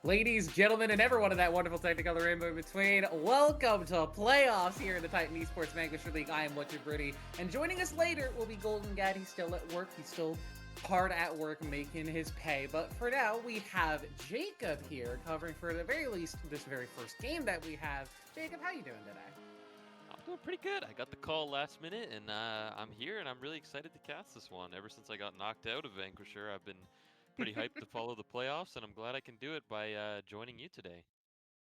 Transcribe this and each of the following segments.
Ladies, gentlemen, and everyone in that wonderful technicolor rainbow in between, welcome to playoffs here in the Titan Esports Vanquisher League. I am What's Your Birdie, and joining us later will be Golden Gad. He's still at work. He's still hard at work making his pay. But for now, we have Jacob here covering, for the very least, this very first game that we have. Jacob, how you doing today? I'm doing pretty good. I got the call last minute, and I'm here, and I'm really excited to cast this one. Ever since I got knocked out of Vanquisher, I've been pretty hyped to follow the playoffs, and I'm glad I can do it by joining you today.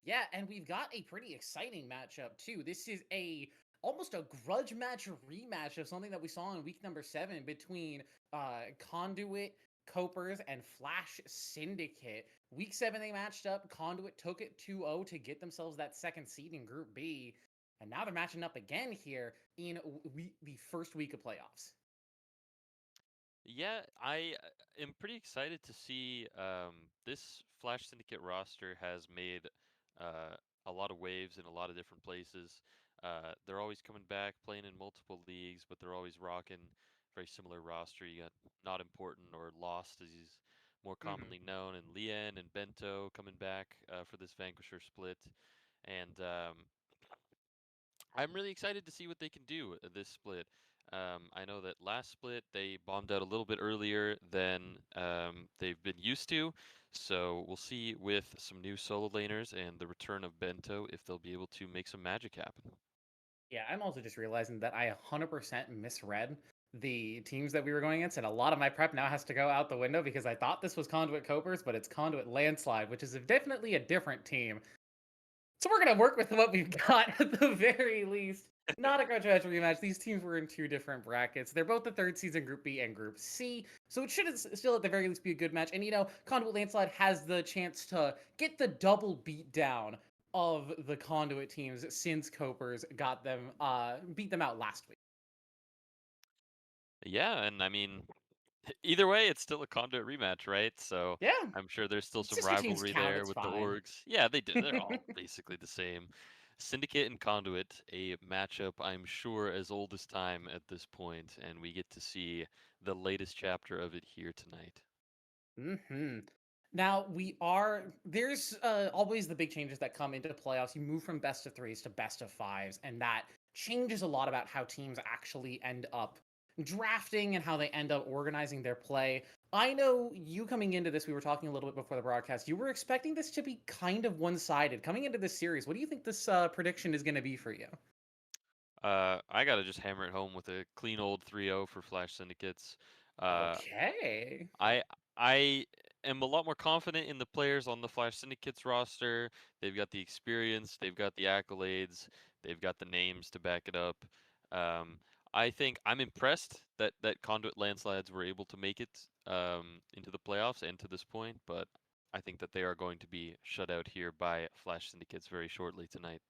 Yeah, and we've got a pretty exciting matchup too. This is almost a grudge match rematch of something that we saw in week number 7 between Conduit, Copers, and Flash Syndicate. Week 7 they matched up. Conduit took it 2-0 to get themselves that second seed in Group B. And now they're matching up again here in the first week of playoffs. Yeah, I am pretty excited to see this Flash Syndicate roster has made uh, a lot of waves in a lot of different places. They're always coming back, playing in multiple leagues, but they're always rocking very similar roster. You got Not Important or Lost, as he's more Mm-hmm. commonly known, and Lien and Bento coming back for this Vanquisher split. And I'm really excited to see what they can do this split. I know that last split they bombed out a little bit earlier than they've been used to, so we'll see with some new solo laners and the return of Bento if they'll be able to make some magic happen. Yeah, I'm also just realizing that I 100% misread the teams that we were going against, and a lot of my prep now has to go out the window because I thought this was Conduit Copers, but it's Conduit Landslide, which is definitely a different team. So we're gonna work with what we've got at the very least. Not a grudge match rematch. These teams were in two different brackets. They're both the third season Group B and Group C, so it should still at the very least be a good match. And Conduit Landslide has the chance to get the double beat down of the Conduit teams since Copers got them beat them out last week. Yeah, and I mean, either way, it's still a Conduit rematch, right? So Yeah, I'm sure there's still some sister teams rivalry count. there It's with the fine. orgs. Yeah, they do. They're all basically the same. Syndicate and Conduit, a matchup I'm sure as old as time at this point, and we get to see the latest chapter of it here tonight. Hmm. Now there's always the big changes that come into playoffs. You move from best of threes to best of fives, and that changes a lot about how teams actually end up drafting and how they end up organizing their play. I know you coming into this, we were talking a little bit before the broadcast. You were expecting this to be kind of one-sided coming into this series. What do you think this prediction is going to be for you? I gotta just hammer it home with a clean old 3-0 for Flash Syndicates. Uh, Okay. I I am a lot more confident in the players on the Flash Syndicates roster. They've got the experience, they've got the accolades, they've got the names to back it up. Um, I think I'm impressed that Conduit Landslides were able to make it into the playoffs and to this point, but I think that they are going to be shut out here by Flash Syndicates very shortly tonight.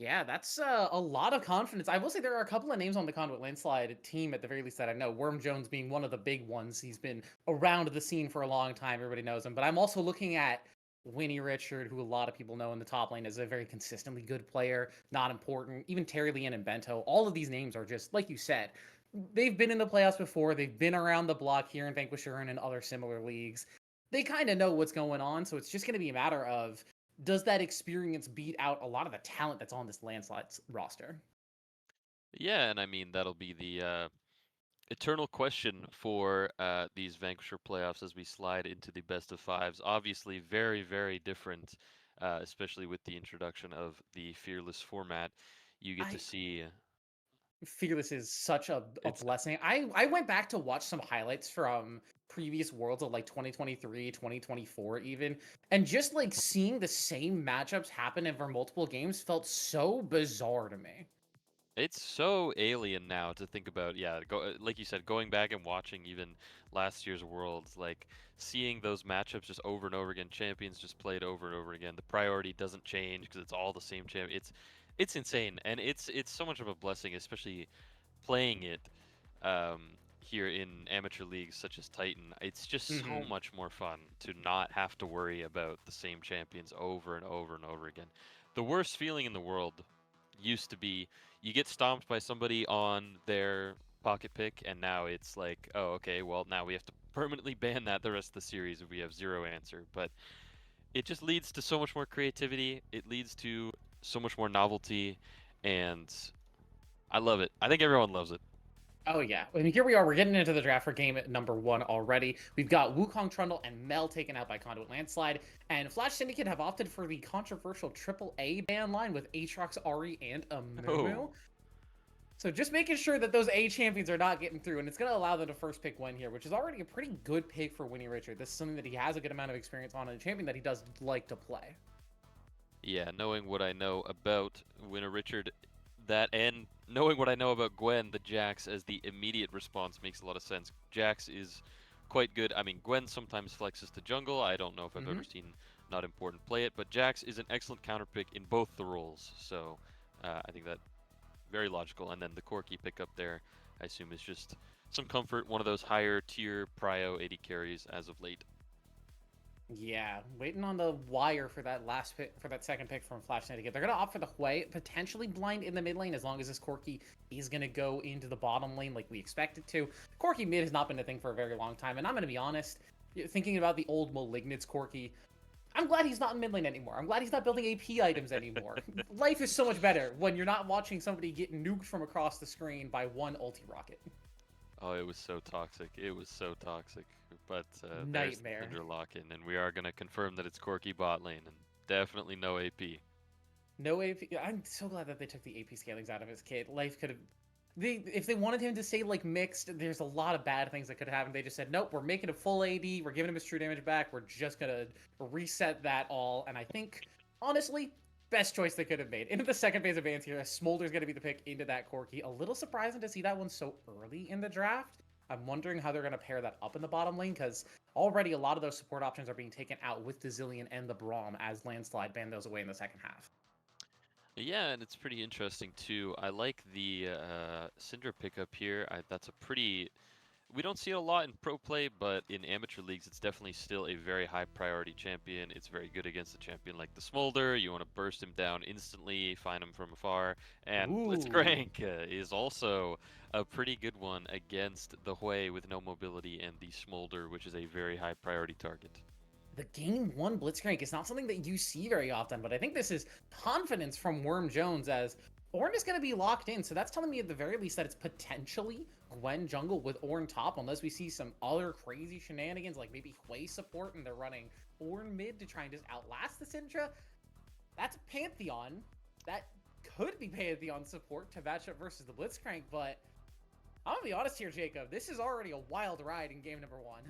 Yeah, that's a lot of confidence. I will say there are a couple of names on the Conduit Landslide team, at the very least, that I know. Worm Jones being one of the big ones. He's been around the scene for a long time. Everybody knows him. But I'm also looking at Winnie Richard, who a lot of people know in the top lane as a very consistently good player, not important. Even Terry Leon and Bento. All of these names are just, like you said, they've been in the playoffs before. They've been around the block here in Vanquisher and in other similar leagues. They kind of know what's going on. So it's just going to be a matter of, does that experience beat out a lot of the talent that's on this landslide roster? Yeah, and I mean that'll be the eternal question for these Vanquisher playoffs as we slide into the best of fives. Obviously, very, very different, especially with the introduction of the Fearless format. You get to I see Fearless is such a it's blessing. I went back to watch some highlights from previous worlds of like 2023, 2024 even, and just like seeing the same matchups happen over multiple games felt so bizarre to me. it's so alien now to think about. Yeah, like you said, going back and watching even last year's worlds, like seeing those matchups just over and over again. Champions just played over and over again. The priority doesn't change because it's all the same champ. It's insane, and it's so much of a blessing, especially playing it here in amateur leagues such as Titan. It's just so Hmm. much more fun to not have to worry about the same champions over and over and over again. The worst feeling in the world used to be you get stomped by somebody on their pocket pick, and now it's like, oh, okay, well, now we have to permanently ban that the rest of the series if we have zero answer. But it just leads to so much more creativity. It leads to so much more novelty, and I love it. I think everyone loves it. Oh yeah, I mean here we are. We're getting into the draft for game number 1 already. We've got Wukong Trundle and Mel taken out by Conduit Landslide, and Flash Syndicate have opted for the controversial AAA ban line with Aatrox, Ari, and Amumu. Oh, So just making sure that those A champions are not getting through, and it's going to allow them to first pick Gwen here, which is already a pretty good pick for Winnie Richard. This is something that he has a good amount of experience on, and a champion that he does like to play. yeah, knowing what I know about Winner Richard, that and knowing what I know about Gwen, the Jax as the immediate response makes a lot of sense. Jax is quite good. I mean, Gwen sometimes flexes to jungle. I don't know if I've ever seen Not Important play it, but Jax is an excellent counter pick in both the roles. So I think that very logical. And then the Corki pickup there, I assume, is just some comfort. One of those higher tier prio 80 carries as of late. Yeah, waiting on the wire for that last pick, for that second pick from Flash Syndicate. They're gonna opt for the Hui, potentially blind in the mid lane as long as this Corki is gonna go into the bottom lane like we expect it to. Corki mid has not been a thing for a very long time, and I'm gonna be honest, thinking about the old Malignance Corki, I'm glad he's not in mid lane anymore. I'm glad he's not building AP items anymore. Life is so much better when you're not watching somebody get nuked from across the screen by one ulti rocket. Oh, it was so toxic. It was so toxic. But there's the Nightmare. Syndra lock-in, and we are going to confirm that it's Corki bot lane, and definitely no AP. No AP. I'm so glad that they took the AP scalings out of his kit. Life could have. If they wanted him to stay like mixed, there's a lot of bad things that could happen. They just said, nope, we're making it full AD. We're giving him his true damage back. We're just gonna reset that all. And I think, honestly, best choice they could have made. Into the second phase of Vance here, Smolder's gonna be the pick into that Corki. A little surprising to see that one so early in the draft. I'm wondering how they're gonna pair that up in the bottom lane because already a lot of those support options are being taken out with the Zillion and the Braum as Landslide banned those away in the second half. Yeah, and it's pretty interesting too. I like the Syndra pickup here. That's a pretty. We don't see it a lot in pro play, but in amateur leagues, it's definitely still a very high priority champion. It's very good against a champion like the Smolder. You want to burst him down instantly, find him from afar. And Ooh. Blitzcrank is also a pretty good one against the Hui with no mobility and the Smolder, which is a very high priority target. The game 1 Blitzcrank is not something that you see very often, but I think this is confidence from Worm Jones as Ornn is going to be locked in. So that's telling me at the very least that it's potentially Gwen jungle with Ornn top, unless we see some other crazy shenanigans like maybe Hui support and they're running Ornn mid to try and just outlast the Syndra. That's Pantheon. That could be Pantheon support to match up versus the Blitzcrank, but I'm going to be honest here, Jacob. This is already a wild ride in game number 1.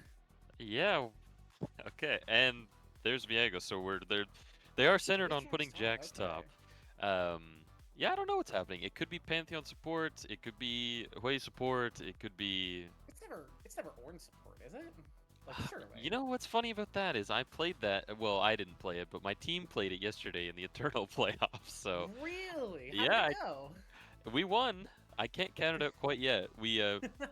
Yeah, okay, and there's Viego. So they are centered With on putting Jax top, Jax okay. top. Um, yeah, I don't know what's happening. It could be Pantheon support. It could be Hui support. It could be. It's never Ornn support, is it? Like You surely. know what's funny about that is I played that. Well, I didn't play it, but my team played it yesterday in the Eternal playoffs. So Really? How did yeah, it go? we won. I can't count it out quite yet. We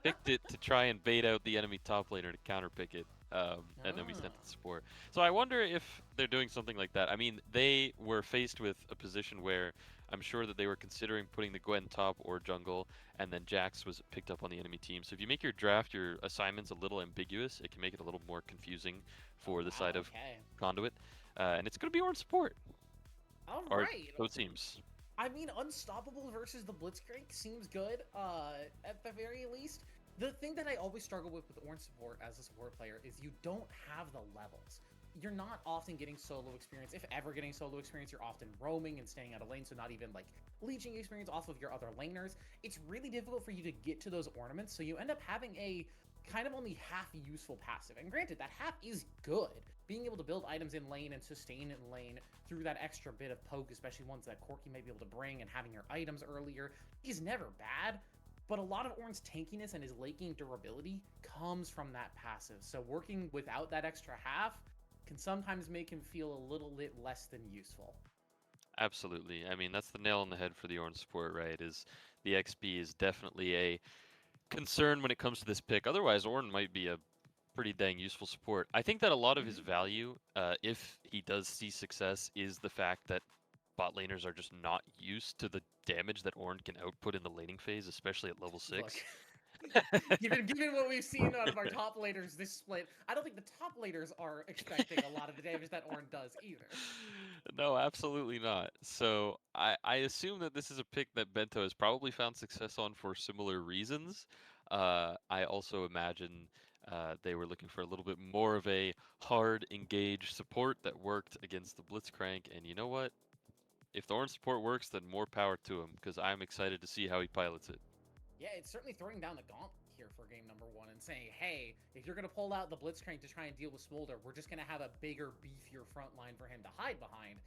picked it to try and bait out the enemy top laner to counter pick it, and then we sent Oh. it to support. So I wonder if they're doing something like that. I mean, they were faced with a position where I'm sure that they were considering putting the Gwen top or jungle, and then Jax was picked up on the enemy team. So if you make your draft, your assignments a little ambiguous, it can make it a little more confusing Oh for the wow. side of Okay. Conduit, and it's going to be on support, All or right. so it seems. I mean, unstoppable versus the Blitzcrank seems good. At the very least, the thing that I always struggle with Ornn support as a support player is you don't have the levels. You're not often getting solo experience. If ever getting solo experience, you're often roaming and staying out of lane, so not even like leeching experience off of your other laners. It's really difficult for you to get to those ornaments, so you end up having a kind of only half useful passive. And granted, that half is good. Being able to build items in lane and sustain in lane through that extra bit of poke, especially ones that Corki might be able to bring, and having your items earlier, is never bad. But a lot of Ornn's tankiness and his laking durability comes from that passive. So working without that extra half can sometimes make him feel a little bit less than useful. Absolutely. I mean, that's the nail on the head for the orange support, right? Is the XP is definitely a concern when it comes to this pick. Otherwise, Ornn might be a pretty dang useful support. I think that a lot of his value, if he does see success, is the fact that bot laners are just not used to the damage that Ornn can output in the laning phase, especially at level Look, 6. Given what we've seen out of our top laners this split, I don't think the top laners are expecting a lot of the damage that Ornn does either. No, absolutely not. So I assume that this is a pick that Bento has probably found success on for similar reasons. I also imagine they were looking for a little bit more of a hard, engaged support that worked against the Blitzcrank. And you know what? If the orange support works, then more power to him, because I'm excited to see how he pilots it. Yeah, it's certainly throwing down the gauntlet here for game number 1 and saying, hey, if you're going to pull out the Blitzcrank to try and deal with Smolder, we're just going to have a bigger, beefier front line for him to hide behind.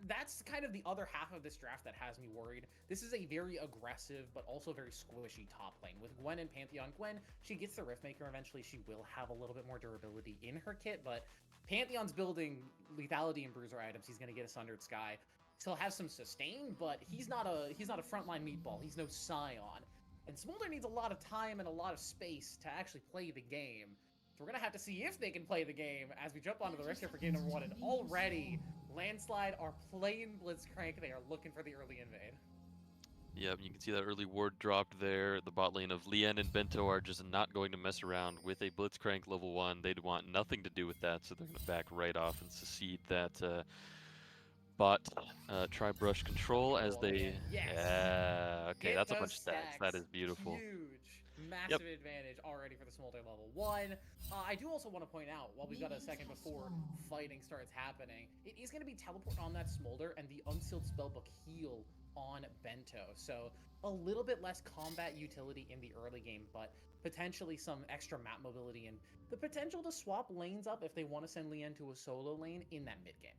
That's kind of the other half of this draft that has me worried. This is a very aggressive, but also very squishy top lane. With Gwen and Pantheon, Gwen, she gets the Riftmaker eventually. She will have a little bit more durability in her kit, but Pantheon's building lethality and bruiser items. He's going to get a Sundered Sky. He'll have some sustain, but he's not a frontline meatball. He's no Scion. And Smolder needs a lot of time and a lot of space to actually play the game. So we're going to have to see if they can play the game as we jump onto the rift here for game number 1. And already, Landslide are playing Blitzcrank. They are looking for the early invade. Yep, you can see that early ward dropped there. The bot lane of Lien and Bento are just not going to mess around with a Blitzcrank level 1. They'd want nothing to do with that, so they're going to back right off and secede that bot try brush control as they... Yes. Yeah, okay, Get that's a those bunch of stacks. That is beautiful. Huge. Massive advantage already for the Smolder level 1. I do also want to point out, while we've got a second before fighting starts happening, it is going to be teleport on that Smolder and the unsealed spellbook heal on Bento. So a little bit less combat utility in the early game, but potentially some extra map mobility and the potential to swap lanes up if they want to send Lien to a solo lane in that mid game.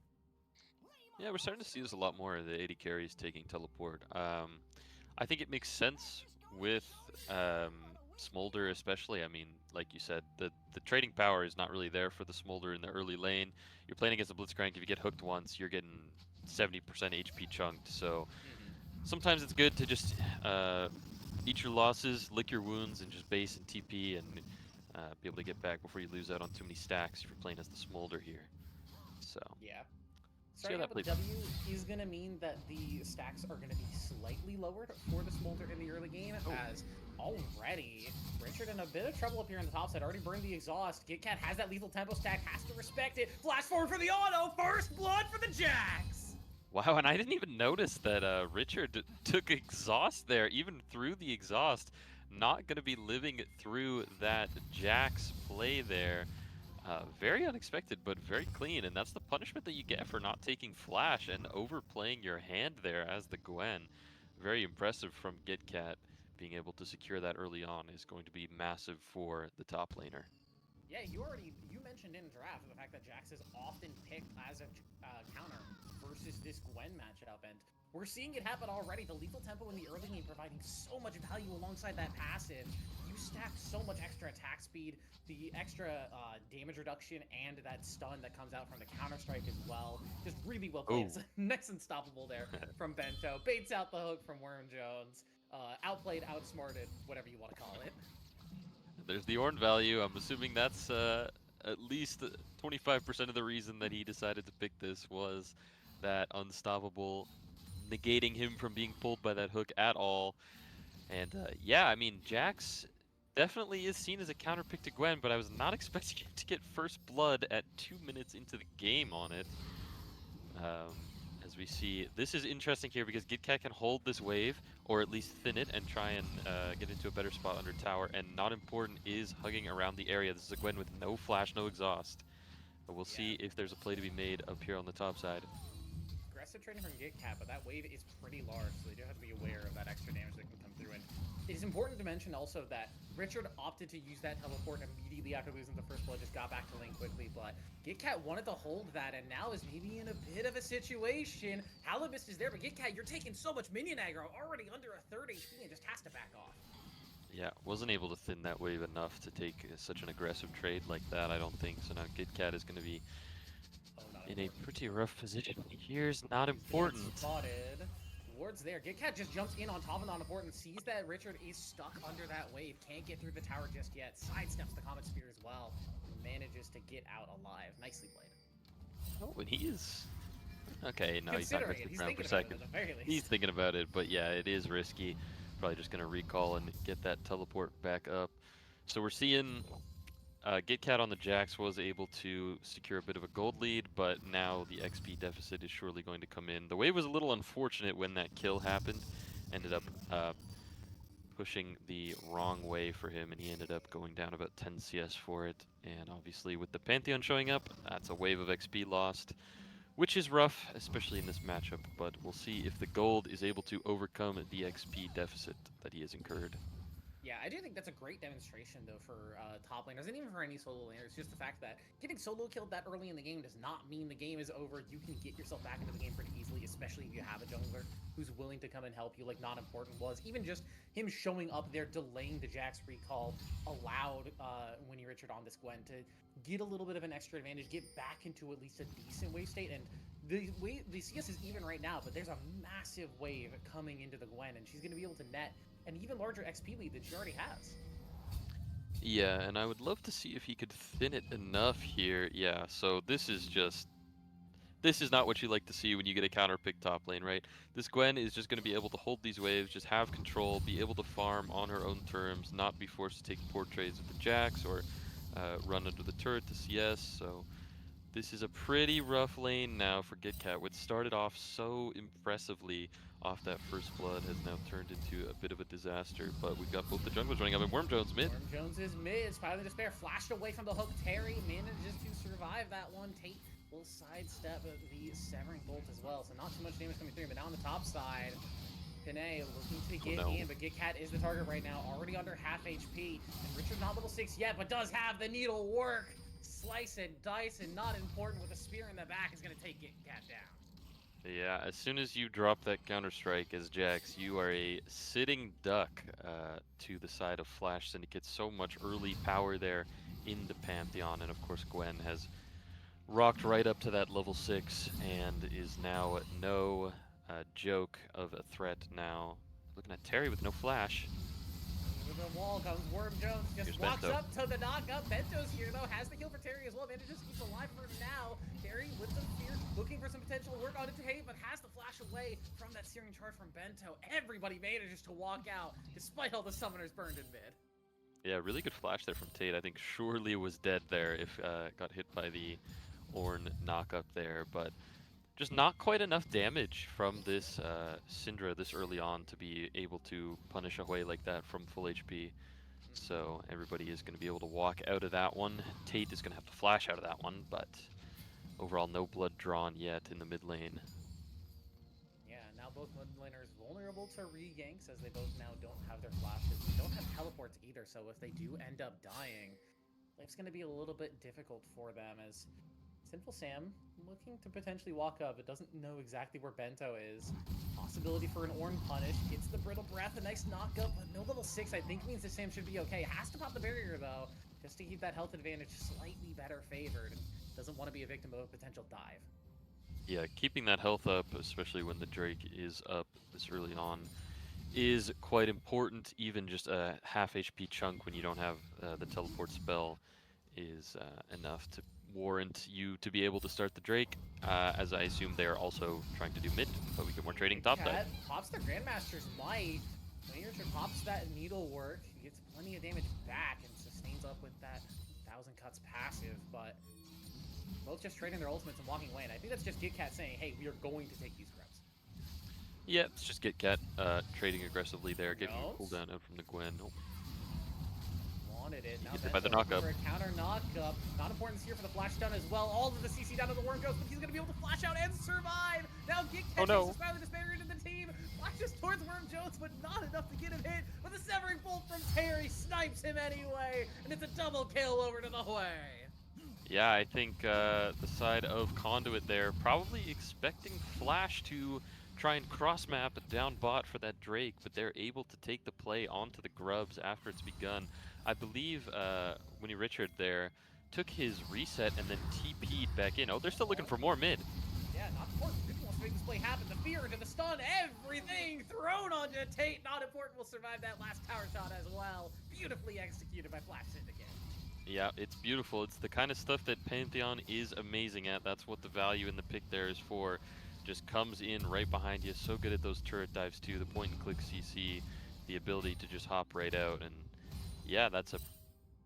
Yeah, we're starting to see this a lot more, the AD carries taking teleport. I think it makes sense with Smolder especially. I mean, like you said, the trading power is not really there for the Smolder in the early lane. You're playing against a Blitzcrank. If you get hooked once, you're getting 70% HP chunked. So sometimes it's good to just eat your losses, lick your wounds, and just base and TP and be able to get back before you lose out on too many stacks if you're playing as the Smolder here. So yeah. Starting out with W is going to mean that the stacks are going to be slightly lowered for the Smolder in the early game, as already Richard in a bit of trouble up here on the top side. Already burned the exhaust. KitKat has that lethal tempo stack, has to respect it. Flash forward for the auto. First blood for the Jax. Wow, and I didn't even notice that Richard took exhaust there, even through the exhaust. Not going to be living through that Jax play there. Very unexpected, but very clean, and that's the punishment that you get for not taking flash and overplaying your hand there as the Gwen. Very impressive from KitKat. Being able to secure that early on is going to be massive for the top laner. Yeah, you mentioned in draft the fact that Jax is often picked as a counter versus this Gwen matchup, and we're seeing it happen already. The lethal tempo in the early game providing so much value alongside that passive. You stack so much extra attack speed, the extra damage reduction, and that stun that comes out from the counter-strike as well. Just really well played. It's next unstoppable there from Bento. Baits out the hook from Worm Jones. Outplayed, outsmarted, whatever you want to call it. There's the Ornn value. I'm assuming that's at least 25% of the reason that he decided to pick this was that unstoppable, negating him from being pulled by that hook at all. And yeah, I mean, Jax definitely is seen as a counter pick to Gwen, but I was not expecting him to get first blood at 2 minutes into the game on it. As we see, this is interesting here because KitKat can hold this wave, or at least thin it, and try and get into a better spot under tower. And not important is hugging around the area. This is a Gwen with no flash, no exhaust. But we'll see if there's a play to be made up here on the top side. Aggressive trading from KitKat, but that wave is pretty large, so they do have to be aware of that extra damage that can come through. And it is important to mention also that Richard opted to use that teleport immediately after losing the first blood, just got back to lane quickly, but KitKat wanted to hold that, and now is maybe in a bit of a situation. Halibist is there, but KitKat, you're taking so much minion aggro, already under a third HP, and just has to back off. Yeah, wasn't able to thin that wave enough to take such an aggressive trade like that, I don't think. So now KitKat is going to be in a pretty rough position. Here's not important. Spotted. Ward's there. KitKat just jumps in on top of not important, sees that Richard is stuck under that wave, can't get through the tower just yet, sidesteps the Comet Spear as well, manages to get out alive. Nicely played. Oh, and he is... Okay, no, he's not Considering missing he's around thinking for a about it second. at the very least. He's thinking about it, but yeah, it is risky. Probably just gonna recall and get that teleport back up. So we're seeing GitCat on the Jax was able to secure a bit of a gold lead, but now the XP deficit is surely going to come in. The wave was a little unfortunate when that kill happened. Ended up pushing the wrong way for him, and he ended up going down about 10 CS for it. And obviously with the Pantheon showing up, that's a wave of XP lost, which is rough, especially in this matchup, but we'll see if the gold is able to overcome the XP deficit that he has incurred. Yeah, I do think that's a great demonstration, though, for top laners, and even for any solo laners. Just the fact that getting solo killed that early in the game does not mean the game is over. You can get yourself back into the game pretty easily, especially if you have a jungler who's willing to come and help you, like Not Important was. Even just him showing up there, delaying the Jax recall, allowed Winnie Richard on this Gwen to get a little bit of an extra advantage, get back into at least a decent wave state. And the CS is even right now, but there's a massive wave coming into the Gwen, and she's going to be able to net an even larger XP lead that she already has. Yeah, and I would love to see if he could thin it enough here. Yeah, so this is not what you like to see when you get a counter pick top lane, right? This Gwen is just going to be able to hold these waves, just have control, be able to farm on her own terms, not be forced to take poor trades with the Jax or run under the turret to CS. So this is a pretty rough lane now for GitCat. What started off so impressively off that first blood has now turned into a bit of a disaster. But we've got both the junglers running up, and Worm Jones mid. Worm Jones is mid. Spiraling Despair flashed away from the hook. Terry manages to survive that one. Tate will sidestep the Severing Bolt as well. So not too much damage coming through. But now on the top side, Pinay looking to get in, but GitCat is the target right now, already under half HP. And Richard's not level 6 yet, but does have the needle work. Slice and dice, and Not Important with a spear in the back is going to take GitCat down. Yeah, as soon as you drop that counter-strike as Jax, you are a sitting duck to the side of Flash Syndicates. So much early power there in the Pantheon, and of course Gwen has rocked right up to that level 6 and is now no joke of a threat now. Looking at Terry with no flash. With the wall comes Worm Jones, just walks up to the knockup. Bento's here though, has the kill for Terry as well. Manages to keep alive for now. Terry with the fear, looking for some potential work on it to hate, but has to flash away from that searing charge from Bento. Everybody manages to walk out, despite all the summoners burned in mid. Yeah, really good flash there from Tate. I think surely was dead there if got hit by the Ornn knockup there, but just not quite enough damage from this Syndra this early on to be able to punish away like that from full HP. So everybody is going to be able to walk out of that one. Tate is going to have to flash out of that one, but overall no blood drawn yet in the mid lane. Yeah, now both mid laners vulnerable to reganks as they both now don't have their flashes. They don't have teleports either, so if they do end up dying, life's going to be a little bit difficult for them as Sinful Sam looking to potentially walk up, but doesn't know exactly where Bento is. Possibility for an Ornn punish. Gets the Brittle Breath, a nice knockup, but no level 6 I think means that Sam should be okay. Has to pop the barrier though, just to keep that health advantage slightly better favored, and doesn't want to be a victim of a potential dive. Yeah, keeping that health up, especially when the Drake is up this early on, is quite important. Even just a half HP chunk when you don't have the teleport spell is enough to warrant you to be able to start the Drake, as I assume they're also trying to do mid, but we get more trading top side. Pops the Grandmaster's Might. Winnie Richard pops that needlework, he gets plenty of damage back and sustains up with that 1,000 cuts passive, but both just trading their ultimates and walking away, and I think that's just GitCat saying, hey, we are going to take these grubs. Yeah, it's just GitCat trading aggressively there, getting a cooldown out from the Gwen. Nope. Wanted it. Now by the knockup. For a counter knockup. Not important here for the flash down as well. All of the CC down to the Worm Ghost, but he's going to be able to flash out and survive. Now GitCat chases Spiraling Despair into the team. Flashes towards Worm Jones, but not enough to get him hit. But the Severing Bolt from Terry snipes him anyway, and it's a double kill over to the Hui. Yeah, I think the side of Conduit there probably expecting Flash to try and cross-map a down bot for that Drake, but they're able to take the play onto the Grubs after it's begun. I believe Winnie Richard there took his reset and then TP'd back in. Oh, they're still looking for more mid. Yeah, Not Important wants to make this play happen. The fear into the stun, everything thrown onto Tate. Not Important will survive that last tower shot as well. Beautifully executed by Flash Syndicate. Yeah, it's beautiful. It's the kind of stuff that Pantheon is amazing at. That's what the value in the pick there is for. Just comes in right behind you. So good at those turret dives too. The point and click CC the ability to just hop right out. And yeah, that's a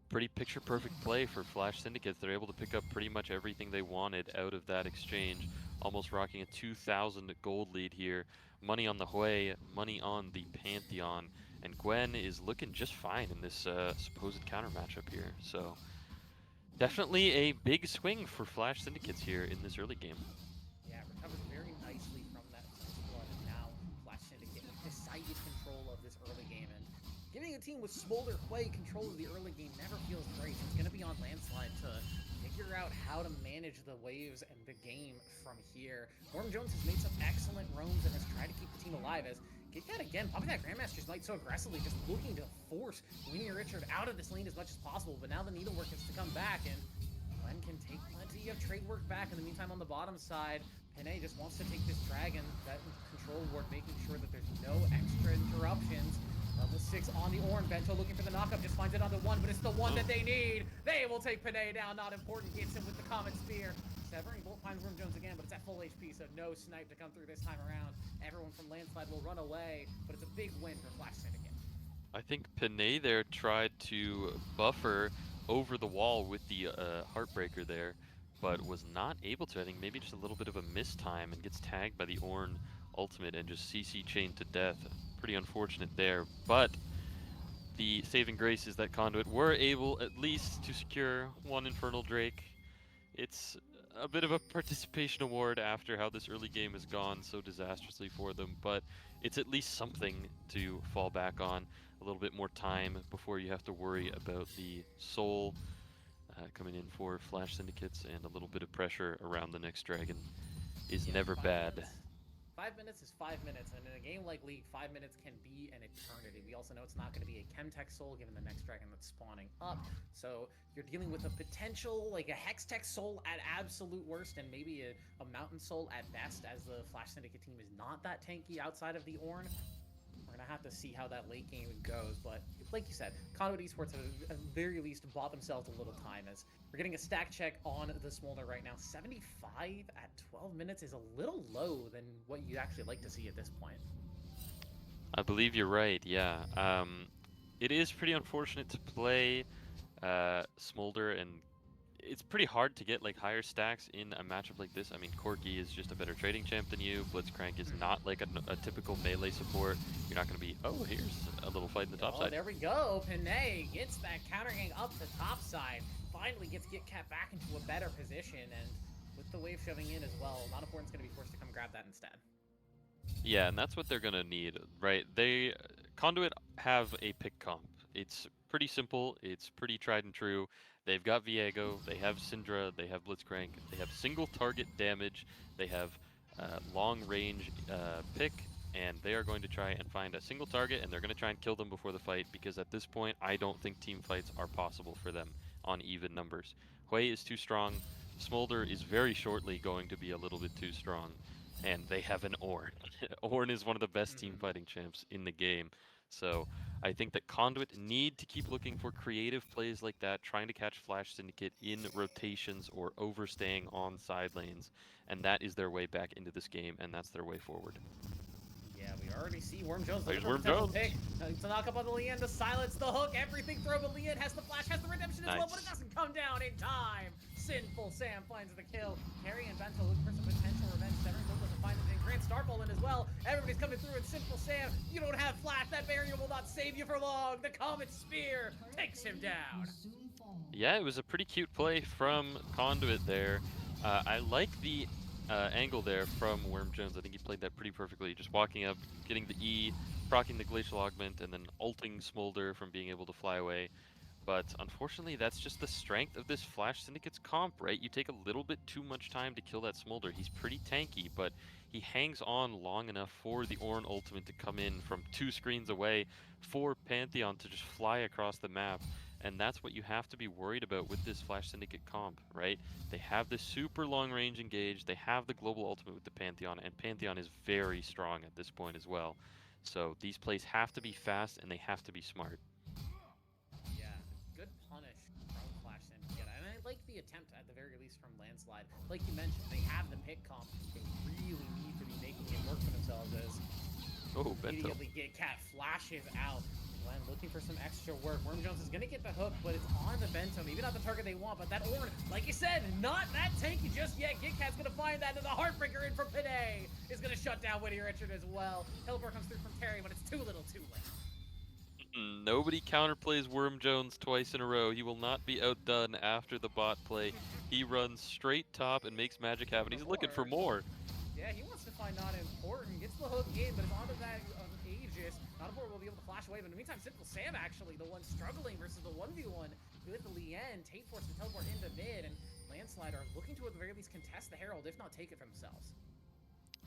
pretty picture-perfect play for Flash Syndicates. They're able to pick up pretty much everything they wanted out of that exchange, almost rocking a 2,000 gold lead here. Money on the Hui, money on the Pantheon, and Gwen is looking just fine in this supposed counter matchup here. So definitely a big swing for Flash Syndicates here in this early game. Yeah, recovers very nicely from that first blood, and now Flash Syndicate with decided control of this early game. And giving a team with Smolder Quay control of the early game never feels great. It's going to be on Landslide to figure out how to manage the waves and the game from here. Worm Jones has made some excellent roams and has tried to keep the team alive as KitKat again popping that Grandmaster's Knight so aggressively, just looking to force Weenie Richard out of this lane as much as possible. But now the Needlework is to come back, and Glenn can take plenty of trade work back. In the meantime, on the bottom side, Panay just wants to take this dragon, that control ward, making sure that there's no extra interruptions. Level 6 on the Orn. Bento looking for the knockup, just finds it on the one, but it's the one that they need. They will take Panay down, not important. Gets him with the Comet Spear. Severing Bolt finds Worm Jones again, but it's at full HP, so no snipe to come through this time around. Everyone from Landslide will run away, but it's a big win for Flash Syndicate. I think Panay there tried to buffer over the wall with the Heartbreaker there, but was not able to. I think maybe just a little bit of a mistime and gets tagged by the Orn ultimate and just CC chained to death. Pretty unfortunate there, but the saving grace is that Conduit were able at least to secure one Infernal Drake. It's a bit of a participation award after how this early game has gone so disastrously for them, but it's at least something to fall back on. A little bit more time before you have to worry about the soul coming in for Flash Syndicates, and a little bit of pressure around the next dragon is never bad. 5 minutes is 5 minutes, and in a game like League, 5 minutes can be an eternity. We also know it's not going to be a Chemtech Soul given the next dragon that's spawning up, so you're dealing with a potential, like a Hextech Soul at absolute worst, and maybe a Mountain Soul at best, as the Flash Syndicate team is not that tanky outside of the Orn. We're going to have to see how that late game goes, but like you said, Conduit Esports have at the very least bought themselves a little time, as we're getting a stack check on the Smolder right now. 75 at 12 minutes is a little low than what you'd actually like to see at this point. I believe you're right, yeah. It is pretty unfortunate to play Smolder, and it's pretty hard to get like higher stacks in a matchup like this. I mean, Corki is just a better trading champ than you. Blitzcrank is not like a typical melee support. You're not going to be, oh, here's a little fight in the top side. There we go. Panay gets that counter gang up the top side. Finally gets KitKat back into a better position, and with the wave shoving in as well, Not Important's going to be forced to come grab that instead. Yeah, and that's what they're going to need, right? Conduit have a pick comp. It's pretty simple. It's pretty tried and true. They've got Viego, they have Syndra, they have Blitzcrank, they have single target damage, they have long range pick, and they are going to try and find a single target, and they're going to try and kill them before the fight, because at this point, I don't think team fights are possible for them on even numbers. Hui is too strong. Smolder is very shortly going to be a little bit too strong, and they have an Orn. Orn is one of the best team fighting champs in the game. So I think that Conduit need to keep looking for creative plays like that, trying to catch Flash Syndicate in rotations or overstaying on side lanes, and that is their way back into this game, and that's their way forward. Yeah, we already see Worm Jones. There's Worm Jones. Pick. To knock up on the Lian, to silence the hook, everything throw, but Lian has the flash, has the redemption as well, but it doesn't come down in time. Sinful Sam finds the kill. Carrie and Bento look for some potential revenge. Severing Bolt doesn't find it, and Grant Starfall in as well. Everybody's coming through, and Sinful Sam, you don't have flash. That barrier will not save you for long. The Comet Spear takes him down. Yeah, it was a pretty cute play from Conduit there. I like the angle there from Worm Jones. I think he played that pretty perfectly. Just walking up, getting the E, proccing the Glacial Augment, and then ulting Smolder from being able to fly away. But unfortunately, that's just the strength of this Flash Syndicate's comp, right? You take a little bit too much time to kill that Smolder. He's pretty tanky, but he hangs on long enough for the Orn ultimate to come in from 2 screens away, for Pantheon to just fly across the map. And that's what you have to be worried about with this Flash Syndicate comp, right? They have this super long range engage, they have the global ultimate with the Pantheon, and Pantheon is very strong at this point as well. So these plays have to be fast, and they have to be smart. Yeah, good punish from Flash Syndicate. And like the attempt at the very least from Landslide. Like you mentioned, they have the pick comp. They really need to be making it work for themselves as Bento. immediately Get Cat flashes out. Glenn looking for some extra work. Worm Jones is going to get the hook, but it's on the Bento. Maybe not the target they want, but that Ornn, like you said, not that tanky just yet. Get Cat's going to find that, and the Heartbreaker in from Panay is going to shut down Whittier Richard as well. Teleport comes through from Terry, but it's too little too late. Nobody counterplays Worm Jones twice in a row. He will not be outdone after the bot play. He runs straight top and makes magic happen. He's looking for more. Yeah, he wants to find Not Important. Gets the hook in, but it's onto that Aegis. Not Important will be able to flash away, but in the meantime, Simple Sam actually the one struggling versus the 1v1 with the Lien. Tate forced to teleport into mid, and Landslide are looking to at the very least contest the Herald, if not take it for themselves.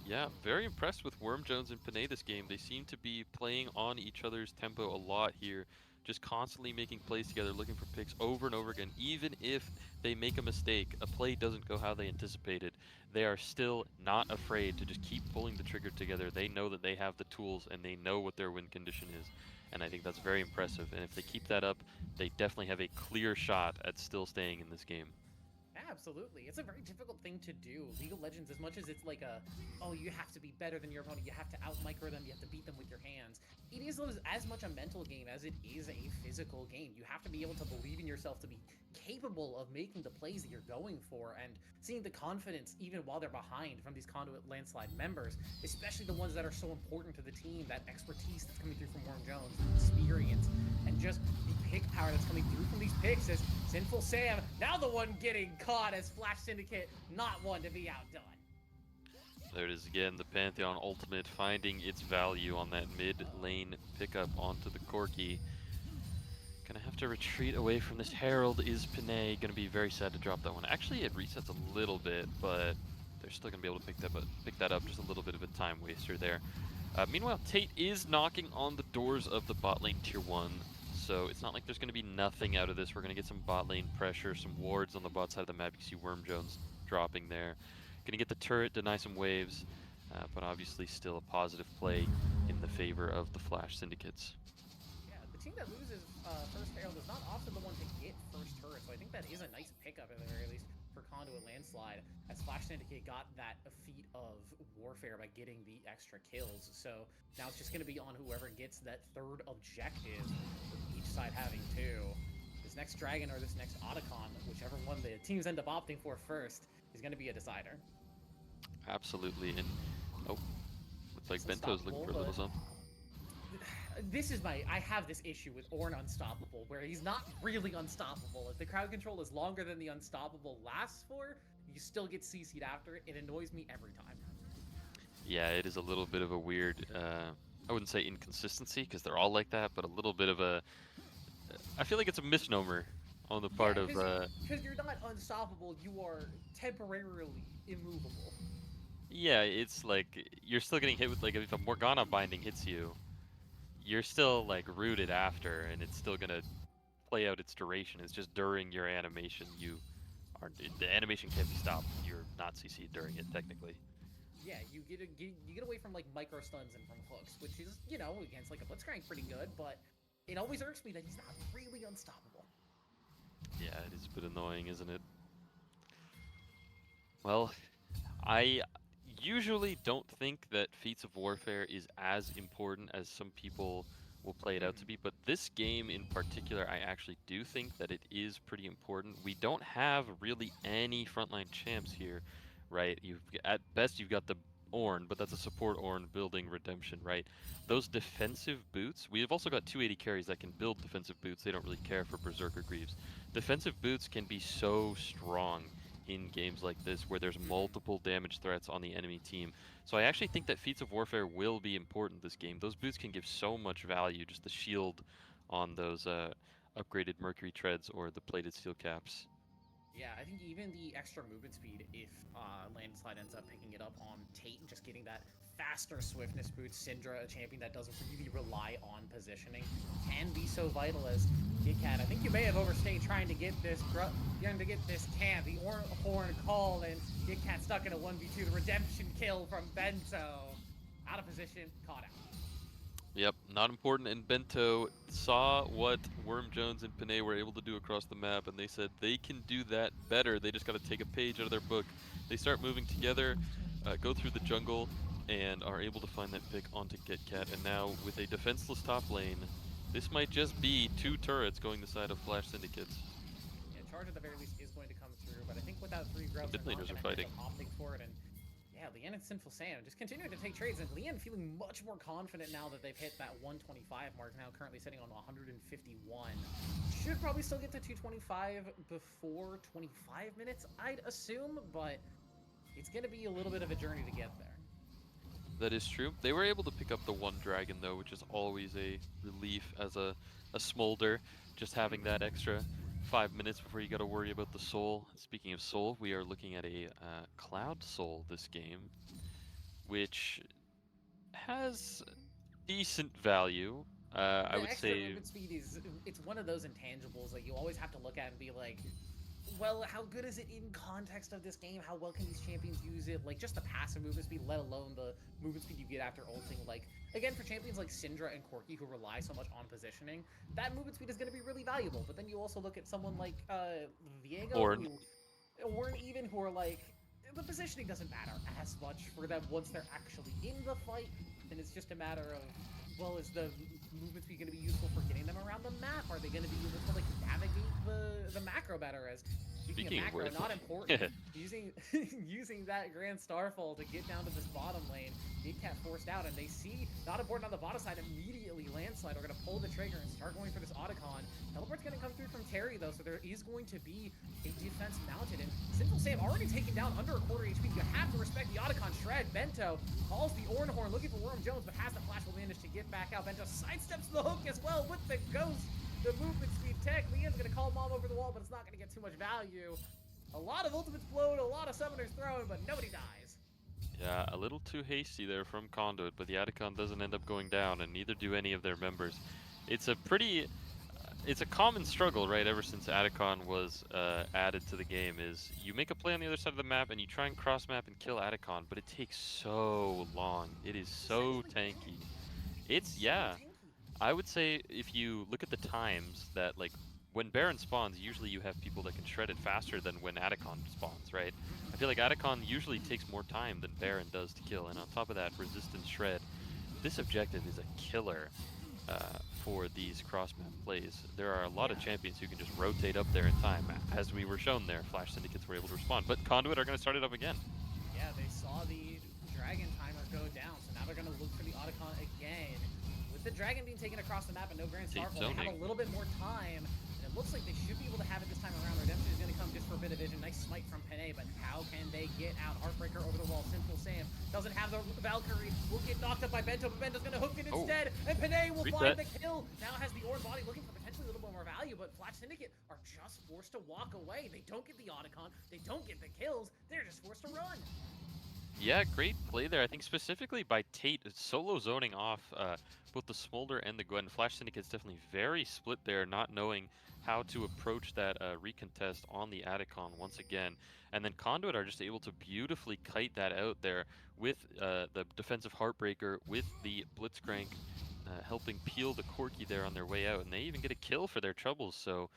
Yeah, very impressed with Worm Jones and Panay this game. They seem to be playing on each other's tempo a lot here, just constantly making plays together, looking for picks over and over again. Even if they make a mistake, a play doesn't go how they anticipated, they are still not afraid to just keep pulling the trigger together. They know that they have the tools and they know what their win condition is. And I think that's very impressive. And if they keep that up, they definitely have a clear shot at still staying in this game. Absolutely. It's a very difficult thing to do. League of Legends, as much as it's like oh, you have to be better than your opponent, you have to out-micro them, you have to beat them with your hands. It is as much a mental game as it is a physical game. You have to be able to believe in yourself to be capable of making the plays that you're going for, and seeing the confidence even while they're behind from these Conduit Landslide members, especially the ones that are so important to the team, that expertise that's coming through from Worm Jones, experience, and just the pick power that's coming through from these picks as Sinful Sam, now the one getting caught as Flash Syndicate, not one to be outdone. There it is again, the Pantheon ultimate finding its value on that mid lane pickup onto the Corki. Gonna have to retreat away from this Herald. Is Panay gonna be very sad to drop that one? Actually, it resets a little bit, but they're still gonna be able to pick that up. Just a little bit of a time waster there. Meanwhile, Tate is knocking on the doors of the bot lane tier 1. So it's not like there's going to be nothing out of this. We're going to get some bot lane pressure, some wards on the bot side of the map. You see Worm Jones dropping there. Going to get the turret, deny some waves, but obviously still a positive play in the favor of the Flash Syndicates. Yeah, the team that loses first Herald is not often the one to get first turret, so I think that is a nice pickup at the very least for Conduit Landslide, as Flash Syndicate got that feat of warfare by getting the extra kills. So now it's just going to be on whoever gets that third objective, with each side having two. This next Dragon or this next Otacon, whichever one the teams end up opting for first, is going to be a decider. Absolutely, and oh, looks like Bento's looking for a little something. This is I have this issue with Ornn Unstoppable, where he's not really unstoppable. If the crowd control is longer than the Unstoppable lasts for, you still get CC'd after it. It annoys me every time. Yeah, it is a little bit of a weird, I wouldn't say inconsistency, because they're all like that, but a little bit of a, I feel like it's a misnomer on the part of... Because you're not unstoppable, you are temporarily immovable. Yeah, it's like, you're still getting hit with, like, if a Morgana binding hits you, you're still like rooted after, and it's still gonna play out its duration. It's just during your animation, the animation can't be stopped. You're not CC'd during it technically. Yeah, you get away from like micro stuns and from hooks, which is, you know, against like a Blitzcrank pretty good, but it always irks me that he's not really unstoppable. Yeah, it is a bit annoying, isn't it? Well, I usually don't think that Feats of Warfare is as important as some people will play it out to be, but this game in particular, I actually do think that it is pretty important. We don't have really any frontline champs here, right? At best, you've got the Ornn, but that's a support Ornn building Redemption, right? Those defensive boots, we've also got 280 carries that can build defensive boots. They don't really care for Berserker Greaves. Defensive boots can be so strong in games like this where there's multiple damage threats on the enemy team. So I actually think that Feats of Warfare will be important this game. Those boots can give so much value, just the shield on those upgraded Mercury Treads or the plated steel caps. Yeah, I think even the extra movement speed, if Landslide ends up picking it up on Tate and just getting that faster swiftness boost, Syndra, a champion that doesn't really rely on positioning, can be so vital as Gitcat. I think you may have overstayed trying to get this camp, the horn call, and Gitcat stuck in a 1v2, the redemption kill from Bento. Out of position, caught out. Yep, not important. And Bento saw what Worm Jones and Panay were able to do across the map, and they said they can do that better. They just got to take a page out of their book. They start moving together, go through the jungle, and are able to find that pick onto KitKat. And now with a defenseless top lane, this might just be 2 turrets going the side of Flash Syndicates. Yeah, charge at the very least is going to come through, but I think without 3 The grubs, they're mid not laners are going to end fighting. up opting for it. And yeah, Leanne and Sinful Sam just continuing to take trades, and Leanne feeling much more confident now that they've hit that 125 mark, now currently sitting on 151. Should probably still get to 225 before 25 minutes, I'd assume, but it's going to be a little bit of a journey to get there. That is true. They were able to pick up the 1 dragon though, which is always a relief as a smolder. Just having that extra 5 minutes before you got to worry about the soul. Speaking of soul, we are looking at a cloud soul this game, which has decent value. I The would extra say movement speed is, it's one of those intangibles that you always have to look at and be like, well, how good is it in context of this game? How well can these champions use it? Like, just the passive movement speed, let alone the movement speed you get after ulting. Like, again, for champions like Syndra and Corki, who rely so much on positioning, that movement speed is going to be really valuable. But then you also look at someone like Viego, Ornn. who, or even who are like, the positioning doesn't matter as much for them once they're actually in the fight. And it's just a matter of, well, is the movement speed going to be useful for getting them around the map? Are they going to be able to like navigate the macro better? As speaking of Speaking of macro, which, not important. Using using that Grand Starfall to get down to this bottom lane, KitKat forced out, and they see not important on the bottom side. Immediately, Landslide are going to pull the trigger and start going for this Otacon. Teleport's going to come through from Terry though, so there is going to be a defense mounted. And Sinful Sam already taken down under a quarter HP. You have to respect the Otacon shred. Bento calls the Ornn Horn, looking for Worm Jones, but has the flash, will manage to get back out. Bento sidesteps the hook as well with the ghost. The movement speed tech. Leon's going to call Mom over the wall, but it's not going to get too much value. A lot of ultimates blown, a lot of summoners thrown, but nobody dies. yeah, a little too hasty there from Conduit, but the Atacon doesn't end up going down, and neither do any of their members. It's a pretty it's a common struggle, right, ever since Atacon was added to the game, is you make a play on the other side of the map and you try and cross map and kill Atacon, but it takes so long. It is It's so essentially tanky. dead. It's, It's so yeah, tanky. I would say if you look at the times that, like, when Baron spawns, usually you have people that can shred it faster than when Atacon spawns, right? I feel like Atacon usually takes more time than Baron does to kill, and on top of that, resistance shred. This objective is a killer for these cross-map plays. There are a lot of Yeah. champions who can just rotate up there in time, as we were shown there. Flash Syndicates were able to respond, but Conduit are going to start it up again. Yeah, they saw the dragon timer go down, so now they're going to look for the Otacon again. With the dragon being taken across the map and no Grand Tate Starfall, they have a zoning. little bit more time, and it looks like they should be able to have it this time around. Redemption is going to come just for a bit of vision. Nice smite from Panay, but how can they get out? Heartbreaker over the wall. Sinful Sam doesn't have the Valkyrie. Will get knocked up by Bento, but Bento's going to hook it Oh, instead, and Panay will find reset. the kill. Now has the Ornn body looking for potentially a little bit more value, but Flash Syndicate are just forced to walk away. They don't get the Otacon. They don't get the kills. They're just forced to run. Yeah, great play there. I think specifically by Tate, solo zoning off both the Smolder and the Gwen. Flash Syndicate's definitely very split there, not knowing how to approach that recontest on the Atacon once again. And then Conduit are just able to beautifully kite that out there with the defensive Heartbreaker, with the Blitzcrank helping peel the Corki there on their way out. And they even get a kill for their troubles, so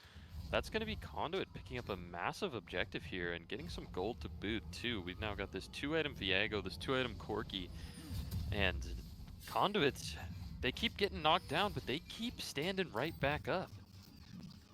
that's going to be Conduit picking up a massive objective here and getting some gold to boot too. We've now got this 2-item Viego, this 2-item Corki, and Conduits, they keep getting knocked down, but they keep standing right back up.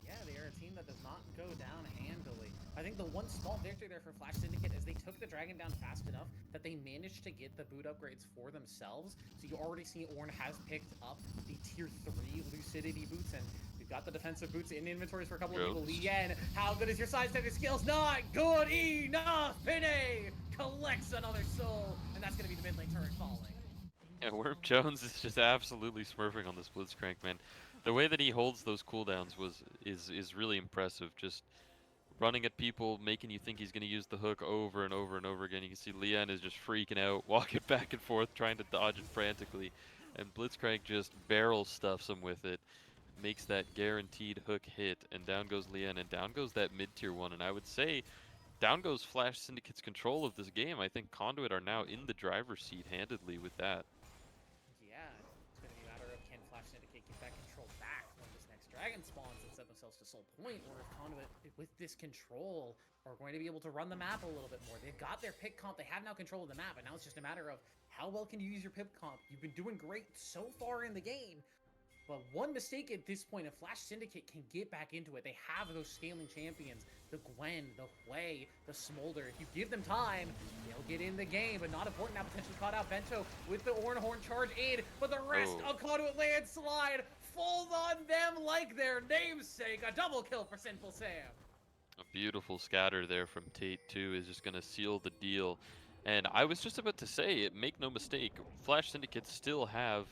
Yeah, they are a team that does not go down handily. I think the one small victory there for Flash Syndicate is they took the dragon down fast enough that they managed to get the boot upgrades for themselves. So you already see Ornn has picked up the tier 3 Lucidity boots, and we've got the defensive boots in inventories for a couple of people. Jones. Lien, how good is your sidestepping skills? Not good enough! Pinay collects another soul, and that's going to be the mid lane turret falling. Yeah, Worm Jones is just absolutely smurfing on this Blitzcrank, man. The way that he holds those cooldowns is really impressive. Just running at people, making you think he's going to use the hook over and over and over again. You can see Lien is just freaking out, walking back and forth, trying to dodge it frantically. And Blitzcrank just barrel stuffs him with it, makes that guaranteed hook hit, and down goes Lien, and down goes that mid-tier one. And I would say, down goes Flash Syndicate's control of this game. I think Conduit are now in the driver's seat handedly with that. Yeah, it's going to be a matter of themselves to Soul Point, or if Conduit, with this control, are going to be able to run the map a little bit more. They've got their pick comp. They have now control of the map, and now it's just a matter of how well can you use your pick comp. You've been doing great so far in the game, but one mistake at this point, if Flash Syndicate can get back into it, they have those scaling champions, the Gwen, the Hui, the Smolder. If you give them time, they'll get in the game, but not important now, potentially caught out. Bento with the Ornhorn charge in, but the rest of Conduit Landslide falls on them like their namesake. A double kill for Sinful Sam. A beautiful scatter there from Tate too is just going to seal the deal. And I was just about to say, make no mistake, Flash Syndicates still have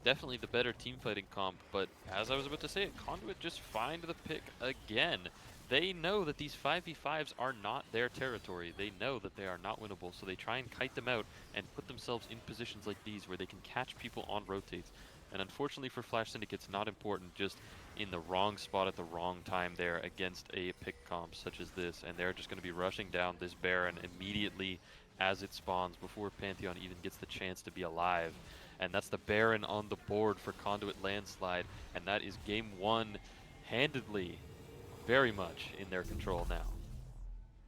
definitely the better team fighting comp, but as I was about to say, Conduit just find the pick again. They know that these 5v5s are not their territory. They know that they are not winnable, so they try and kite them out and put themselves in positions like these where they can catch people on rotates. And unfortunately for Flash Syndicates, not important, just in the wrong spot at the wrong time there against a pick comp such as this. And they're just going to be rushing down this Baron immediately as it spawns before Pantheon even gets the chance to be alive. And that's the Baron on the board for Conduit Landslide, and that is game one handedly, very much in their control now.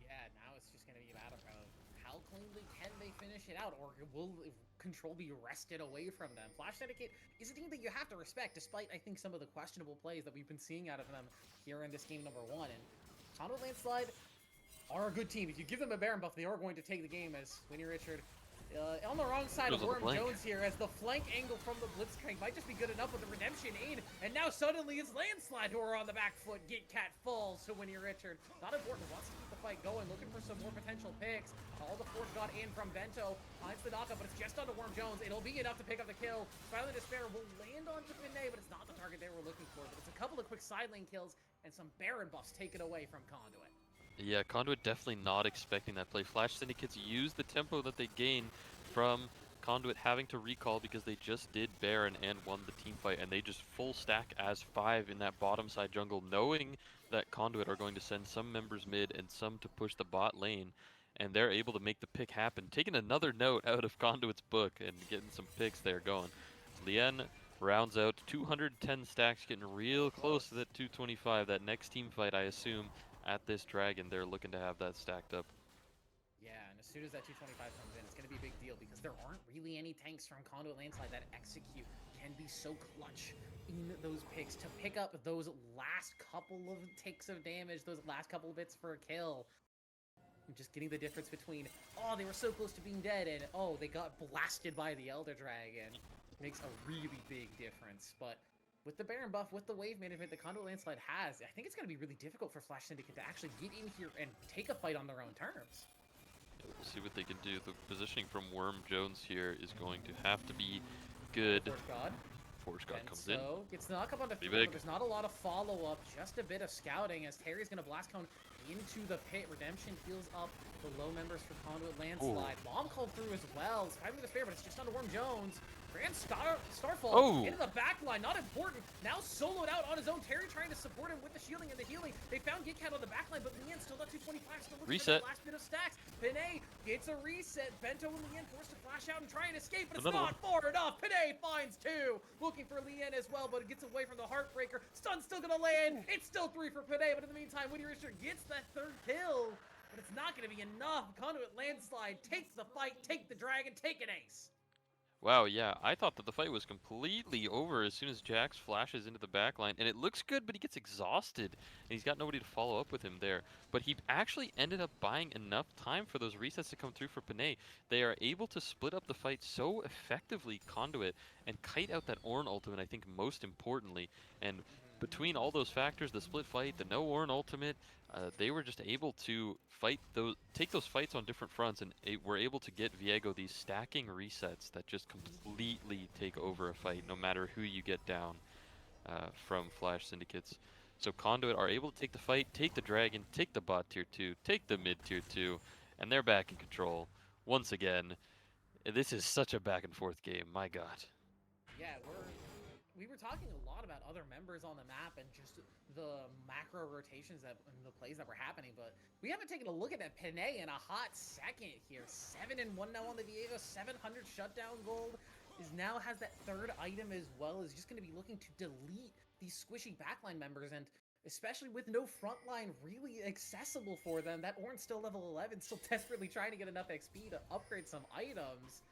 Yeah, now it's just going to be a matter of how cleanly can they finish it out, or will control be wrested away from them. Flash Syndicate is a team that you have to respect, despite, I think, some of the questionable plays that we've been seeing out of them here in this game number one. And Conduit Landslide are a good team. If you give them a Baron buff, they are going to take the game, as Winnie Richard on the wrong side of Worm Jones here, as the flank angle from the Blitzcrank might just be good enough with the redemption in, and now suddenly it's Landslide who are on the back foot. Get Cat falls to Winnie Richard. Not important, wants to keep the fight going, looking for some more potential picks. All the force got in from Bento, finds the knockup, but it's just under Worm Jones. It'll be enough to pick up the kill. Finally Despair will land onto Pinay, but it's not the target they were looking for. But it's a couple of quick side lane kills and some Baron buffs taken away from Conduit. Yeah, Conduit definitely not expecting that play. Flash Syndicates use the tempo that they gain from Conduit having to recall because they just did Baron and won the team fight, and they just full stack as 5 in that bottom side jungle, knowing that Conduit are going to send some members mid and some to push the bot lane, and they're able to make the pick happen. Taking another note out of Conduit's book and getting some picks there going. Lien rounds out 210 stacks, getting real close to that 225. That next team fight, I assume, at this Dragon, they're looking to have that stacked up. Yeah, and as soon as that 225 comes in, it's going to be a big deal because there aren't really any tanks from Conduit Landslide that execute, can be so clutch in those picks to pick up those last couple of ticks of damage, those last couple of bits for a kill. And just getting the difference between, oh, they were so close to being dead, and oh, they got blasted by the Elder Dragon makes a really big difference. But with the Baron buff, with the wave management that Conduit Landslide has, I think it's going to be really difficult for Flash Syndicate to actually get in here and take a fight on their own terms. We'll see what they can do. The positioning from Worm Jones here is going to have to be good. Force God. Force God comes in. Gets the knock up on the field, but there's not a lot of follow-up, just a bit of scouting as Terry's going to blast cone into the pit. Redemption heals up the low members for Conduit Landslide. Bomb called through as well. It's fighting the Despair, but it's just under Worm Jones. Grand Starfall into the back line, not important. Now soloed out on his own. Terry trying to support him with the shielding and the healing. They found Gitcat on the back line, but Lien still got 225, still looking for the last bit of stacks. Pinay gets a reset. Bento and Lien forced to flash out and try and escape, but it's not far enough. Pinay finds 2. Looking for Lien as well, but it gets away from the Heartbreaker. Stun's still gonna land. It's still 3 for Pinay, but in the meantime, Winnie Richard gets that 3rd kill. But it's not gonna be enough. Conduit Landslide takes the fight, take the dragon, take an ace. Wow, yeah, I thought that the fight was completely over as soon as Jax flashes into the backline, and it looks good, but he gets exhausted, and he's got nobody to follow up with him there. But he actually ended up buying enough time for those resets to come through for Pinay. They are able to split up the fight so effectively, Conduit, and kite out that Ornn ultimate, I think, most importantly. And between all those factors, the split fight, the no Ornn ultimate, they were just able to take those fights on different fronts, and were able to get Viego these stacking resets that just completely take over a fight, no matter who you get down from Flash Syndicates. So Conduit are able to take the fight, take the Dragon, take the bot tier 2, take the mid tier 2, and they're back in control once again. This is such a back and forth game, my god. Yeah, we were talking a lot about other members on the map and just the macro rotations and the plays that were happening, but we haven't taken a look at that Pinay in a hot second here. 7-1 now on the Viego, 700 shutdown gold. Now has that 3rd item as well, is just going to be looking to delete these squishy backline members. And especially with no front line really accessible for them. That Ornn's still level 11, still desperately trying to get enough XP to upgrade some items.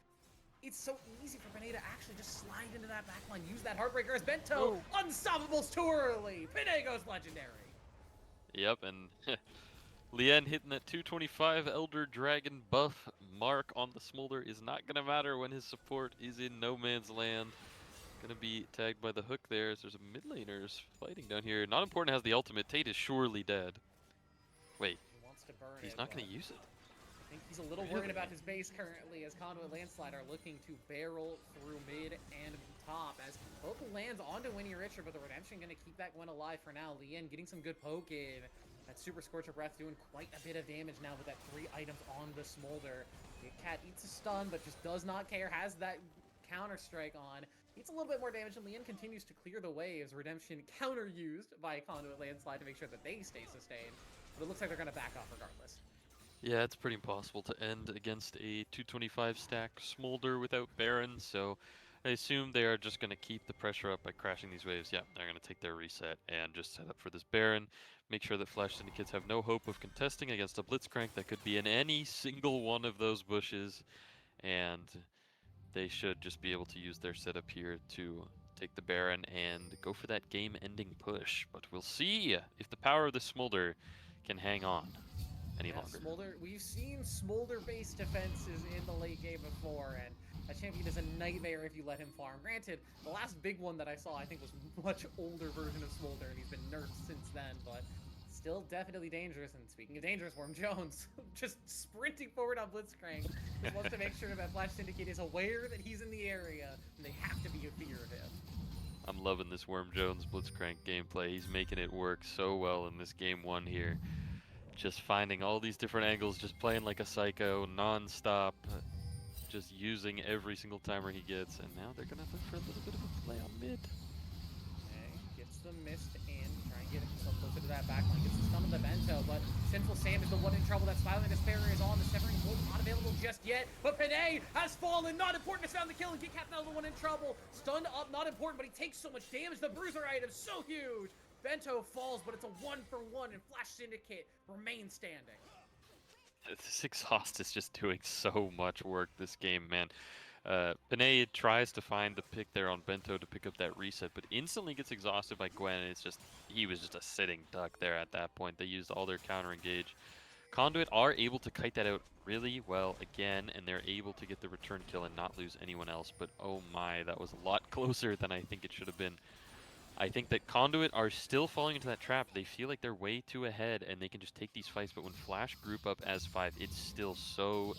It's so easy for Pinay to actually just slide into that backline, use that Heartbreaker as Bento. Oh. Unstoppables too early. Pinay goes legendary. Yep, and Lien hitting that 225 Elder Dragon buff mark on the Smolder is not going to matter when his support is in no man's land. Gonna be tagged by the hook there as there's a mid laners fighting down here. Not important has the ultimate. Tate is surely dead. Wait, He wants to burn he's it, not gonna but use it. I think he's a little Really? worried about his base currently as Conduit Landslide are looking to barrel through mid and top as both lands onto Winnie Richer, but the Redemption going to keep that Gwen alive for now. Lien getting some good poke in. That Super Scorcher Breath doing quite a bit of damage now with that 3 items on the Smolder. The Cat eats a stun, but just does not care, has that counter strike on. Eats a little bit more damage, and Lien continues to clear the waves. Redemption counter used by Conduit Landslide to make sure that they stay sustained. But it looks like they're going to back off regardless. Yeah, it's pretty impossible to end against a 225 stack Smolder without Baron, so I assume they are just going to keep the pressure up by crashing these waves. Yeah, they're going to take their reset and just set up for this Baron. Make sure that Flash Syndicates have no hope of contesting against a Blitzcrank that could be in any single one of those bushes, and they should just be able to use their setup here to take the Baron and go for that game-ending push. But we'll see if the power of the Smolder can hang on any longer. Smolder, we've seen Smolder-based defenses in the late game before, and a champion is a nightmare if you let him farm. Granted, the last big one that I saw, I think, was a much older version of Smolder, and he's been nerfed since then, but still definitely dangerous. And speaking of dangerous, Worm Jones just sprinting forward on Blitzcrank. Just wants to make sure that Flash Syndicate is aware that he's in the area, and they have to be in fear of him. I'm loving this Worm Jones Blitzcrank gameplay. He's making it work so well in this game 1 here. Just finding all these different angles, just playing like a psycho, non-stop, just using every single timer he gets. And now they're gonna look for a little bit of a play on mid. Okay, gets the mist in, try and get himself closer to that backline, gets the stun of the Bento, but Sinful Sam is the one in trouble. That Smiling Despair is on, the Severing Bolt not available just yet, but Pinay has fallen, not important, has found the kill, and Get Cat now the one in trouble. Stunned up, not important, but he takes so much damage. The Bruiser item, so huge. Bento falls, but it's a 1-for-1, and Flash Syndicate remains standing. This exhaust is just doing so much work this game, man. Pinay tries to find the pick there on Bento to pick up that reset, but instantly gets exhausted by Gwen, and he was just a sitting duck there at that point. They used all their counter engage. Conduit are able to kite that out really well again, and they're able to get the return kill and not lose anyone else, but oh my, that was a lot closer than I think it should have been. I think that Conduit are still falling into that trap. They feel like they're way too ahead and they can just take these fights, but when Flash group up as 5, it's still so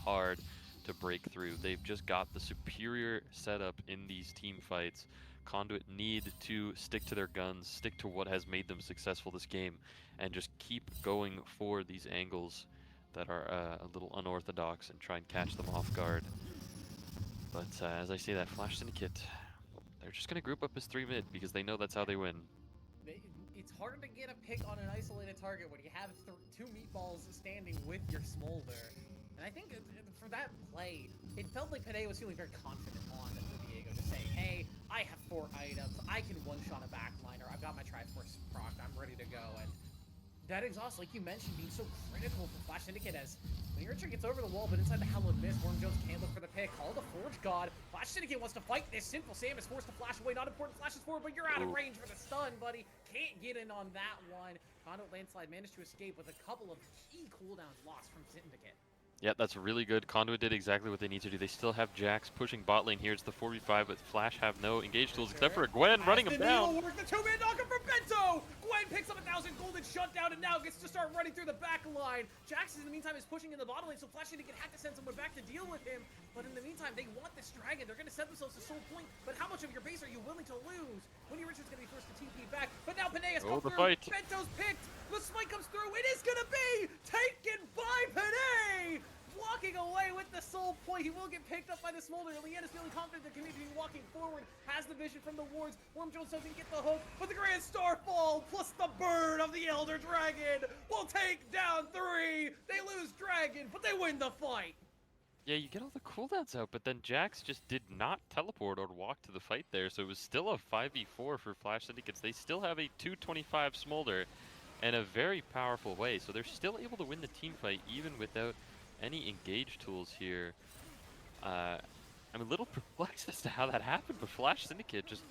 hard to break through. They've just got the superior setup in these team fights. Conduit need to stick to their guns, stick to what has made them successful this game, and just keep going for these angles that are a little unorthodox and try and catch them off guard. But as I say that, Flash Syndicate, they're just going to group up as 3 mid because they know that's how they win. It's hard to get a pick on an isolated target when you have 2 meatballs standing with your Smolder. And I think for that play, it felt like Pinay was feeling very confident on Diego, just saying, hey, I have 4 items, I can one-shot a backliner, I've got my Triforce proc, I'm ready to go. And that exhaust, like you mentioned, being so critical for Flash Syndicate as when Richard gets over the wall, but inside the Hallowed Mist, Worm Jones can't look for the pick. Call the Forge God. Flash Syndicate wants to fight this. Sinful Sam is forced to flash away. Not important, flashes forward, but you're out of range for the stun, buddy. Can't get in on that one. Conduit Landslide managed to escape with a couple of key cooldowns lost from Syndicate. Yeah, that's really good. Conduit did exactly what they need to do. They still have Jax pushing bot lane here. It's the 4v5, but Flash have no engage tools except for Gwen running him down. Work the 2-man knocker from Bento! Gwen picks up 1,000 golden shutdown and now gets to start running through the back line. Jax in the meantime is pushing in the bottom lane, so Flash Syndicate had to send someone back to deal with him. But in the meantime, they want this dragon. They're going to set themselves to Soul Point, but how much of your base are you willing to lose? Winnie Richards going to be forced to TP back, but now Pinay has come through. Fight. Bento's picked. The smite comes through. It is going to be taken by Pinay! Walking away with the Soul Point. He will get picked up by the Smolder. Lien is feeling confident in the community, walking forward, has the vision from the wards. Worm Jones doesn't get the hook, but the Grand Starfall plus the burn of the Elder Dragon will take down 3. They lose Dragon, but they win the fight. Yeah, you get all the cooldowns out, but then Jax just did not teleport or walk to the fight there, so it was still a 5v4 for Flash Syndicates. They still have a 225 Smolder and a very powerful way, so they're still able to win the team fight even without any engage tools here. I'm a little perplexed as to how that happened, but Flash Syndicate just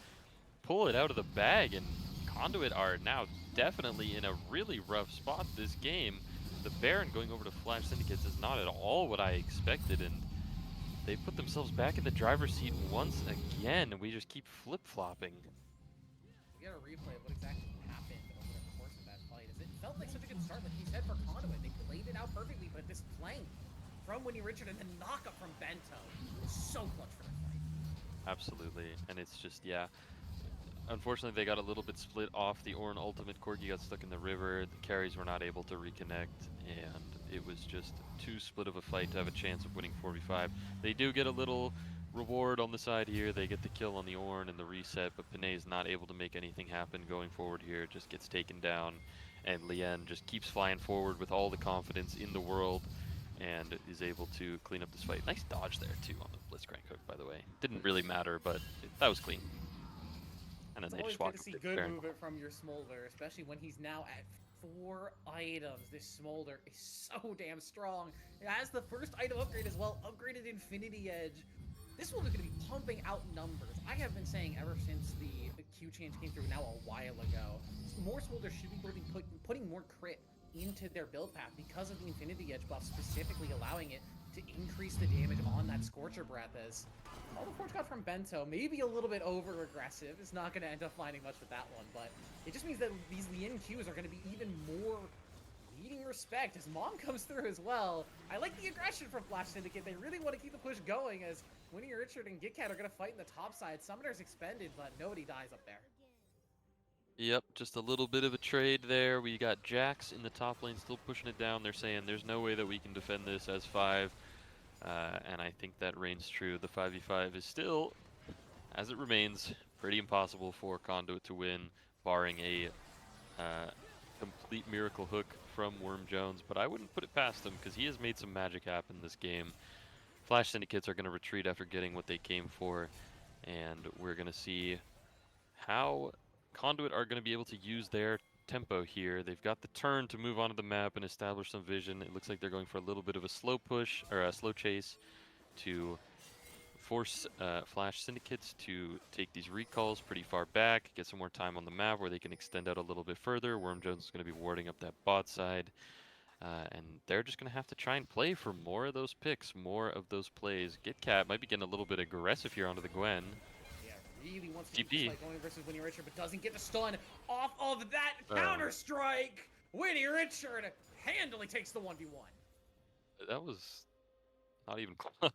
pull it out of the bag, and Conduit are now definitely in a really rough spot this game. The Baron going over to Flash Syndicates is not at all what I expected, and they put themselves back in the driver's seat once again, and we just keep flip-flopping. We got a replay of what exactly happened over the course of that fight. As it felt like such a good start, like you said, for Conduit. They played it out perfectly, but this flank from Winnie Richard and the knockup from Bento is so clutch for this fight. Absolutely, and it's just, yeah. Unfortunately, they got a little bit split off the Ornn ultimate. Corgi got stuck in the river. The carries were not able to reconnect, and it was just too split of a fight to have a chance of winning 4v5. They do get a little reward on the side here. They get the kill on the Ornn and the reset, but Panay is not able to make anything happen going forward here. Just gets taken down, and Lien just keeps flying forward with all the confidence in the world and is able to clean up this fight. Nice dodge there, too, on the Blitzcrank hook, by the way. Didn't really matter, but that was clean. And then It's they always just good walk to up see to good Baron. movement from your Smolder, especially when he's now at 4 items. This Smolder is so damn strong. It has the first item upgrade as well, upgraded Infinity Edge. This Smolder's going to be pumping out numbers. I have been saying ever since the Q change came through now a while ago, more Smolders should be putting more crit into their build path because of the Infinity Edge buff, specifically allowing it to increase the damage on that Scorcher Breath. As all the Forge got from Bento, maybe a little bit over aggressive. It's not going to end up finding much with that one, but it just means that these Lien Qs are going to be even more needing respect as Mom comes through as well. I like the aggression from Flash Syndicate. They really want to keep the push going as Winnie Richard and Gitcat are going to fight in the top side. Summoner's expended, but nobody dies up there. Yep, just a little bit of a trade there. We got Jax in the top lane still pushing it down. They're saying there's no way that we can defend this as 5. And I think that reigns true. The 5v5 is still, as it remains, pretty impossible for Conduit to win, barring a complete miracle hook from Worm Jones. But I wouldn't put it past him because he has made some magic happen this game. Flash Syndicates are going to retreat after getting what they came for, and we're going to see how Conduit are going to be able to use their tempo here. They've got the turn to move onto the map and establish some vision. It looks like they're going for a little bit of a slow push, or a slow chase, to force Flash Syndicates to take these recalls pretty far back, get some more time on the map where they can extend out a little bit further. Worm Jones is going to be warding up that bot side. And they're just going to have to try and play for more of those picks, more of those plays. Gitcat might be getting a little bit aggressive here onto the Gwen. Really wants to keep TP. this fight going versus Winnie Richard, but doesn't get the stun off of that counter-strike. Winnie Richard handily takes the 1v1. That was not even close.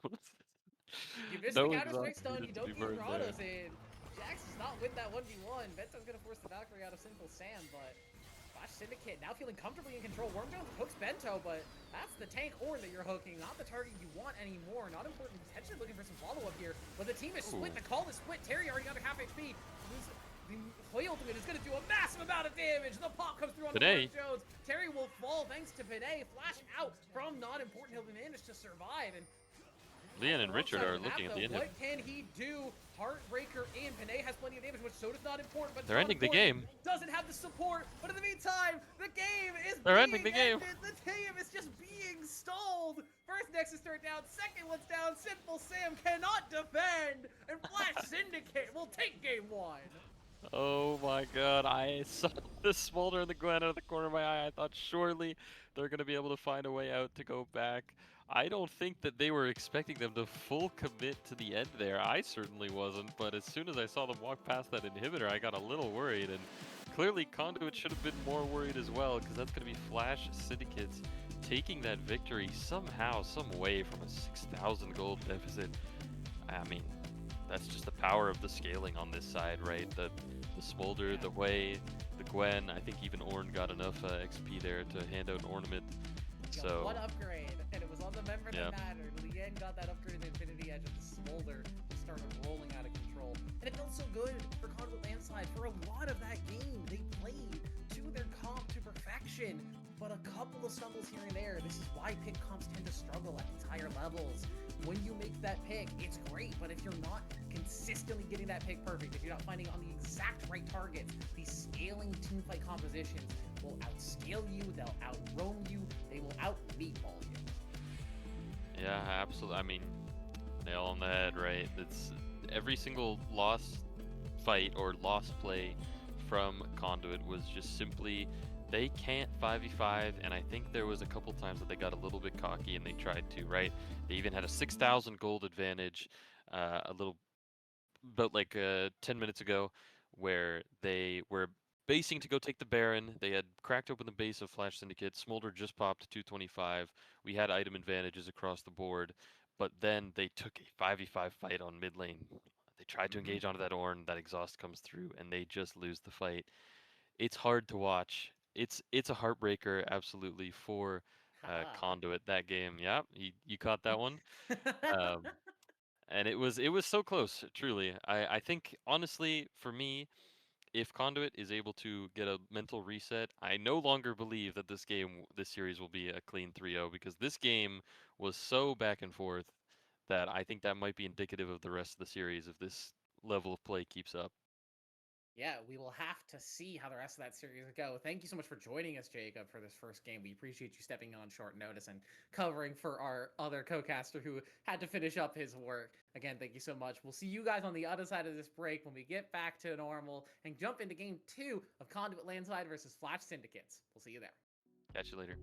You miss No the counter-strike exhaust stun, needed you to be don't get burned Grottos there. in. Jax does not win that 1v1. Bento's going to force the Valkyrie out of Sinful Sam, but Flash Syndicate now feeling comfortably in control. Worm Jones hooks Bento, but that's the tank horn that you're hooking, not the target you want anymore. Not important. Potentially looking for some follow-up here, but the team is split. The call is split. Terry already under half HP. The Flay Ultimate is going to do a massive amount of damage. The pop comes through on the Worm Jones. Terry will fall thanks to Panay. Flash out from not important. He'll manage to survive. And Lien and Richard are looking at the end. What can he do? Heartbreaker in. Panay has plenty of damage, which so does not important. But they're ending the game. Doesn't have the support, but in the meantime, the game is ending the game. The game is just being stalled. First Nexus turret down, second one's down. Sinful Sam cannot defend, and Flash Syndicate will take game 1. Oh my god, I saw the Smolder and the Gwen out of the corner of my eye. I thought surely they're going to be able to find a way out to go back. I don't think that they were expecting them to full commit to the end there. I certainly wasn't, but as soon as I saw them walk past that inhibitor, I got a little worried. And clearly Conduit should have been more worried as well, because that's going to be Flash Syndicates taking that victory somehow, some way from a 6,000 gold deficit. I mean, that's just the power of the scaling on this side, right? The Smolder, the Way, the Gwen. I think even Ornn got enough XP there to hand out an ornament. So one upgrade, and it was on the member that mattered. Lien got that upgrade in Infinity Edge, and the Smolder started rolling out of control. And it felt so good for Conduit Landslide. For a lot of that game, they played to their comp to perfection. But a couple of stumbles here and there. This is why pick comps tend to struggle at these higher levels. when you make that pick, it's great. But if you're not consistently getting that pick perfect, if you're not finding on the exact right targets, these scaling teamfight compositions will outscale you, they'll outroam you, they will out-meatball you. Yeah, absolutely. I mean, nail on the head, right? It's every single loss fight or lost play from Conduit was just simply they can't 5v5, and I think there was a couple times that they got a little bit cocky and they tried to, right? They even had a 6,000 gold advantage a little about like 10 minutes ago where they were basing to go take the Baron. They had cracked open the base of Flash Syndicate. Smolder just popped 225. We had item advantages across the board, but then they took a 5v5 fight on mid lane. They tried to engage onto that Ornn, that exhaust comes through, and they just lose the fight. It's hard to watch. It's a heartbreaker, absolutely, for Haha. Conduit that game. Yeah, you caught that one. Um, and it was so close, truly. I think honestly, for me, if Conduit is able to get a mental reset, I no longer believe that this series will be a clean 3-0 because this game was so back and forth that I think that might be indicative of the rest of the series if this level of play keeps up. Yeah, we will have to see how the rest of that series go. Thank you so much for joining us, Jacob, for this first game. We appreciate you stepping in on short notice and covering for our other co-caster who had to finish up his work. Again, thank you so much. We'll see you guys on the other side of this break when we get back to normal and jump into game 2 of Conduit Landslide versus Flash Syndicates. We'll see you there. Catch you later.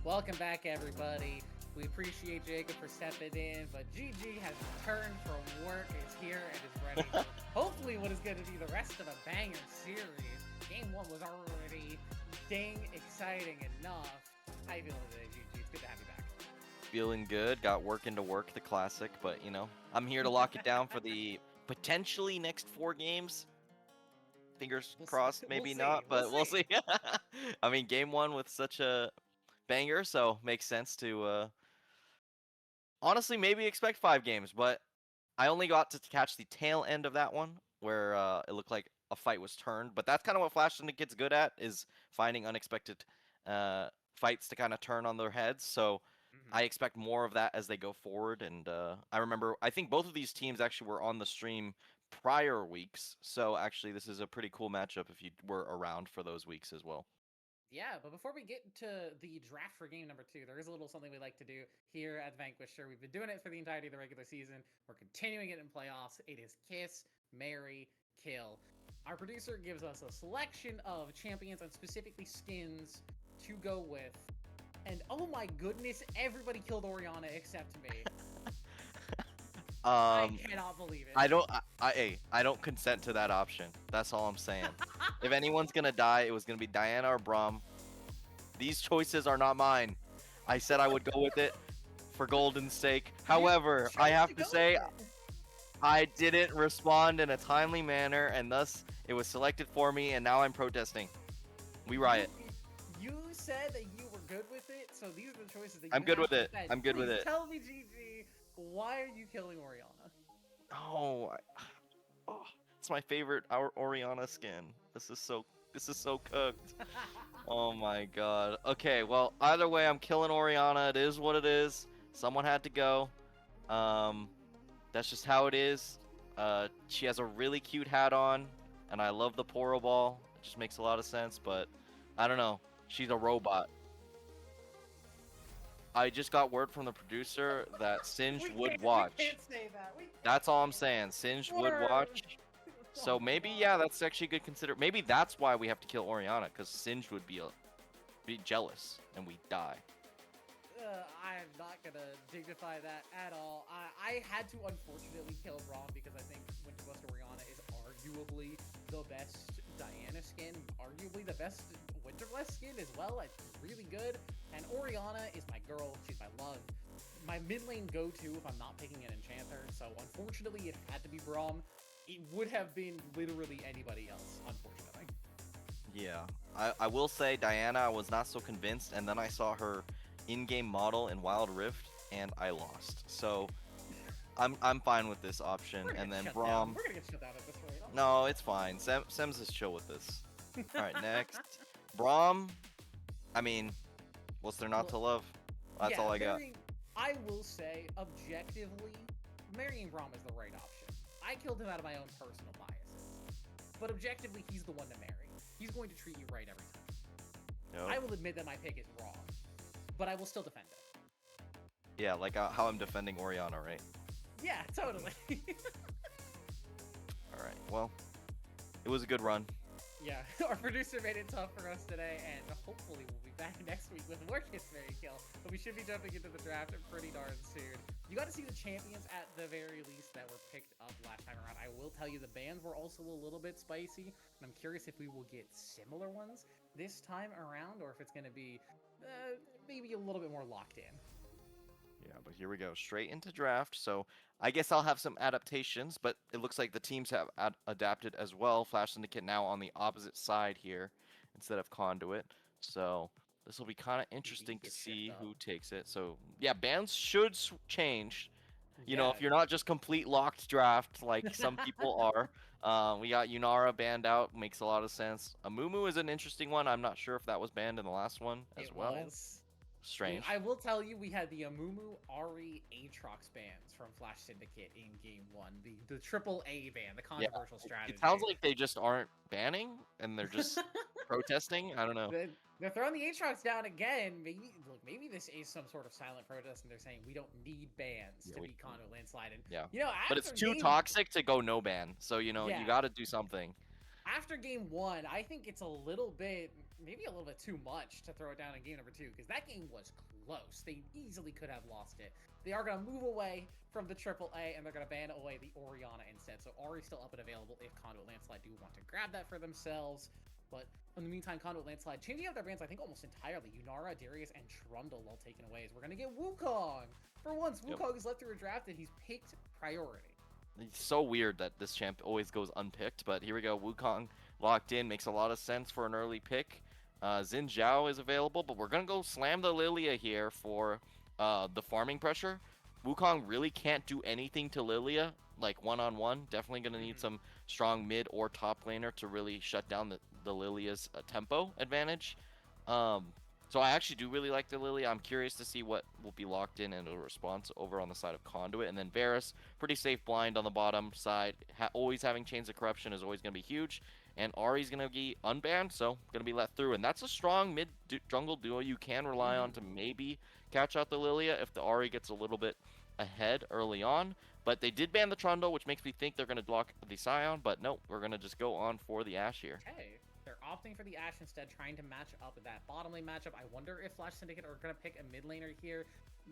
Welcome back, everybody. We appreciate Jacob for stepping in, but GG has returned from work, is here, and is ready for hopefully what is going to be the rest of a banger series. Game 1 was already dang exciting enough. How you feeling today, GG? It's good to have you back. Feeling good. Got work into work, the classic, but you know, I'm here to lock it down for the potentially next 4 games. Fingers crossed, maybe not, but we'll see. I mean, game 1 with such a banger, so makes sense to honestly maybe expect 5 games, but I only got to catch the tail end of that one where it looked like a fight was turned, but that's kind of what Flash Syndicate's good at, is finding unexpected fights to kind of turn on their heads. So I expect more of that as they go forward. And I remember, I think both of these teams actually were on the stream prior weeks, so actually this is a pretty cool matchup if you were around for those weeks as well. Yeah, but before we get to the draft for game number 2, there is a little something we like to do here at Vanquisher. We've been doing it for the entirety of the regular season. We're continuing it in playoffs. It is Kiss, Marry, Kill. Our producer gives us a selection of champions and specifically skins to go with. And oh my goodness, everybody killed Orianna except me. I cannot believe it. I don't consent to that option. That's all I'm saying. If anyone's gonna die, it was gonna be Diana or Braum. These choices are not mine. I said I would go with it for Golden's sake. However, I have to say, I didn't respond in a timely manner, and thus it was selected for me, and now I'm protesting. We riot. You said that you were good with it, so these are the choices that you I'm good with it. defend. I'm good with it. Tell me, GG, why are you killing Orianna? Oh, it's my favorite Orianna skin. This is so cooked. Oh my god. Okay, well, either way, I'm killing Orianna. It is what it is. Someone had to go. That's just how it is. She has a really cute hat on, and I love the Poro Ball. It just makes a lot of sense, but I don't know. She's a robot. I just got word from the producer that Singed would watch. We can't say that. That's all I'm saying. Singed would watch. So maybe, yeah, that's actually good consider. Maybe that's why we have to kill Orianna, because Singed would be jealous, and we die. I'm not gonna dignify that at all. I had to unfortunately kill Braum because I think Winterblast Orianna is arguably the best Diana skin, arguably the best Winterblast skin as well. It's really good, and Orianna is my girl. She's my love, my mid lane go-to if I'm not picking an enchanter. So unfortunately, it had to be Braum. It would have been literally anybody else, unfortunately. Yeah, I will say Diana, I was not so convinced, and then I saw her in-game model in Wild Rift, and I lost. So I'm fine with this option. And then Braum. We're gonna get shut down at this rate. No, it's fine. Sems is chill with this. All right, next, Braum. I mean, what's there not to love? That's all I got. I will say, objectively, marrying Braum is the right option. I killed him out of my own personal biases, but objectively, he's the one to marry. He's going to treat you right every time. Yep. I will admit that my pick is wrong, but I will still defend it. Yeah, like how I'm defending Orianna, right? Yeah, totally. All right, well, it was a good run. Yeah, our producer made it tough for us today, and hopefully we'll be back next week with more Kiss, Marry, Kill. But we should be jumping into the draft pretty darn soon. You got to see the champions at the very least that were picked up last time around. I will tell you the bans were also a little bit spicy, and I'm curious if we will get similar ones this time around, or if it's going to be maybe a little bit more locked in. Yeah, but here we go, straight into draft. So I guess I'll have some adaptations, but it looks like the teams have adapted as well. Flash Syndicate now on the opposite side here instead of Conduit. So this will be kind of interesting to see who takes it. So yeah, bans should change. You know, if you're not just complete locked draft like some people are. We got Yunara banned out, makes a lot of sense. Amumu is an interesting one. I'm not sure if that was banned in the last one as well. Strange. I will tell you, we had the Amumu, Ari, Aatrox bans from Flash Syndicate in Game 1. The triple A ban, the controversial strategy. It sounds like they just aren't banning, and they're just protesting. I don't know. They're throwing the Aatrox down again. Maybe this is some sort of silent protest, and they're saying we don't need bans to beat Conduit, Landslide. And, you know, but it's too toxic to go no ban. So, you know, you got to do something. After Game 1, I think it's a little bit maybe a little bit too much to throw it down in game number 2, because that game was close. They easily could have lost it. They are going to move away from the AAA, and they're going to ban away the Orianna instead. So Ari's still up and available if Conduit Landslide do want to grab that for themselves. But in the meantime, Conduit Landslide changing out their bans, I think, almost entirely. Yunara, Darius, and Trundle all taken away. As we're going to get Wukong. For once, Wukong is left through a draft, and he's picked priority. It's so weird that this champ always goes unpicked, but here we go. Wukong locked in. Makes a lot of sense for an early pick. Xin Zhao is available, but we're going to go slam the Lilia here for the farming pressure. Wukong really can't do anything to Lilia, like one-on-one. Definitely going to need some strong mid or top laner to really shut down the Lilia's tempo advantage. So I actually do really like the Lilia. I'm curious to see what will be locked in a response over on the side of Conduit. And then Varus, pretty safe blind on the bottom side. Always having Chains of Corruption is always going to be huge. And Ahri's going to be unbanned, so going to be let through. And that's a strong mid-jungle duo you can rely on to maybe catch out the Lilia if the Ahri gets a little bit ahead early on. But they did ban the Trundle, which makes me think they're going to block the Scion. But no, we're going to just go on for the Ashe here. Okay. They're opting for the Ashe instead, trying to match up with that bottom lane matchup. I wonder if Flash Syndicate are going to pick a mid laner here.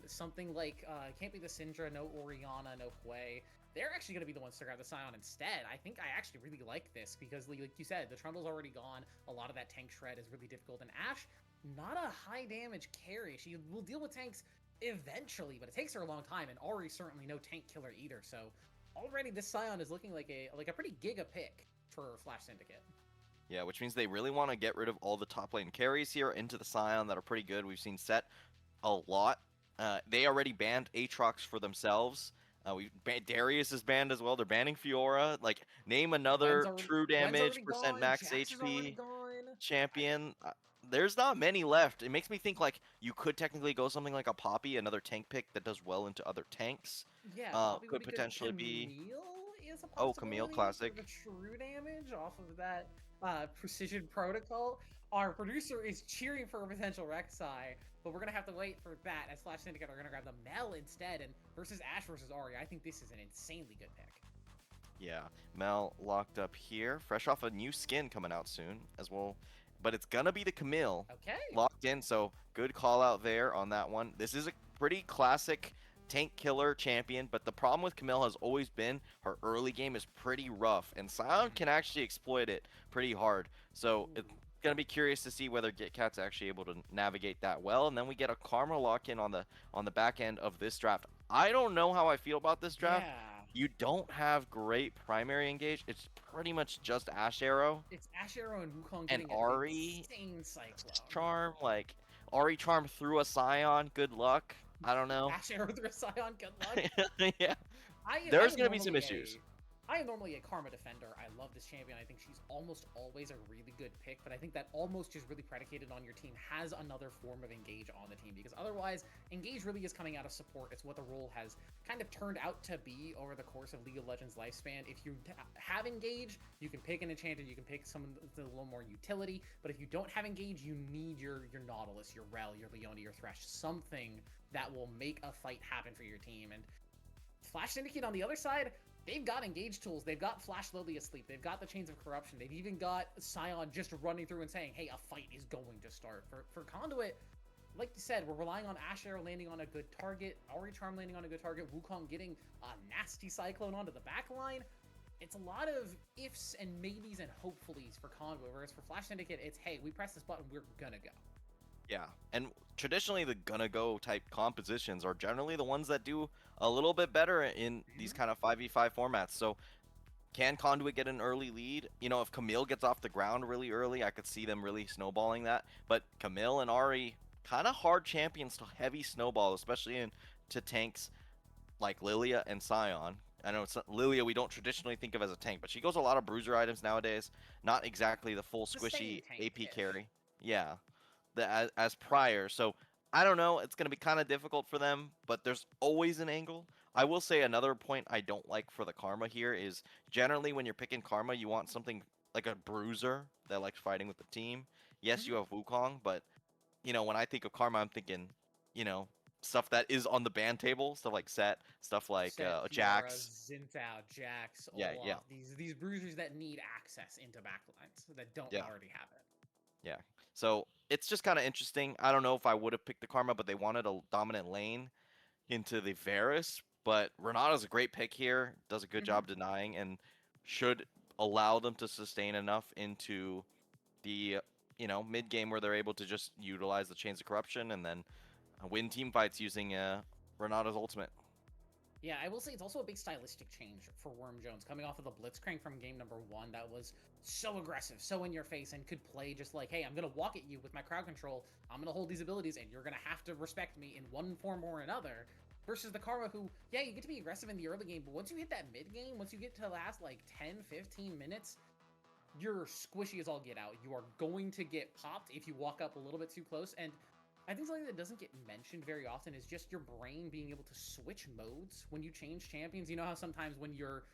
Something like, can't be the Syndra, no Orianna, no Hui. They're actually going to be the ones to grab the Scion instead. I think I actually really like this because, like you said, the Trundle's already gone. A lot of that tank shred is really difficult. And Ashe, not a high damage carry. She will deal with tanks eventually, but it takes her a long time. And Ahri's certainly no tank killer either. So already this Scion is looking like a pretty giga pick for Flash Syndicate. Yeah, which means they really want to get rid of all the top lane carries here into the Scion that are pretty good. We've seen Set a lot. They already banned Aatrox for themselves. Darius is banned as well. They're banning Fiora. Like, name another true damage, percent max HP champion. There's not many left. It makes me think, like, you could technically go something like a Poppy, another tank pick that does well into other tanks. Yeah, could potentially be... Is a Oh, Camille, classic. For the true damage off of that precision protocol. Our producer is cheering for a potential Rek'Sai, but we're going to have to wait for that as Flash Syndicate are going to grab the Mel instead, and versus Ashe versus Ahri. I think this is an insanely good pick. Yeah, Mel locked up here, fresh off a new skin coming out soon as well, but it's going to be the Camille locked in, so good call out there on that one. This is a pretty classic tank killer champion, but the problem with Camille has always been her early game is pretty rough, and Scion can actually exploit it pretty hard. So it's gonna be curious to see whether GitCat's actually able to navigate that well. And then we get a Karma lock in on the back end of this draft. I don't know how I feel about this draft. Yeah. You don't have great primary engage. It's pretty much just Ashe Arrow. It's Ashe Arrow and Wukong getting and Ahri insane cyclone. Charm, like Ahri Charm through a Scion. Good luck. I don't know. Ashe Arrow through a Scion, good luck. Yeah. There's going to be some issues. I am normally a Karma defender. I love this champion. I think she's almost always a really good pick, but I think that almost is really predicated on your team has another form of engage on the team, because otherwise, engage really is coming out of support. It's what the role has kind of turned out to be over the course of League of Legends lifespan. If you have engage, you can pick an enchanted, you can pick someone with a little more utility, but if you don't have engage, you need your Nautilus, your Rel, your Leona, your Thresh, something that will make a fight happen for your team. And Flash Syndicate on the other side, they've got engage tools. They've got Flash Lily asleep. They've got the Chains of Corruption. They've even got Scion just running through and saying, hey, a fight is going to start. For Conduit, like you said, we're relying on Ashe Arrow landing on a good target, Ahri Charm landing on a good target, Wukong getting a nasty Cyclone onto the back line. It's a lot of ifs and maybes and hopefullys for Conduit, whereas for Flash Syndicate, it's, hey, we press this button, we're gonna go. Yeah, and traditionally the gonna go type compositions are generally the ones that do a little bit better in these kind of 5v5 formats. So can Conduit get an early lead? You know, if Camille gets off the ground really early, I could see them really snowballing that. But Camille and Ahri, kind of hard champions to heavy snowball, especially into tanks like Lilia and Scion. I know Lilia we don't traditionally think of as a tank, but she goes a lot of bruiser items nowadays. Not exactly the full squishy AP carry. Yeah. As prior, so I don't know, it's going to be kind of difficult for them, but there's always an angle. I will say another point I don't like for the Karma here is generally when you're picking Karma, you want something like a bruiser that likes fighting with the team. Yes, you have Wukong, but you know, when I think of Karma, I'm thinking, you know, stuff that is on the ban table, stuff like Set, stuff like Jax, Xintao, Jax, yeah, Olaf, yeah. These bruisers that need access into backlines that don't already have it. Yeah. So it's just kind of interesting. I don't know if I would have picked the Karma, but they wanted a dominant lane into the Varus. But Renata's a great pick here. Does a good Mhm. job denying and should allow them to sustain enough into the mid game where they're able to just utilize the Chains of Corruption and then win team fights using Renata's ultimate. Yeah, I will say it's also a big stylistic change for Worm Jones coming off of the Blitzcrank from game number 1 that was so aggressive, so in your face, and could play just like, hey, I'm gonna walk at you with my crowd control, I'm gonna hold these abilities, and you're gonna have to respect me in one form or another. Versus the Karma who, yeah, you get to be aggressive in the early game, but once you hit that mid game, once you get to the last like 10, 15 minutes, you're squishy as all get out. You are going to get popped if you walk up a little bit too close, and I think something that doesn't get mentioned very often is just your brain being able to switch modes when you change champions. You know how sometimes when you're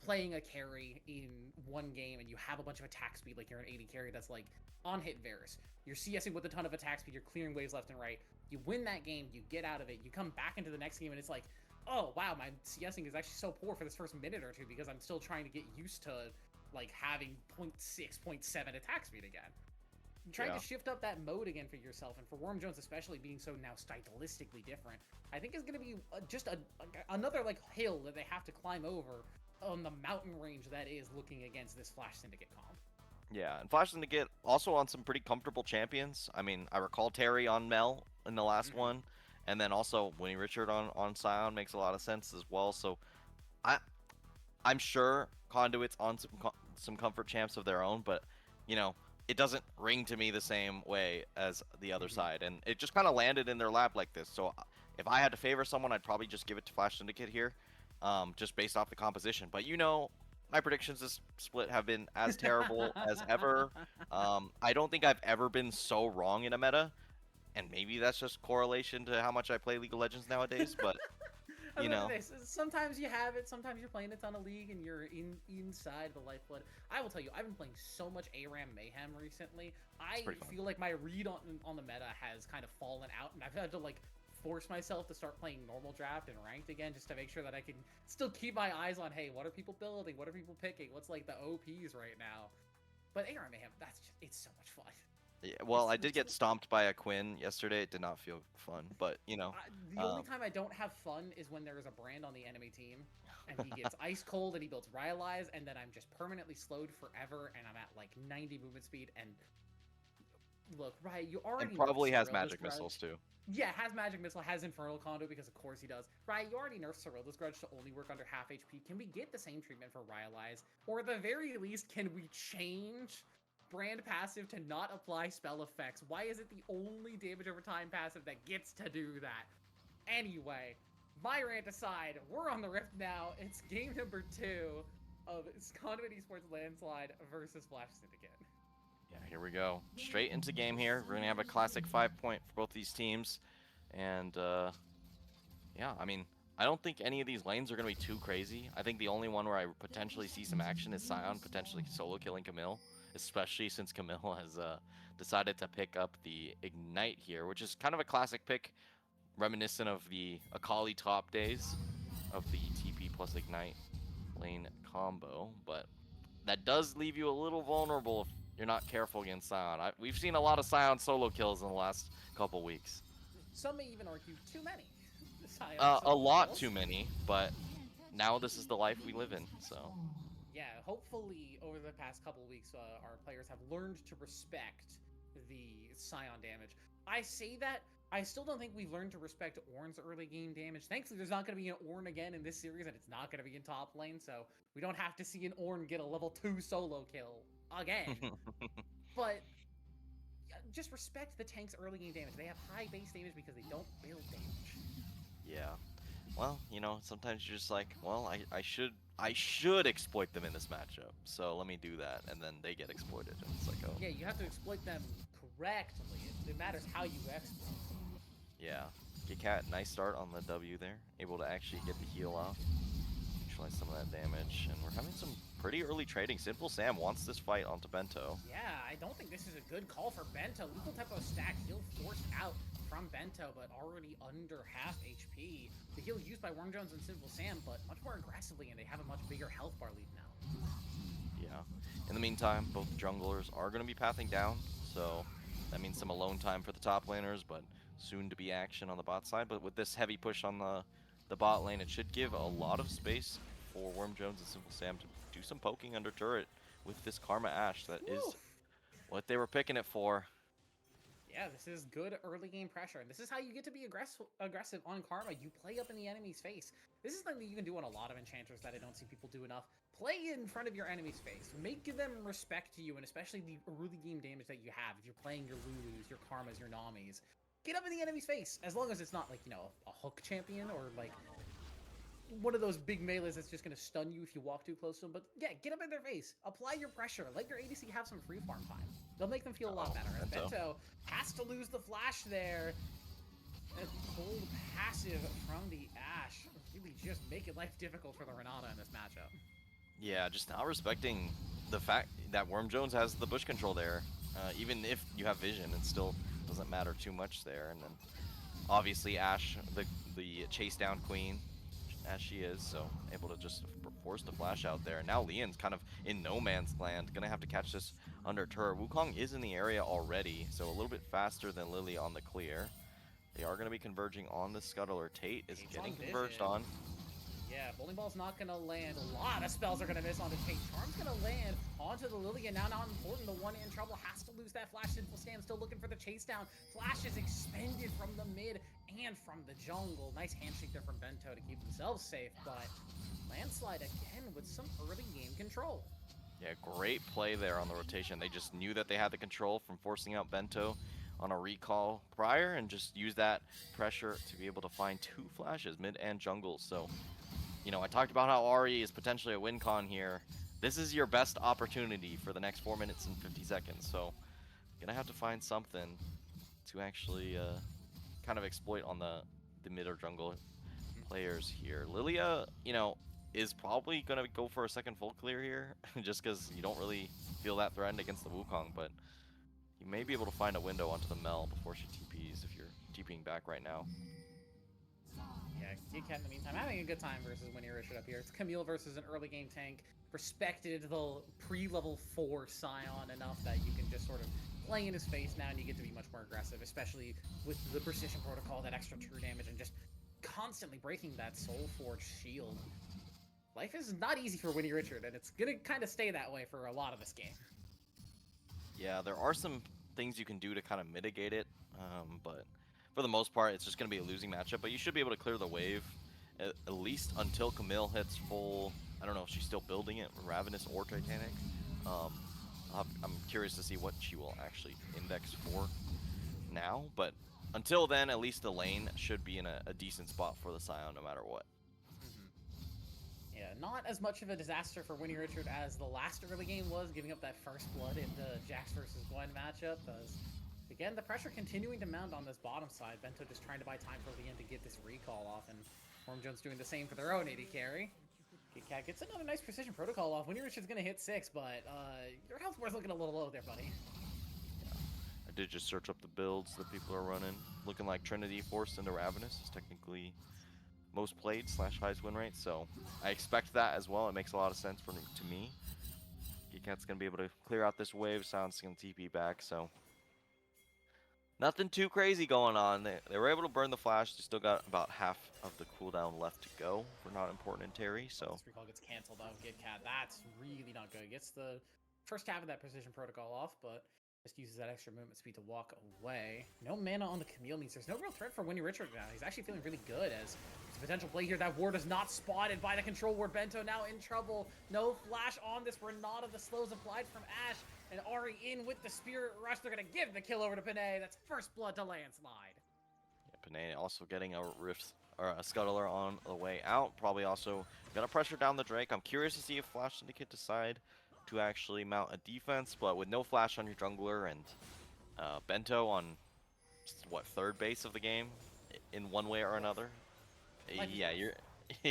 playing a carry in one game and you have a bunch of attack speed, like you're an 80 carry that's like on hit Varus, you're CSing with a ton of attack speed, you're clearing waves left and right, you win that game, you get out of it, you come back into the next game and it's like, oh wow, my CSing is actually so poor for this first minute or two because I'm still trying to get used to like having 0.6, 0.7 attack speed again. Trying to shift up that mode again for yourself, and for Worm Jones especially being so now stylistically different, I think is going to be just another like hill that they have to climb over on the mountain range that is looking against this Flash Syndicate comp. Yeah, and Flash Syndicate also on some pretty comfortable champions. I mean, I recall Terry on Mel in the last one, and then also Winnie Richard on Scion makes a lot of sense as well. So I I'm sure Conduit's on some comfort champs of their own, but it doesn't ring to me the same way as the other side, and it just kind of landed in their lap like this. So if I had to favor someone, I'd probably just give it to Flash Syndicate here, just based off the composition. But my predictions this split have been as terrible as ever. I don't think I've ever been so wrong in a meta, and maybe that's just correlation to how much I play League of Legends nowadays, but I mean, sometimes you have it, sometimes you're playing a ton of League and you're inside the lifeblood. I will tell you, I've been playing so much ARAM Mayhem recently. I feel like my read on the meta has kind of fallen out, and I've had to like force myself to start playing normal draft and ranked again just to make sure that I can still keep my eyes on, hey, what are people building? What are people picking? What's like the OPs right now? But ARAM Mayhem, it's so much fun. Yeah, well, I did get stomped by a Quinn yesterday. It did not feel fun, but the only time I don't have fun is when there is a brand on the enemy team, and he gets ice cold and he builds Rhyalize, and then I'm just permanently slowed forever, and I'm at like 90 movement speed. And look, Riot, you already and probably has Cyrilla's magic Grudge. missiles too. Yeah, has magic missile, has infernal conduit because of course he does. Riot, you already nerfed Cyrilla's Grudge to only work under half HP. Can we get the same treatment for Rhyalize, or at the very least, can we change brand passive to not apply spell effects? Why is it the only damage over time passive that gets to do that? Anyway, my rant aside, we're on the Rift now. It's game number 2 of Conduit Esports Landslide versus Flash Syndicate. Yeah, here we go. Straight into game here. We're going to have a classic 5-point for both these teams. And, yeah, I mean, I don't think any of these lanes are going to be too crazy. I think the only one where I potentially see some action is Scion potentially solo killing Camille, especially since Camille has decided to pick up the Ignite here, which is kind of a classic pick, reminiscent of the Akali top days of the TP plus Ignite lane combo, but that does leave you a little vulnerable if you're not careful against Scion. We've seen a lot of Scion solo kills in the last couple weeks. Some may even argue too many. A lot too many, but now this is the life we live in, so. Yeah, hopefully over the past couple weeks, our players have learned to respect the Scion damage. I say that, I still don't think we've learned to respect Ornn's early game damage. Thankfully, there's not going to be an Ornn again in this series, and it's not going to be in top lane, so we don't have to see an Ornn get a level 2 solo kill again. But just respect the tank's early game damage. They have high base damage because they don't build damage. Yeah. Well, sometimes you're just like, well, I should exploit them in this matchup, so let me do that, and then they get exploited, and it's like, oh. Yeah, you have to exploit them correctly. It matters how you exploit. Yeah. Cat, nice start on the W there, able to actually get the heal off, neutralize some of that damage, and we're having some pretty early trading. Simple Sam wants this fight onto Bento. Yeah, I don't think this is a good call for Bento. Lethal Tempo stack, heal forced out from Bento, but already under half HP. The heal used by Worm Jones and Simple Sam, but much more aggressively, and they have a much bigger health bar lead now. Yeah. In the meantime, both junglers are going to be pathing down, so That means some alone time for the top laners, but soon to be action on the bot side. But with this heavy push on the bot lane, it should give a lot of space for Worm Jones and Simple Sam to do some poking under turret with this Karma Ash. That is Woof. what they were picking it for. Yeah, this is good early game pressure, and this is how you get to be aggressive on Karma. You play up in the enemy's face. This is something that you can do on a lot of enchanters that I don't see people do enough. Play in front of your enemy's face. Make them respect you, and especially the early game damage that you have. If you're playing your Lulus, your Karmas, your Namis, get up in the enemy's face. As long as it's not like, you know, a hook champion or like one of those big melees that's just going to stun you if you walk too close to them. But yeah, get up in their face. Apply your pressure. Let your ADC have some free farm time. They'll make them feel a lot better. As Bento has to lose the flash there. A cold passive from the Ashe. Really just making life difficult for the Renata in this matchup. Yeah, just not respecting the fact that Worm Jones has the bush control there. Even if you have vision, it still doesn't matter too much there. And then obviously Ashe, the chase down queen, as she is, so able to just force the flash out there. And now Leon's kind of in no man's land, gonna have to catch this under turret. Wukong is in the area already, so a little bit faster than Lily on the clear. They are gonna be converging on the scuttler. Tate is getting converged on. Yeah, bowling ball's not gonna land. A lot of spells are gonna miss onto Tate. Charm's gonna land onto the Lily, and now not important. The one in trouble has to lose that flash. Simple Sam still looking for the chase down. Flash is expended from the mid and from the jungle. Nice handshake there from Bento to keep themselves safe, but Landslide again with some early game control. Yeah, great play there on the rotation. They just knew that they had the control from forcing out Bento on a recall prior and just use that pressure to be able to find two flashes, mid and jungle. So, you know, I talked about how Ahri is potentially a win con here. This is your best opportunity for the next 4 minutes and 50 seconds. So, gonna have to find something to actually kind of exploit on the mid or jungle players here. Lilia, you know, is probably gonna go for a second full clear here, just because you don't really feel that threatened against the Wukong, but you may be able to find a window onto the Mel before she TPs if you're TPing back right now. Yeah, Kit in the meantime having a good time versus Winnie Richard up here. It's Camille versus an early game tank. Respected the pre-level 4 Scion enough that you can just sort of play in his face now and you get to be much more aggressive, especially with the precision protocol, that extra true damage, and just constantly breaking that Soul Forge shield. Life is not easy for Winnie Richard, and it's gonna kind of stay that way for a lot of this game. Yeah, there are some things you can do to kind of mitigate it, but for the most part, it's just going to be a losing matchup. But you should be able to clear the wave, at least until Camille hits full. I don't know if she's still building it, Ravenous or Titanic. I'm curious to see what she will actually index for now. But until then, at least the lane should be in a decent spot for the Scion, no matter what. Yeah, not as much of a disaster for Winnie Richard as the last early game was, giving up that first blood in the Jax versus Gwen matchup. As again, the pressure continuing to mount on this bottom side. Bento just trying to buy time for Leon to get this recall off, and Worm Jones doing the same for their own AD carry. Kit Kat gets another nice precision protocol off. Winnie Richard's gonna hit 6, but your health bar's looking a little low there, buddy. I did just search up the builds that people are running. Looking like Trinity forced into Ravenous is technically most played / highest win rate, so I expect that as well. It makes a lot of sense to me. Geekat's gonna be able to clear out this wave. Sound's gonna TP back, so nothing too crazy going on. They were able to burn the flash. They still got about half of the cooldown left to go for not important in Terry, so This recall gets canceled out. Kit-Kat, that's really not good. Gets the first half of that precision protocol off, but just uses that extra movement speed to walk away. No mana on the Camille means there's no real threat for Winnie Richard now. He's actually feeling really good as his potential play here. That ward is not spotted by the control ward. Bento now in trouble. No flash on this Renata. The slows applied from Ashe. And Ahri in with the Spirit Rush. They're going to give the kill over to Panay. That's first blood to Landslide. yeah, Panay also getting a Rift or a Scuttler on the way out. Probably also gonna pressure down the Drake. I'm curious to see if Flash Syndicate decide to actually mount a defense, but with no flash on your jungler and Bento on what, third base of the game in one way or another. Yeah, you're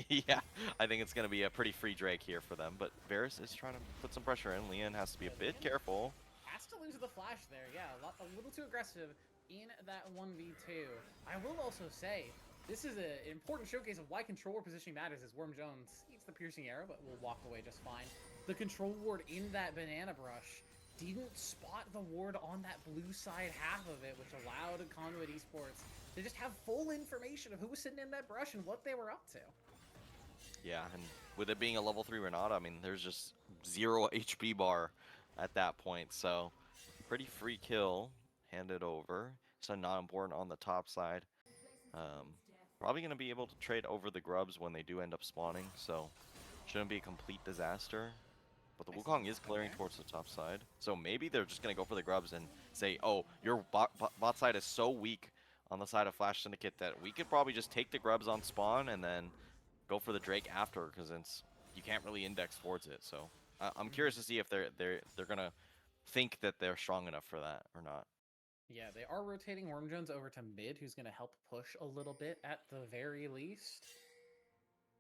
yeah, I think it's gonna be a pretty free Drake here for them, but Varus is trying to put some pressure in. Leon has to be a bit careful. Has to lose the flash there. Yeah, a little too aggressive in that 1v2. I will also say, this is an important showcase of why controller positioning matters, as Worm Jones eats the piercing arrow, but will walk away just fine. The control ward in that banana brush didn't spot the ward on that blue side half of it, which allowed Conduit Esports to just have full information of who was sitting in that brush and what they were up to. Yeah, and with it being a level 3 Renata, I mean, there's just 0 HP bar at that point, so pretty free kill handed over. So not important on the top side. Probably going to be able to trade over the grubs when they do end up spawning, so shouldn't be a complete disaster. But the Wukong is clearing towards the top side, so maybe they're just going to go for the grubs and say, oh, your bot side is so weak on the side of Flash Syndicate that we could probably just take the grubs on spawn and then go for the Drake after, because you can't really index towards it. So I'm curious to see if they're gonna think that they're strong enough for that or not. Yeah, they are rotating Worm Jones over to mid, who's going to help push a little bit at the very least.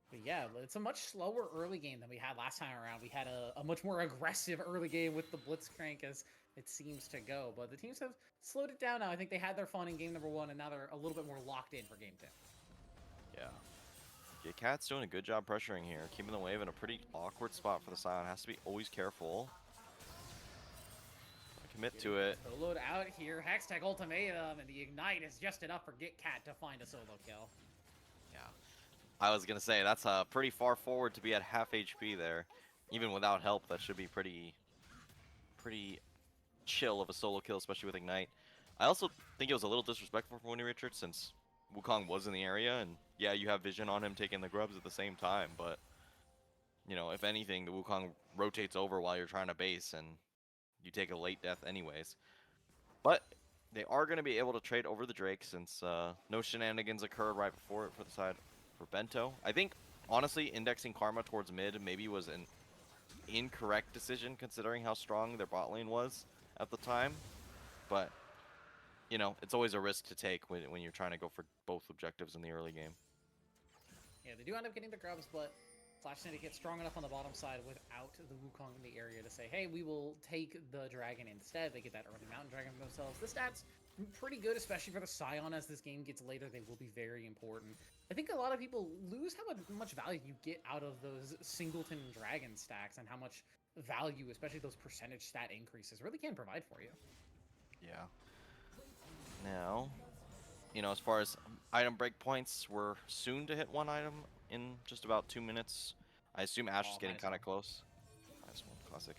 But yeah, it's a much slower early game than we had last time around. We had a much more aggressive early game with the Blitzcrank, as it seems to go. But the teams have slowed it down now. I think they had their fun in game number 1, and now they're a little bit more locked in for game 2. Yeah. Yeah, Cat's doing a good job pressuring here, keeping the wave in a pretty awkward spot for the Scion. Has to be always careful. Commit to it. Soloed out here. Hextech Ultimatum, and the Ignite is just enough for Get Cat to find a solo kill. Yeah. I was going to say, that's pretty far forward to be at half HP there. Even without help, that should be pretty chill of a solo kill, especially with Ignite. I also think it was a little disrespectful for Winnie Richards, since Wukong was in the area, and yeah, you have vision on him taking the grubs at the same time, but, you know, if anything, the Wukong rotates over while you're trying to base, and you take a late death anyways. But they are going to be able to trade over the Drake, since no shenanigans occurred right before it for the side for Bento. I think, honestly, indexing Karma towards mid maybe was an incorrect decision, considering how strong their bot lane was at the time, but you know, it's always a risk to take when you're trying to go for both objectives in the early game. Yeah, they do end up getting the grubs, but Flash Syndicate strong enough on the bottom side without the Wukong in the area to say, hey, we will take the dragon instead. They get that early mountain dragon for themselves. The stats pretty good, especially for the Scion. As this game gets later, they will be very important. I think a lot of people lose how much value you get out of those singleton dragon stacks, and how much value, especially those percentage stat increases, really can provide for you. Yeah. Now, you know, as far as item breakpoints, we're soon to hit 1 item in just about 2 minutes. I assume Ash is getting kind of close. Nice one, classic.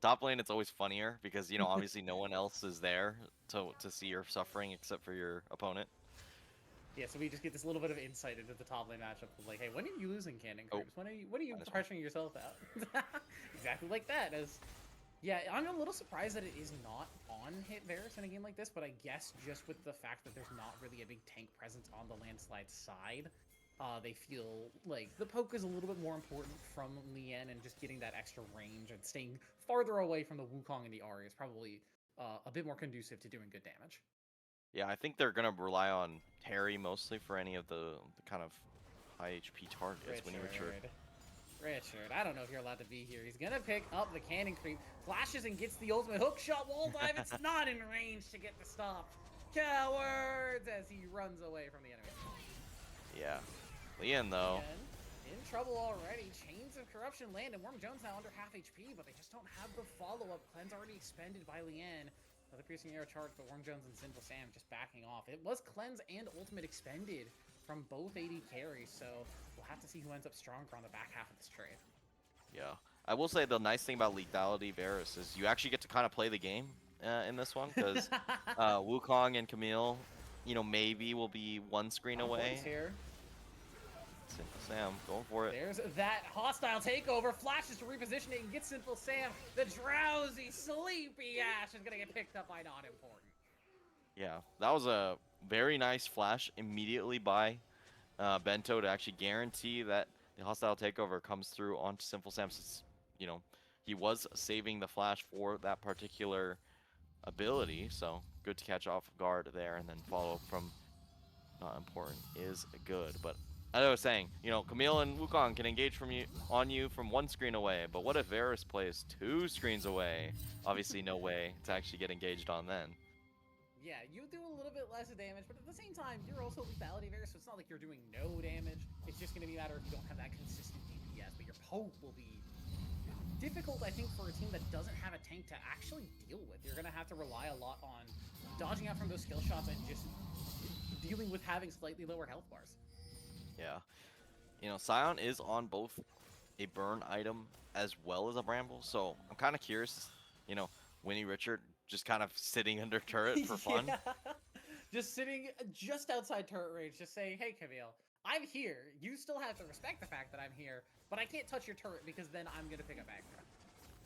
Top lane, it's always funnier because, you know, obviously no one else is there to see your suffering except for your opponent. Yeah, so we just get this little bit of insight into the top lane matchup of like, hey, when are you losing Cannon Creeps? When are you pressuring yourself out? Exactly like that. As yeah, I'm a little surprised that it is not on hit Varus in a game like this, but I guess just with the fact that there's not really a big tank presence on the Landslide side, they feel like the poke is a little bit more important from Lien, and just getting that extra range and staying farther away from the Wukong and the Ahri is probably a bit more conducive to doing good damage. Yeah, I think they're going to rely on Terry mostly for any of the kind of high HP targets. Richard, I don't know if you're allowed to be here. He's gonna pick up the Cannon Creep, flashes and gets the ultimate hook shot wall dive. It's not in range to get the stop. Cowards, as he runs away from the enemy. Yeah. Lien, though. Lien in trouble already. Chains of Corruption land, and Worm Jones now under half HP, but they just don't have the follow-up. Cleanse already expended by Lien. Another piercing arrow charge, but Worm Jones and Sinful Sam just backing off. It was Cleanse and Ultimate expended from both AD carries, so we'll have to see who ends up stronger on the back half of this trade. Yeah. I will say the nice thing about Lethality Varus is you actually get to kind of play the game in this one, because Wukong and Camille, you know, maybe will be one screen away. Here. Sinful Sam, going for it. There's that hostile takeover. Flashes to reposition it and get Sinful Sam. The drowsy, sleepy Ash is going to get picked up by Not Important. Yeah, that was a very nice flash immediately by Bento to actually guarantee that the hostile takeover comes through onto Sinful Sam, since, you know, he was saving the flash for that particular ability, so good to catch off guard there, and then follow up from Not Important is good. But as I was saying, you know, Camille and Wukong can engage on you from one screen away, but what if Varus plays 2 screens away? Obviously no way to actually get engaged on then. Yeah, you do a little bit less damage, but at the same time, you're also Lethality Varus, so it's not like you're doing no damage. It's just going to be a matter if you don't have that consistent DPS, but your poke will be difficult, I think, for a team that doesn't have a tank to actually deal with. You're going to have to rely a lot on dodging out from those skill shots and just dealing with having slightly lower health bars. Yeah. You know, Scion is on both a burn item as well as a bramble, so I'm kind of curious, you know, Winnie Richard just kind of sitting under turret for fun. Yeah. Just sitting just outside turret range, just saying, hey, Camille, I'm here. You still have to respect the fact that I'm here, but I can't touch your turret because then I'm going to pick up aggro.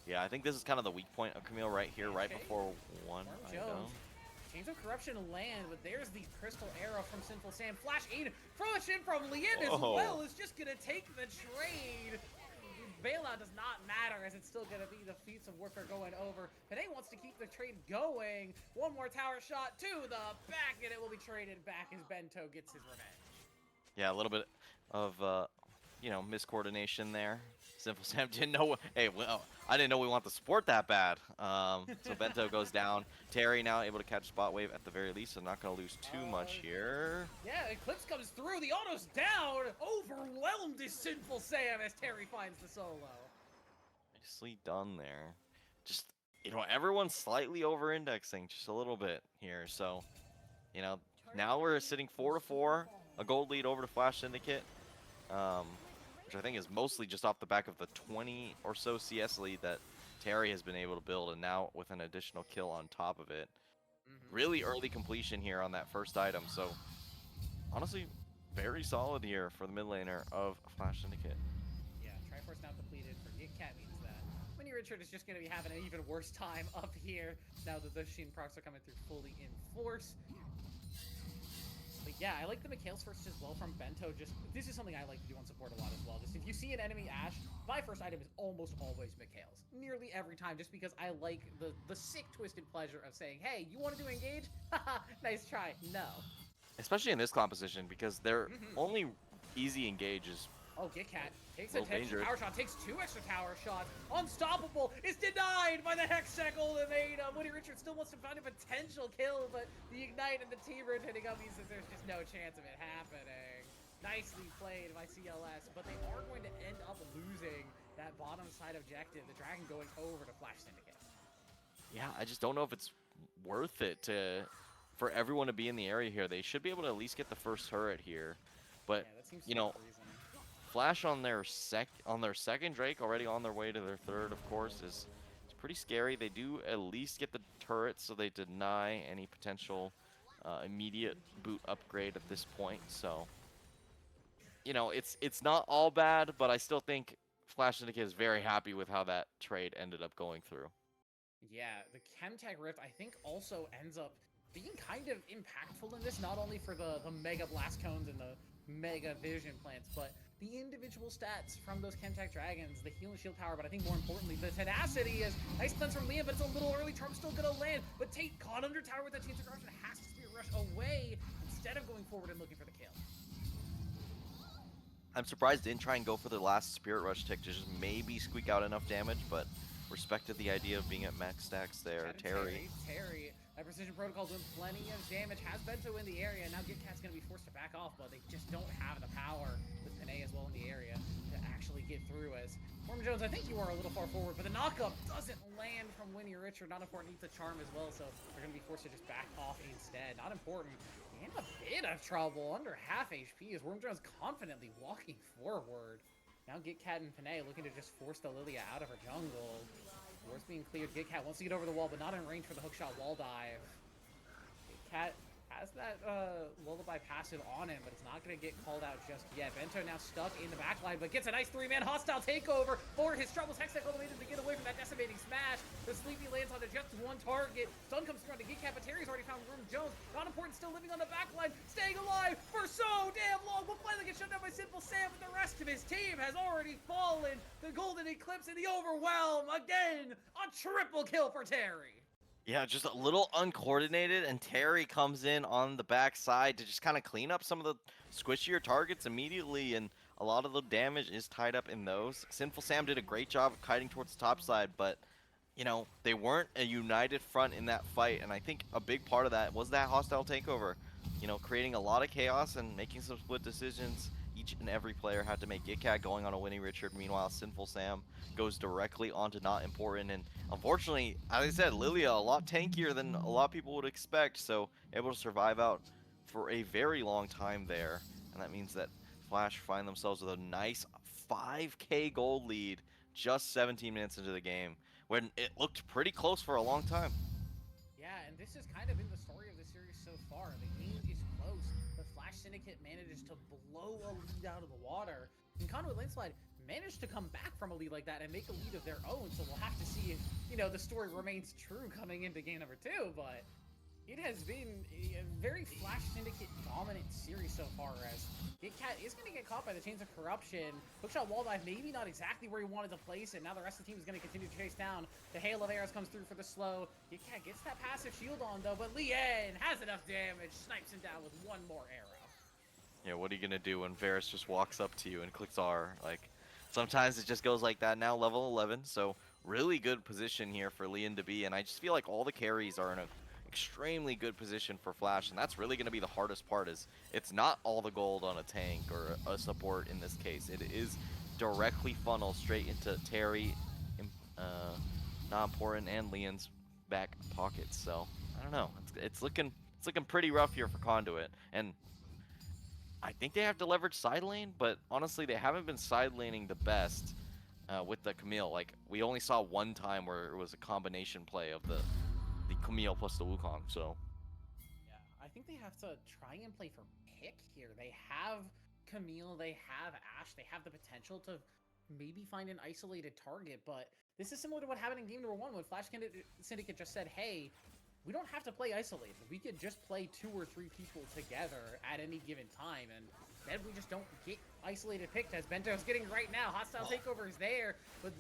Yeah, I think this is kind of the weak point of Camille right here, right Okay. before one Worm item. Jones. Chains of Corruption land, but there's the Crystal Arrow from Sinful Sam. Flash aid, flash in from Lien as Whoa. well, is just going to take the trade. Bailout does not matter, as it's still going to be the feats of warfare going over. Panay wants to keep the trade going. One more tower shot to the back, and it will be traded back as Bento gets his revenge. Yeah, a little bit of, you know, miscoordination there. Simple Sam didn't know. Hey, well, I didn't know we want the support that bad. So Bento goes down. Terry now able to catch spot wave at the very least, so not going to lose too much here. Yeah, Eclipse comes through. The auto's down. Overwhelmed is Sinful Sam as Terry finds the solo. Nicely done there. Just, you know, everyone's slightly over-indexing just a little bit here. So, you know, now we're sitting 4-4, a gold lead over to Flash Syndicate, which I think is mostly just off the back of the 20 or so CS lead that Terry has been able to build, and now with an additional kill on top of it. Really early completion here on that first item, so honestly, very solid here for the mid laner of Flash Syndicate. Yeah, Triforce now depleted for Cat means that Winnie Richard is just going to be having an even worse time up here now that the Sheen procs are coming through fully in force. But yeah, I like the Mikhail's first as well from Bento. Just this is something I like to do on support a lot as well. Just if you see an enemy Ashe, my first item is almost always Mikhail's. Nearly every time, just because I like the sick twisted pleasure of saying, hey, you want to do engage? Haha, nice try. No. Especially in this composition, because their only easy engage is Oh, Cat takes a a little dangerous. tower shot, takes 2 extra tower shots. Unstoppable is denied by the Hextech ultimatum. Winnie Richard still wants to find a potential kill, but the Ignite and the T-Root hitting up means that there's just no chance of it happening. Nicely played by CLS, but they are going to end up losing that bottom side objective. The Dragon going over to Flash Syndicate. Yeah, I just don't know if it's worth it for everyone to be in the area here. They should be able to at least get the first turret here, but Yeah, that seems you know, Flash on their second Drake, already on their way to their third, of course, is pretty scary. They do at least get the turret, so they deny any potential immediate boot upgrade at this point. So, you know, it's not all bad, but I still think Flash Syndicate is very happy with how that trade ended up going through. Yeah, the Chemtech Rift, I think, also ends up being kind of impactful in this, not only for the Mega Blast Cones and the Mega Vision Plants, but the individual stats from those Chemtech Dragons, the heal and shield power, but I think more importantly, the tenacity is nice cleanse from Liam, but it's a little early. Trump's still gonna land, but Tate caught under tower with that Chains of Corruption, has to Spirit Rush away instead of going forward and looking for the kill. I'm surprised they didn't try and go for the last Spirit Rush tick to just maybe squeak out enough damage, but respected the idea of being at max stacks there. Terry, that Precision Protocol doing plenty of damage, has Bento in the area, now Cat's going to be forced to back off, but they just don't have the power with Panay as well in the area to actually get through. As Worm Jones, I think you are a little far forward, but the knockup doesn't land from Winnie Richard. Not important, needs a charm as well, so they're going to be forced to just back off instead. Not important. In a bit of trouble, under half HP, as Worm Jones confidently walking forward. Now Cat and Panay looking to just force the Lilia out of her jungle. Ward's being cleared. Cat wants to get over the wall, but not in range for the hookshot wall dive. Cat has that lullaby passive on him, but it's not going to get called out just yet. Bento now stuck in the backline, but gets a nice 3-man hostile takeover for his troubles. Hextech ultimatum to get away from that decimating smash. The Sleepy lands onto just one target. Stun comes through onto Cat, but Terry's already found Worm Jones. Not important, still living on the backline, staying alive for so damn long. Will finally get shut down by Simple Sam, but the rest of his team has already fallen. The Golden Eclipse and the Overwhelm again. A triple kill for Terry. yeah, just a little uncoordinated, and Terry comes in on the backside to just kind of clean up some of the squishier targets immediately, and a lot of the damage is tied up in those. Sinful Sam did a great job of kiting towards the top side, but, you know, they weren't a united front in that fight, and I think a big part of that was that hostile takeover. You know, creating a lot of chaos and making some split decisions each and every player had to make. GitCat going on a Winnie Richard, meanwhile Sinful Sam goes directly onto Not Important, and unfortunately, as I said, Lilia a lot tankier than a lot of people would expect, so able to survive out for a very long time there, and that means that Flash find themselves with a nice 5k gold lead just 17 minutes into the game, when it looked pretty close for a long time. Yeah, and this has kind of been the story of the series so far. The game is close, but Flash Syndicate manages to blow a lead out of the water. And Conduit Landslide managed to come back from a lead like that and make a lead of their own, so we'll have to see if, the story remains true coming into game number 2, but it has been a very Flash Syndicate dominant series so far, as GitCat is going to get caught by the Chains of Corruption. Hookshot wall dive, maybe not exactly where he wanted to place it. Now the rest of the team is going to continue to chase down. The Hail of Arrows comes through for the slow. GitCat gets that passive shield on, though, but Lien has enough damage, snipes him down with one more arrow. Yeah, what are you going to do when Varus just walks up to you and clicks R? Like, sometimes it just goes like that. Now level 11, so really good position here for Leon to be, and I just feel like all the carries are in a extremely good position for Flash, and that's really going to be the hardest part. Is it's not all the gold on a tank or a support in this case. It is directly funneled straight into Terry, Not Important, and Leon's back pockets. So I don't know. It's looking pretty rough here for Conduit, and I think they have to leverage side lane, but honestly, they haven't been side laning the best with the Camille. Like, we only saw one time where it was a combination play of the Camille plus the Wukong, so. Yeah, I think they have to try and play for pick here. They have Camille, they have Ashe, they have the potential to maybe find an isolated target, but this is similar to what happened in game number 1 when Flash Syndicate just said, hey, we don't have to play isolated. We could just play 2 or 3 people together at any given time, and then we just don't get isolated picked, as Bento's getting right now. Hostile takeover is there, but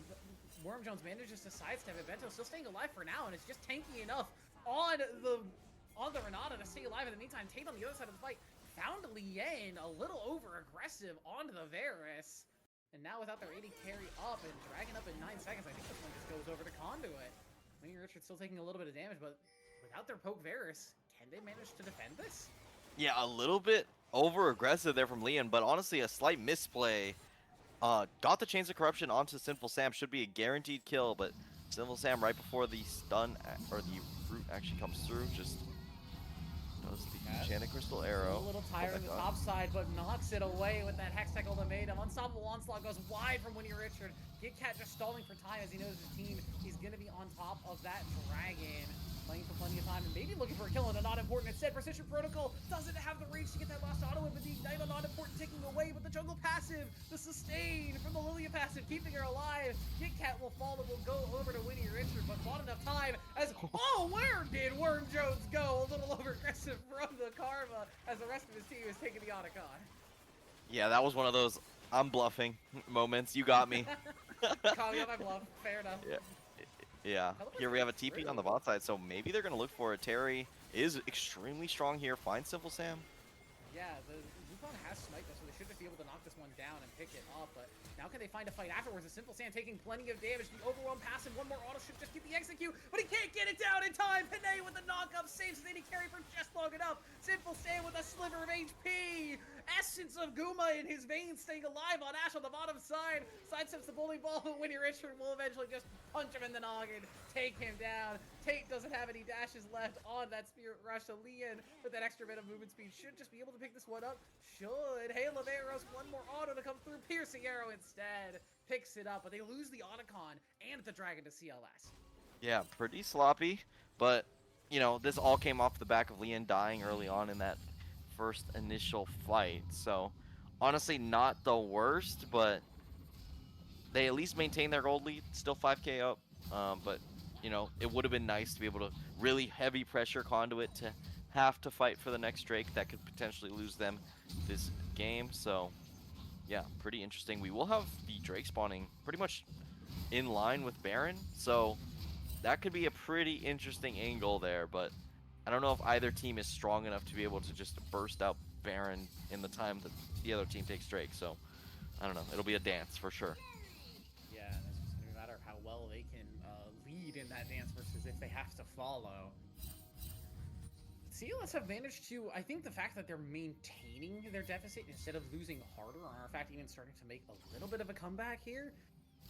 Worm Jones manages to sidestep it. Bento's still staying alive for now, and it's just tanky enough on the Renata to stay alive in the meantime. Tate on the other side of the fight found Lien a little over aggressive onto the Varus. And now without their 80 carry up and dragging up in 9 seconds, I think this one just goes over to Conduit. Winnie Richard's still taking a little bit of damage, but without their poke Varus, can they manage to defend this? Yeah, a little bit over aggressive there from Leon, but honestly a slight misplay. Got the Chains of Corruption onto Sinful Sam, should be a guaranteed kill, but Sinful Sam right before the stun or the root actually comes through, just does the Enchanted Crystal Arrow. A little tired on the top side, but knocks it away with that Hextech ultimatum. Unstoppable Onslaught goes wide from Winnie Richard. GitCat just stalling for time as he knows his team is going to be on top of that dragon. Playing for plenty of time and maybe looking for a kill on a Not Important. Instead, Precision Protocol doesn't have the range to get that last auto in, but the Ignite on Not Important taking away with the jungle passive. The sustain from the Lilia passive, keeping her alive. GitCat will fall and will go over to Winnie Richard, but not enough time as, oh, where did Worm Jones go? A little over aggressive from the Karma as the rest of his team is taking the Otacon. Yeah, that was one of those I'm bluffing moments. You got me. Call me on my bluff. Fair enough. Yeah. Yeah, here we have a TP on the bot side, so maybe they're going to look for it. Terry is extremely strong here. Find Simple Sam. Yeah, the Wukong has sniped us, so they should just be able to knock this one down and pick it up, but now can they find a fight afterwards? The Simple Sam taking plenty of damage. The Overwhelm passive, one more auto should just get the execute, but he can't get it down in time. Panay with the knock-up saves the carry for just long enough. Simple Sam with a sliver of HP. Essence of Guma in his veins, staying alive on Ashe on the bottom side. Sidesteps the bowling ball, but Winnie Richard will eventually just punch him in the noggin, take him down. Tate doesn't have any dashes left on that Spirit Rush. So Leon, with that extra bit of movement speed, should just be able to pick this one up. Should. Hail of Arrows, one more auto to come through. Piercing Arrow instead. Picks it up, but they lose the Otacon and the Dragon to CLS. Yeah, pretty sloppy, but, you know, this all came off the back of Leon dying early on in that first initial fight. So, honestly, not the worst, but they at least maintain their gold lead. Still 5k up, but, you know, it would have been nice to be able to really heavy pressure Conduit to have to fight for the next Drake that could potentially lose them this game. So, yeah, pretty interesting. We will have the Drake spawning pretty much in line with Baron, so that could be a pretty interesting angle there, but I don't know if either team is strong enough to be able to just burst out Baron in the time that the other team takes Drake, so I don't know. It'll be a dance for sure. Yeah, and it's just going to matter how well they can lead in that dance versus if they have to follow. Let's CLS have managed to, I think the fact that they're maintaining their deficit instead of losing harder, or in fact even starting to make a little bit of a comeback here,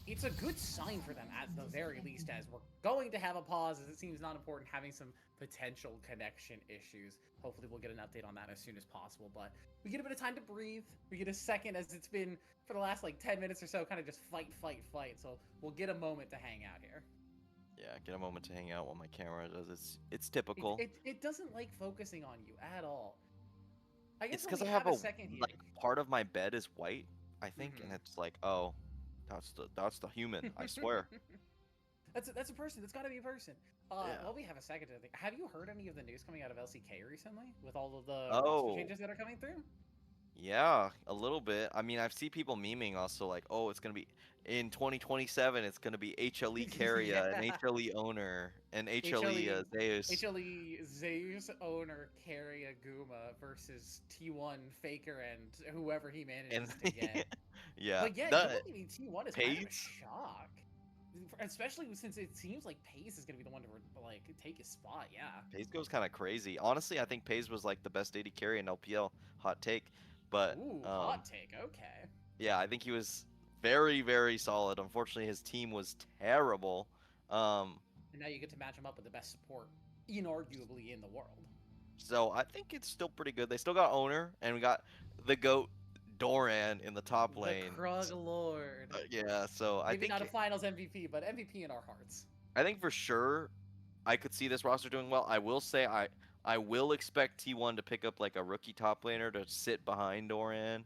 it's a good sign for them at the very least, as we're going to have a pause, as it seems not important, having some potential connection issues. Hopefully we'll get an update on that as soon as possible, but we get a bit of time to breathe. We get a second, as it's been for the last like 10 minutes or so, kind of just fight. So we'll get a moment to hang out here. Yeah, get a moment to hang out while my camera does. It's typical. It doesn't like focusing on you at all. I guess It's when because we I have a second here. like part of my bed is white, I think, and Mhm. it's like, oh, that's the human. I swear. That's a person. That's got to be a person. Yeah. While we have a second to think, have you heard any of the news coming out of LCK recently with all of the Oh. roster changes that are coming through? Yeah, a little bit. I mean, I've seen people memeing also like, oh, it's gonna be in 2027. It's gonna be HLE Carrier and Yeah. HLE owner and HLE Zeus. HLE Zeus owner Carry Aguma versus T1 Faker and whoever he manages to get. Yeah, But yeah, the you're looking at T1 is kind of a Pace? shock. Especially since it seems like Pace is going to be the one to like take his spot, yeah. Pace goes kind of crazy. Honestly, I think Pace was like the best AD carry in LPL. Hot take, but Ooh, hot take, okay. yeah, I think he was very, very solid. Unfortunately, his team was terrible. And now you get to match him up with the best support, inarguably, in the world. So I think it's still pretty good. They still got owner, and we got the GOAT Doran in the top lane. The Krug Lord. Yeah, so Maybe not a finals MVP, but MVP in our hearts. I think for sure I could see this roster doing well. I will say I will expect T1 to pick up like a rookie top laner to sit behind Doran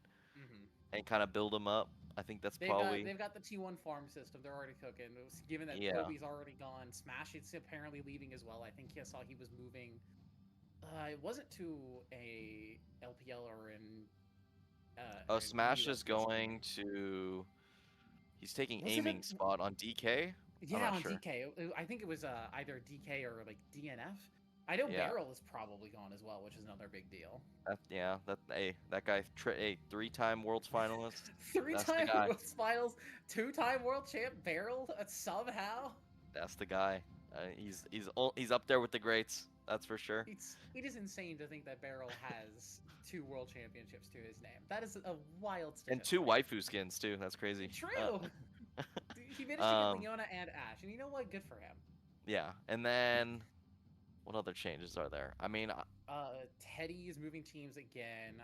and kind of build him up. I think that's probably they've got the T1 farm system. They're already cooking. Given that Yeah. Kobe's already gone, Smash is apparently leaving as well. I think I saw he was moving. It wasn't to a LPL or in. Oh, in Smash US is going to. He's taking Was it aiming a- spot on DK. I'm Yeah, not on sure. DK. I think it was either DK or like DNF. I know Yeah. Barrel is probably gone as well, which is another big deal. That guy, a 3-time Worlds finalist. Three-time guy. World Finals, 2-time World Champ, Barrel somehow. That's the guy. He's up there with the greats. That's for sure. It is insane to think that Barrel has 2 World Championships to his name. That is a wild statistic. And 2 waifu skins too. That's crazy. True. He managed to get Leona and Ashe, and you know what? Good for him. Yeah, and then what other changes are there? I mean, Teddy is moving teams again.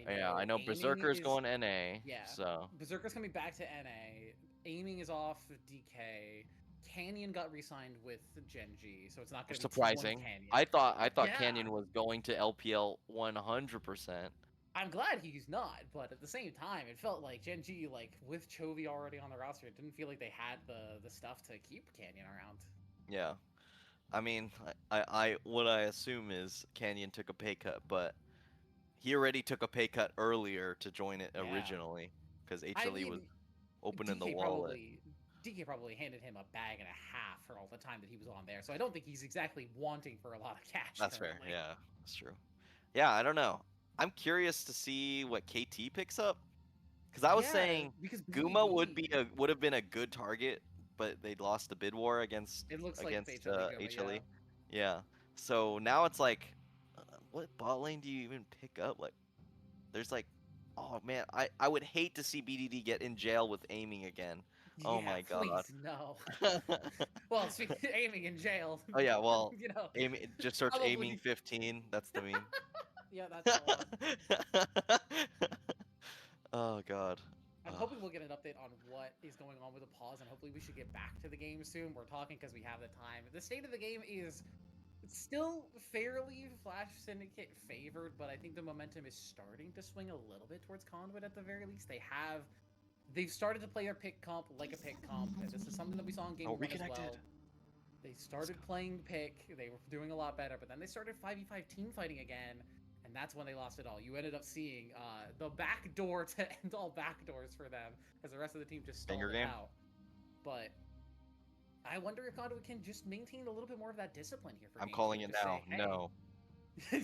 I know Berserker's going NA. Yeah. So Berserker's coming back to NA. Aiming is off DK. Canyon got re-signed with Genji, so it's not going to be surprising. T1 Canyon. I thought Yeah. Canyon was going to LPL 100%. I'm glad he's not, but at the same time, it felt like Genji, like with Chovy already on the roster, it didn't feel like they had the stuff to keep Canyon around. Yeah, I mean, I what I assume is Canyon took a pay cut, but he already took a pay cut earlier to join it Yeah. originally because I HLE mean, was opening the DK wallet. DK probably handed him a bag and a half for all the time that he was on there, so I don't think he's exactly wanting for a lot of cash. That's fair. currently. Yeah, that's true. Yeah, I don't know. I'm curious to see what KT picks up because I was saying because Guma BDD would have been a good target, but they lost the bid war against It looks like against HLE Guma, HLE. Yeah. So now it's like, what bot lane do you even pick up? Like, there's like, oh man, I would hate to see BDD get in jail with aiming again. Oh my god. Please, no. Well, speaking of aiming in jail. Oh yeah, well, you know. just search probably- aiming 15. That's the meme. Yeah, that's the one. Oh god. I'm hoping we'll get an update on what is going on with the pause, and hopefully we should get back to the game soon. We're talking because we have the time. The state of the game is still fairly Flash Syndicate favored, but I think the momentum is starting to swing a little bit towards Conduit at the very least. They've started to play their pick comp like a pick comp, and this is something that we saw in game 1 as well. They started playing pick, they were doing a lot better, but then they started 5v5 team fighting again, and that's when they lost it all. You ended up seeing the back door to end all backdoors for them, as the rest of the team just stalled it out. But I wonder if Conduit can just maintain a little bit more of that discipline here for I'm game calling 2 it to say, now. hey. No.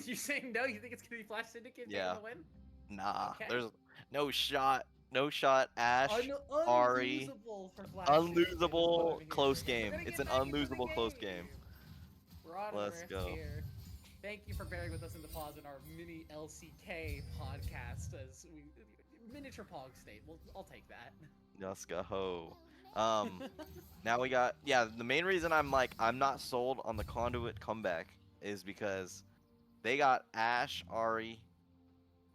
You're saying no? You think it's gonna be Flash Syndicate Yeah. gonna win? Nah. Okay. There's no shot. No shot. Ash. Ari. Unlosable for Flash Syndicate is what Unlosable I'm close hearing. game. We're gonna It's get an back into the unlosable close game. We're on Let's Rift go. here. Thank you for bearing with us in the pause in our mini LCK podcast as we miniature Pog state. I'll take that. Let's go. Now we got, yeah, the main reason I'm not sold on the Conduit comeback is because they got Ashe, Ari,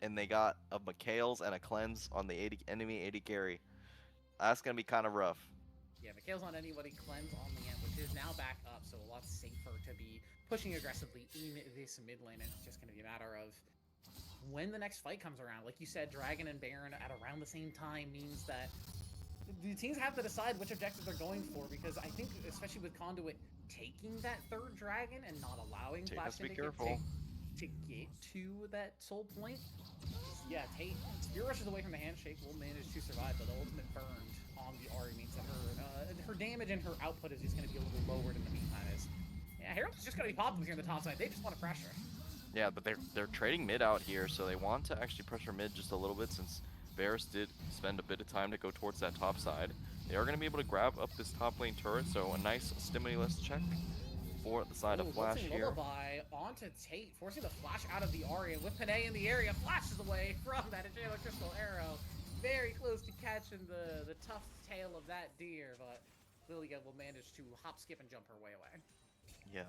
and they got a Mikhail's and a Cleanse on the 80, enemy 80 carry. That's gonna be kind of rough. Yeah, Mikhail's on anybody, Cleanse on the end, which is now back up, so a lot safer to be pushing aggressively in this mid lane. It's just going to be a matter of when the next fight comes around. Like you said, Dragon and Baron at around the same time means that the teams have to decide which objective they're going for, because I think, especially with Conduit taking that third Dragon and not allowing Flash Syndicate to get to that soul point. Yeah, Tate, Spear rushes away from the handshake, will manage to survive, but the ultimate burned on the Ahri means that her damage and her output is just going to be a little lowered in the meantime. Yeah, Herald's just going to be popping here on the top side. They just want to pressure. Yeah, but they're trading mid out here, so they want to actually pressure mid just a little bit since Varus did spend a bit of time to go towards that top side. They are going to be able to grab up this top lane turret, so a nice stimulus check for the side of Flash here. Lullaby onto Tate, forcing the Flash out of the Ahri, and with Panay in the area, flashes away from that Jailer Crystal Arrow. Very close to catching the tough tail of that deer, but Lilia will manage to hop, skip, and jump her way away. Yeah.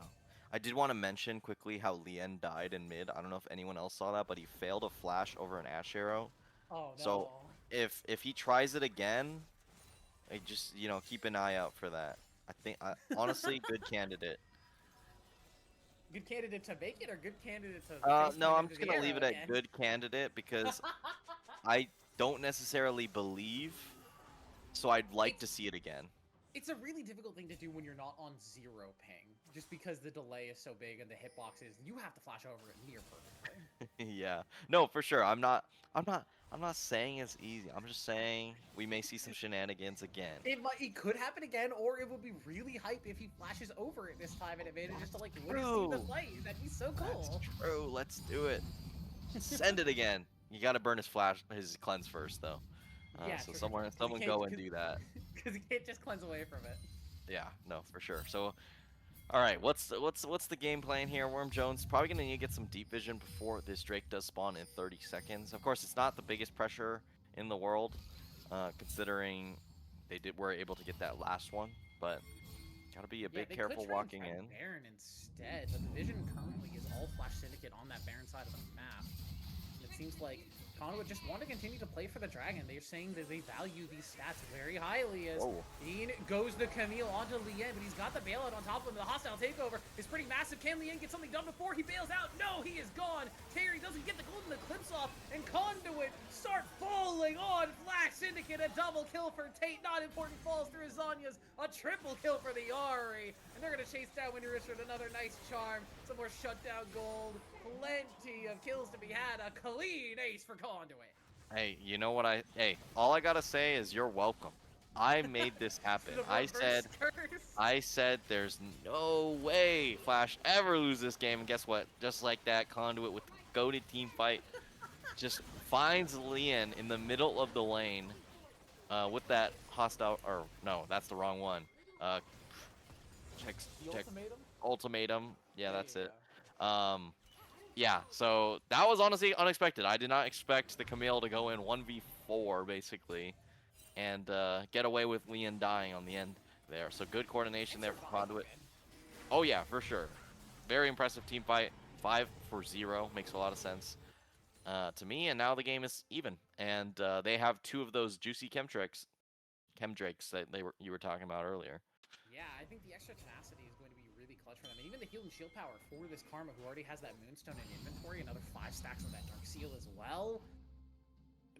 I did want to mention quickly how Lien died in mid. I don't know if anyone else saw that, but he failed a flash over an Ashe arrow. Oh, no. So if he tries it again, I just, keep an eye out for that. I think, honestly, good candidate. Good candidate to make it, or good candidate to... No, I'm just going to leave it at good candidate, because I don't necessarily believe, so I'd like to see it again. It's a really difficult thing to do when you're not on 0 ping, just because the delay is so big and the hitboxes, you have to flash over it near perfectly. Yeah. No, for sure. I'm not saying it's easy. I'm just saying we may see some shenanigans again. It could happen again, or it would be really hype if he flashes over it this time and it manages to see the fight. That'd be so cool. That's true. Let's do it. Send it again. You gotta burn his cleanse first though. Yeah, so true. someone go and do that. Because you can't just cleanse away from it. Yeah, no, for sure. So, all right, what's the game plan here? Worm Jones probably gonna need to get some deep vision before this Drake does spawn in 30 seconds. Of course, it's not the biggest pressure in the world, considering they were able to get that last one, but gotta be a bit careful walking in. Baron instead, but the vision currently is all Flash Syndicate on that Baron side of the map. It seems like Conduit just want to continue to play for the Dragon. They're saying that they value these stats very highly as Ian goes the Camille onto Lien, but he's got the bailout on top of him. The hostile takeover is pretty massive. Can Lien get something done before he bails out? No, he is gone. Terry doesn't get the golden eclipse off, and Conduit start falling on Flash Syndicate. A double kill for Tate. Not important falls through Zanya's. A triple kill for the Ahri. And they're going to chase down Winnie Richard. Another nice charm. Some more shutdown gold. Plenty of kills to be had. A clean ace for Conduit. Hey, you know what all I gotta say is you're welcome. I made this happen. I said there's no way Flash ever lose this game, and guess what? Just like that, Conduit with the goated team fight just finds Lien in the middle of the lane with that hostile, or no, that's the wrong one. Ultimatum. Yeah, that's it. Yeah, so that was honestly unexpected. I did not expect the Camille to go in 1v4 basically and get away with Lien dying on the end there. So good coordination there for Conduit. Oh yeah, for sure. Very impressive team fight. 5-0 makes a lot of sense to me, and now the game is even. And they have 2 of those juicy chemdrakes that you were talking about earlier. Yeah, I think the extra tenacity is going to be really clutch for them. And even the heal and shield power for this Karma, who already has that Moonstone in inventory, another 5 stacks on that Dark Seal as well.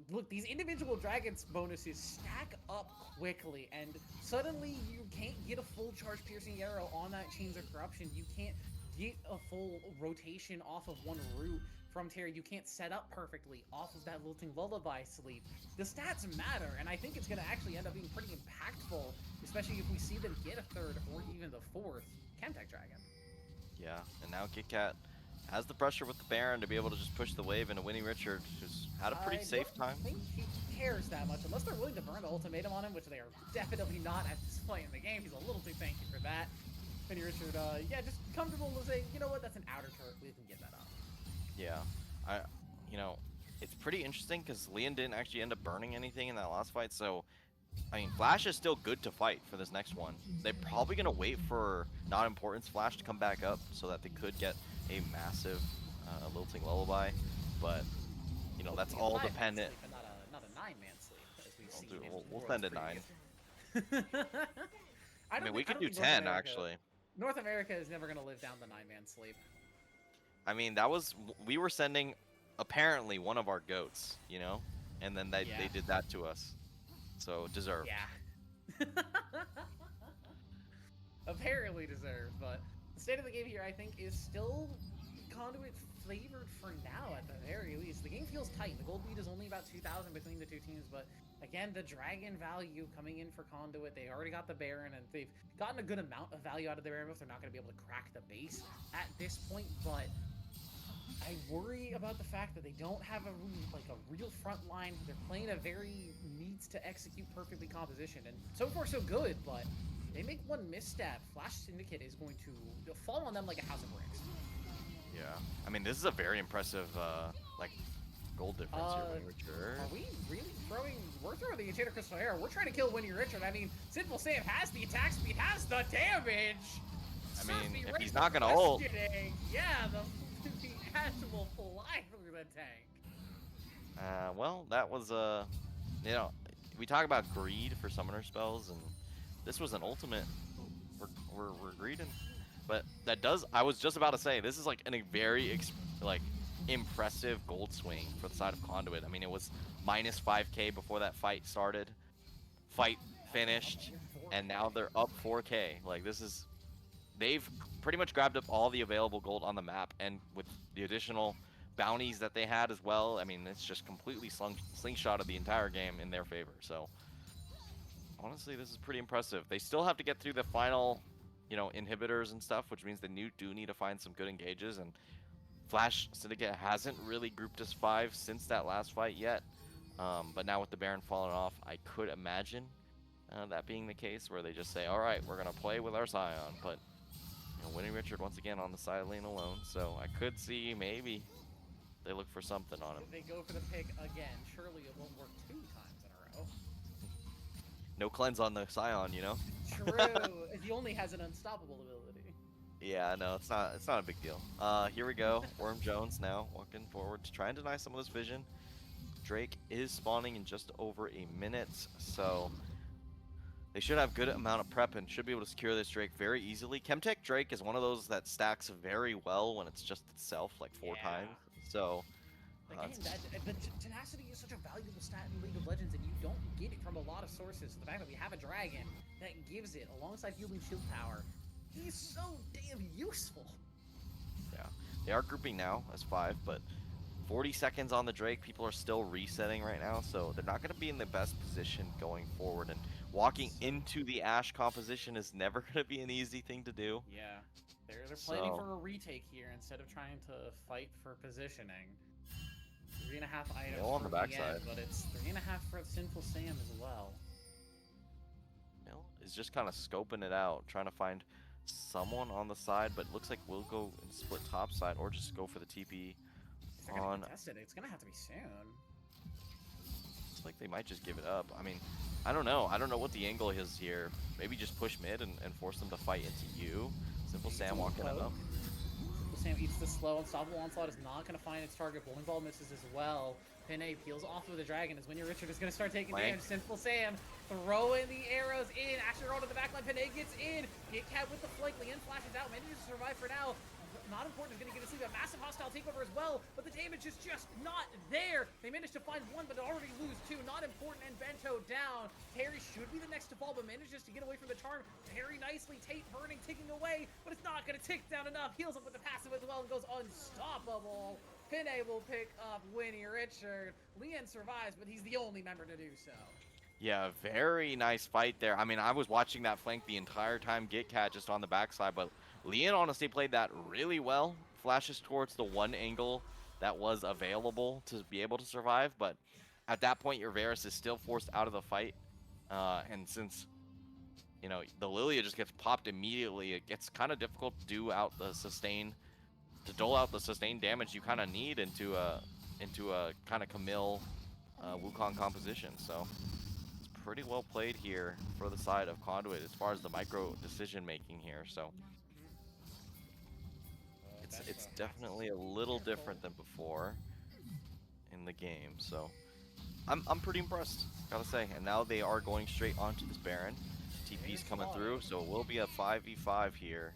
Look, these individual Dragons bonuses stack up quickly, and suddenly you can't get a full charge piercing arrow on that Chains of Corruption. You can't get a full rotation off of one route from Terry. You can't set up perfectly off of that Lilting Lullaby sleep. The stats matter, and I think it's going to actually end up being pretty impactful, especially if we see them get a 3rd or even the 4th Chemtech Dragon. Yeah, and now KitKat has the pressure with the Baron to be able to just push the wave into Winnie Richard, who's had a pretty safe time. I think he cares that much, unless they're willing to burn the ultimatum on him, which they are definitely not at this point in the game. He's a little too tanky for that. Vinny Richard, yeah, just comfortable to say, you know what, that's an outer turret. We can get that up. Yeah, you know, it's pretty interesting because Leon didn't actually end up burning anything in that last fight. So, I mean, Flash is still good to fight for this next one. They're probably gonna wait for not importance Flash to come back up so that they could get a massive lilting lullaby, but you know that's all dependent. Sleep, but not a 9-man sleep, as we've seen. We'll send a 9. I mean, we could do 10 actually. North America is never gonna live down the 9-man sleep. I mean, we were sending apparently one of our goats, you know, and then they did that to us, so deserved. Yeah. Apparently deserved, but the state of the game here, I think, is still Conduit flavored for now, at the very least. The game feels tight. The gold lead is only about 2,000 between the two teams, but again, the Dragon value coming in for Conduit. They already got the Baron, and they've gotten a good amount of value out of the Baron, but they're not going to be able to crack the base at this point. But I worry about the fact that they don't have a real front line. They're playing a very needs to execute perfectly composition, and so far so good, but they make one misstep, Flash Syndicate is going to fall on them like a house of bricks. Yeah, I mean, this is a very impressive like gold difference here, Richard. Are we really throwing? We're throwing the Enchanter Crystal Arrow. We're trying to kill Winnie Richard. I mean, Sinful Sam has the attack speed, has the damage. I mean, if he's not gonna ult. Yeah, the Ash will fly through the tank. Well, that was you know, we talk about greed for summoner spells, and this was an ultimate. We're greeding, but that does. I was just about to say this is like a very impressive gold swing for the side of Conduit. I mean, it was minus 5k before that fight started. Fight finished, and now they're up 4k. Like, this is, they've pretty much grabbed up all the available gold on the map, and with the additional bounties that they had as well, I mean, it's just completely slingshotted the entire game in their favor. So honestly, this is pretty impressive. They still have to get through the final, you know, inhibitors and stuff, which means they do need to find some good engages, and Flash Syndicate hasn't really grouped as 5 since that last fight yet. But now with the Baron falling off, I could imagine that being the case, where they just say, all right, we're going to play with our Scion. But you know, Winnie Richard once again on the side lane alone, so I could see maybe they look for something on him. If they go for the pick again, surely it won't work 2 times in a row. No cleanse on the Scion, you know? True. He only has an unstoppable ability. Yeah, no, it's not a big deal. Here we go. Worm Jones now walking forward to try and deny some of this vision. Drake is spawning in just over a minute, so they should have good amount of prep and should be able to secure this Drake very easily. Chemtech Drake is one of those that stacks very well when it's just itself, like 4 times. So again, the tenacity is such a valuable stat in League of Legends, and you don't get it from a lot of sources. The fact that we have a dragon that gives it alongside healing shield power, he's so damn useful. Yeah, they are grouping now as 5, but 40 seconds on the Drake. People are still resetting right now, so they're not going to be in the best position going forward. And walking into the Ashe composition is never going to be an easy thing to do. Yeah, they're planning for a retake here instead of trying to fight for positioning. 3.5 items on the backside, but it's 3.5 for Sinful Sam as well. Is just kind of scoping it out, trying to find someone on the side, but it looks like we'll go and split top side or just go for the TP on. It's gonna have to be soon. Looks like they might just give it up. I mean, I don't know. I don't know what the angle is here. Maybe just push mid and force them to fight into you. Simple Sam walking it up. Simple Sam eats the slow. Unstoppable Onslaught is not gonna find its target. Bowling Ball misses as well. Pinay peels off with the dragon as Winnie Richard is going to start taking damage. Sinful Sam throwing the arrows in. Asher on to the backline. Pinay gets in. Gitcat with the flank. Leon flashes out. Manages to survive for now. Not important is going to get to see a massive hostile takeover as well, but the damage is just not there. They managed to find 1, but already lose 2. Not important, and Bento down. Terry should be the next to fall, but manages to get away from the charm very nicely. Tate burning, ticking away, but it's not going to tick down enough. Heals up with the passive as well and goes unstoppable. Pinay will pick up Winnie Richard. Leon survives, but he's the only member to do so. Yeah, very nice fight there. I mean, I was watching that flank the entire time, Gitcat just on the backside, but Leon honestly played that really well. Flashes towards the one angle that was available to be able to survive, but at that point, your Varus is still forced out of the fight. And since you know, the Lilia just gets popped immediately. It gets kind of difficult to dole out the sustain damage you kind of need into a kind of Camille Wukong composition. So it's pretty well played here for the side of Conduit as far as the micro decision making here. So it's definitely a little different than before in the game. So I'm pretty impressed, gotta say. And now they are going straight onto this Baron. TP's coming through, so it will be a 5v5 here.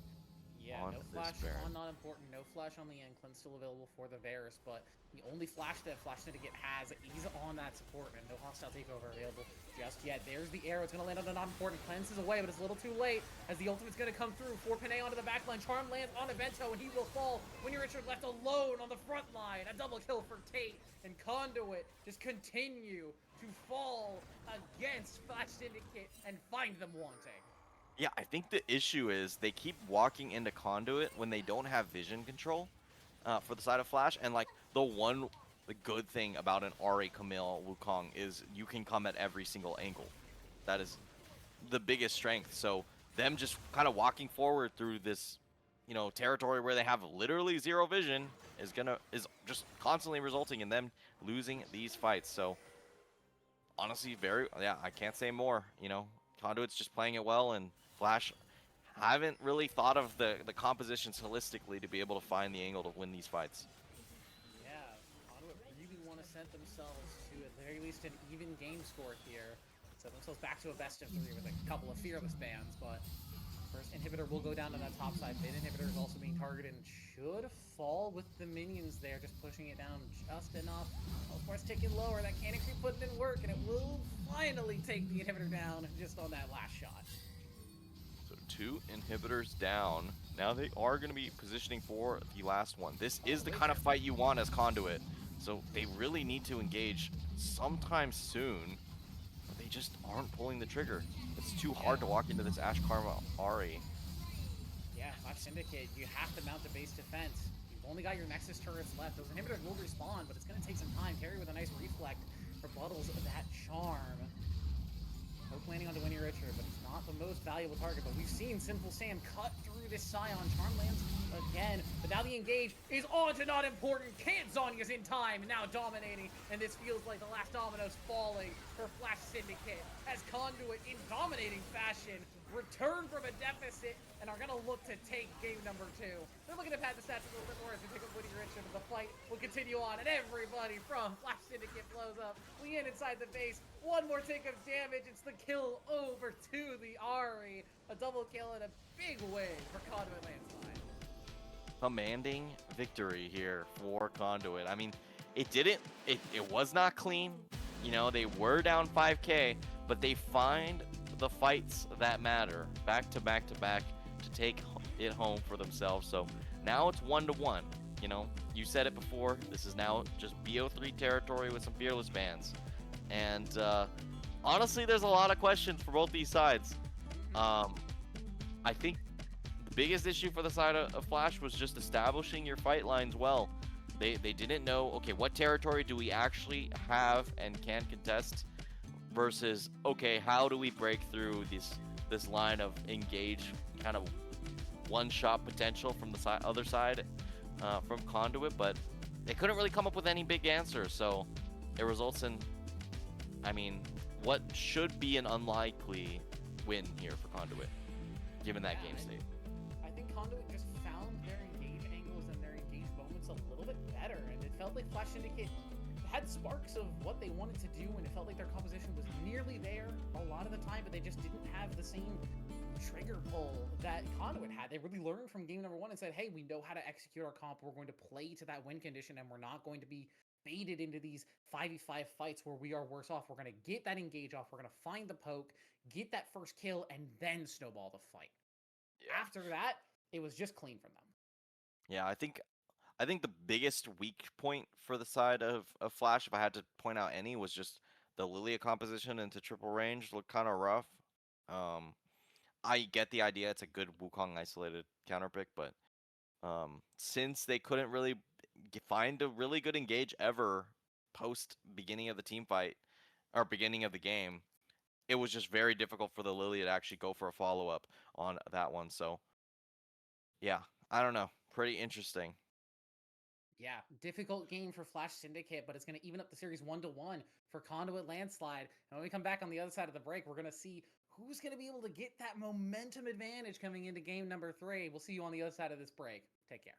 Yeah, On no this flash Baron. on not important. No flash on the Inclin still available for the Varus, but the only flash that Flash Syndicate has is on that support, and no hostile takeover available just yet. There's the arrow. It's going to land on the not important. Cleanses away, but it's a little too late as the ultimate's going to come through. For Panay onto the backline. Charm lands on Evento, and he will fall when you're Richard left alone on the front line. A double kill for Tate, and Conduit just continue to fall against Flash Syndicate and find them wanting. Yeah, I think the issue is they keep walking into Conduit when they don't have vision control for the side of Flash. And like the good thing about an Ari Camille Wukong is you can come at every single angle. That is the biggest strength. So them just kind of walking forward through this, you know, territory where they have literally zero vision is just constantly resulting in them losing these fights. So honestly, I can't say more. You know, Conduit's just playing it well, and Flash haven't really thought of the compositions holistically to be able to find the angle to win these fights. Yeah, Conduit really want to set themselves to, at the very least, an even game score here. Set themselves back to a best of 3 with a couple of fearless bans, but first inhibitor will go down to that top side. Mid inhibitor is also being targeted and should fall with the minions there, just pushing it down just enough. Of course, ticking lower. That cannon creep putting in work, and it will finally take the inhibitor down just on that last shot. So 2 inhibitors down. Now they are going to be positioning for the last one. This is the kind of fight you want as Conduit. So they really need to engage sometime soon. But they just aren't pulling the trigger. It's too hard to walk into this Ash Karma Ari. Yeah, Flash Syndicate, you have to mount a base defense. You've only got your Nexus turrets left. Those inhibitors will respawn, but it's going to take some time. Terry with a nice reflect rebuttals that charm. Hope landing onto Winnie Richard, but it's not the most valuable target. But we've seen Sinful Sam cut through this Scion. Charm lands again, but now the engage is on to not important. Can't Zonya's in time, now dominating, and this feels like the last dominoes falling for Flash Syndicate as Conduit in dominating fashion return from a deficit and are going to look to take game number 2. They're looking to pad the stats a little bit more as we pick up Woody Richard, but the fight will continue on, and everybody from Flash Syndicate blows up. We in inside the base. One more take of damage. It's the kill over to the Ari. A double kill and a big win for Conduit Landslide. Commanding victory here for Conduit. I mean, it was not clean. You know, they were down 5k, but they find the fights that matter back to back to take it home for themselves. So now it's 1-1. You know, you said it before, this is now just BO3 territory with some fearless bans. And honestly, there's a lot of questions for both these sides. I think the biggest issue for the side of Flash was just establishing your fight lines well. They didn't know, okay, what territory do we actually have and can contest versus, okay, how do we break through this line of engage kind of one-shot potential from the other side from Conduit, but they couldn't really come up with any big answers, so it results in, I mean, what should be an unlikely win here for Conduit, given that game state. I think Conduit just found their engage angles and their engage moments a little bit better, and it felt like Flash Syndicate had sparks of what they wanted to do, and it felt like their composition was nearly there a lot of the time, but they just didn't have the same trigger pull that Conduit had. They really learned from game number 1 and said, hey, we know how to execute our comp. We're going to play to that win condition, and we're not going to be baited into these 5v5 fights where we are worse off. We're going to get that engage off. We're going to find the poke, get that first kill, and then snowball the fight. Yeah. After that, it was just clean from them. Yeah, I think the biggest weak point for the side of Flash, if I had to point out any, was just the Lilia composition into triple range looked kind of rough. I get the idea; it's a good Wukong isolated counter pick, but since they couldn't really find a really good engage ever post beginning of the team fight or beginning of the game, it was just very difficult for the Lilia to actually go for a follow-up on that one. So yeah, I don't know. Pretty interesting. Yeah, difficult game for Flash Syndicate, but it's going to even up the series 1-1 for Conduit Landslide. And when we come back on the other side of the break, we're going to see who's going to be able to get that momentum advantage coming into game number 3. We'll see you on the other side of this break. Take care.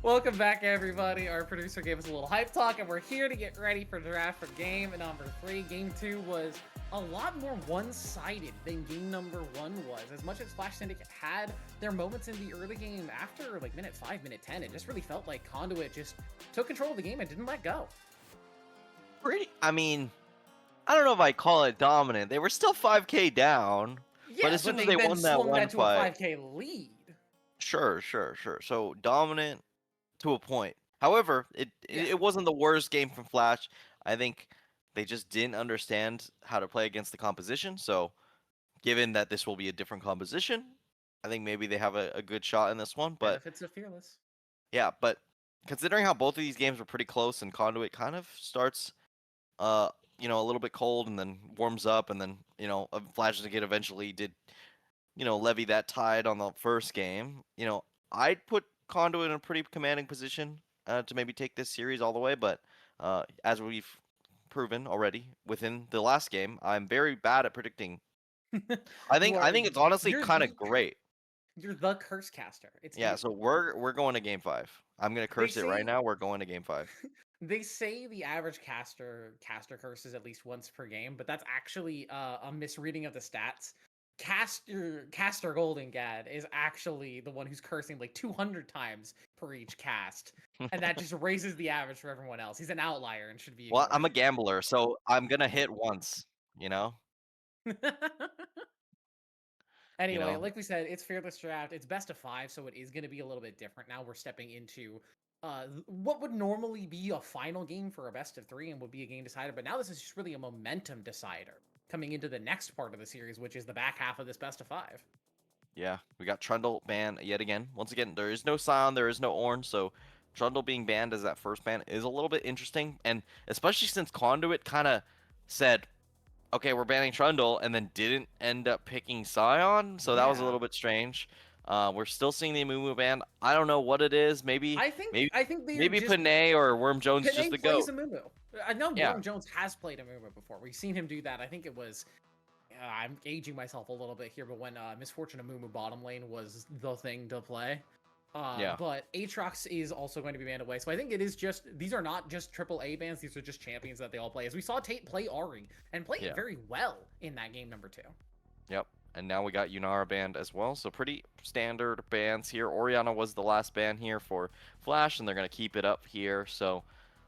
Welcome back, everybody. Our producer gave us a little hype talk, and we're here to get ready for draft for game number 3. Game 2 was a lot more one-sided than game number 1 was. As much as Flash Syndicate had their moments in the early game, after like minute 5, minute 10, it just really felt like Conduit just took control of the game and didn't let go. I mean, I don't know if I call it dominant. They were still 5k down. Yeah, as soon as they they then won that swung one that to fight- a 5k lead. Sure. So dominant to a point. However, it wasn't the worst game from Flash. I think they just didn't understand how to play against the composition. So, given that this will be a different composition, I think maybe they have a good shot in this one. But Benefits of Fearless. yeah, but considering how both of these games were pretty close and Conduit kind of starts, a little bit cold and then warms up and then, Flash Syndicate eventually did, levy that tide on the first game. I'd put Conduit in a pretty commanding position to maybe take this series all the way, but as we've proven already within the last game, I'm very bad at predicting. I think it's honestly kind of great. You're the curse caster. Yeah, so we're going to game 5. I'm gonna curse it right now. We're going to game 5. They say the average caster curses at least once per game, but that's actually a misreading of the stats. Caster Golden Gad is actually the one who's cursing like 200 times per each cast, and that just raises the average for everyone else. He's an outlier and should be. Well, I'm a gambler, so I'm gonna hit once. Anyway, like we said, it's Fearless Draft. It's best of 5, so it is going to be a little bit different. Now we're stepping into what would normally be a final game for a best of 3 and would be a game decider, but now this is just really a momentum decider coming into the next part of the series, which is the back half of this best of 5. Yeah, we got Trundle banned yet again. Once again, there is no Scion, there is no Orange, so Trundle being banned as that first ban is a little bit interesting, and especially since Conduit kind of said, okay, we're banning Trundle, and then didn't end up picking Scion, so that was a little bit strange. We're still seeing the Amumu ban. I don't know what it is. Maybe Panay or Worm Jones is just the GOAT. I know Worm Jones has played Amumu before. We've seen him do that. I think it was. I'm aging myself a little bit here, but when Misfortune Amumu bottom lane was the thing to play. But Aatrox is also going to be banned away. So I think it is just, these are not just AAA bans, these are just champions that they all play. As we saw Tate play Ari, and play it very well in that game number 2. Yep, and now we got Yunara banned as well, so pretty standard bans here. Orianna was the last ban here for Flash, and they're going to keep it up here, so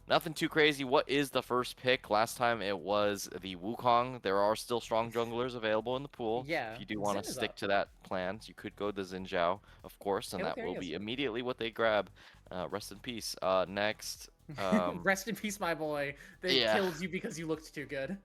nothing too crazy. What is the first pick? Last time it was the Wukong. There are still strong junglers available in the pool. Yeah. If you do want to stick to that plan, you could go the Xin Zhao, of course, and that will be immediately what they grab. Rest in peace. Next. Rest in peace, my boy. They killed you because you looked too good.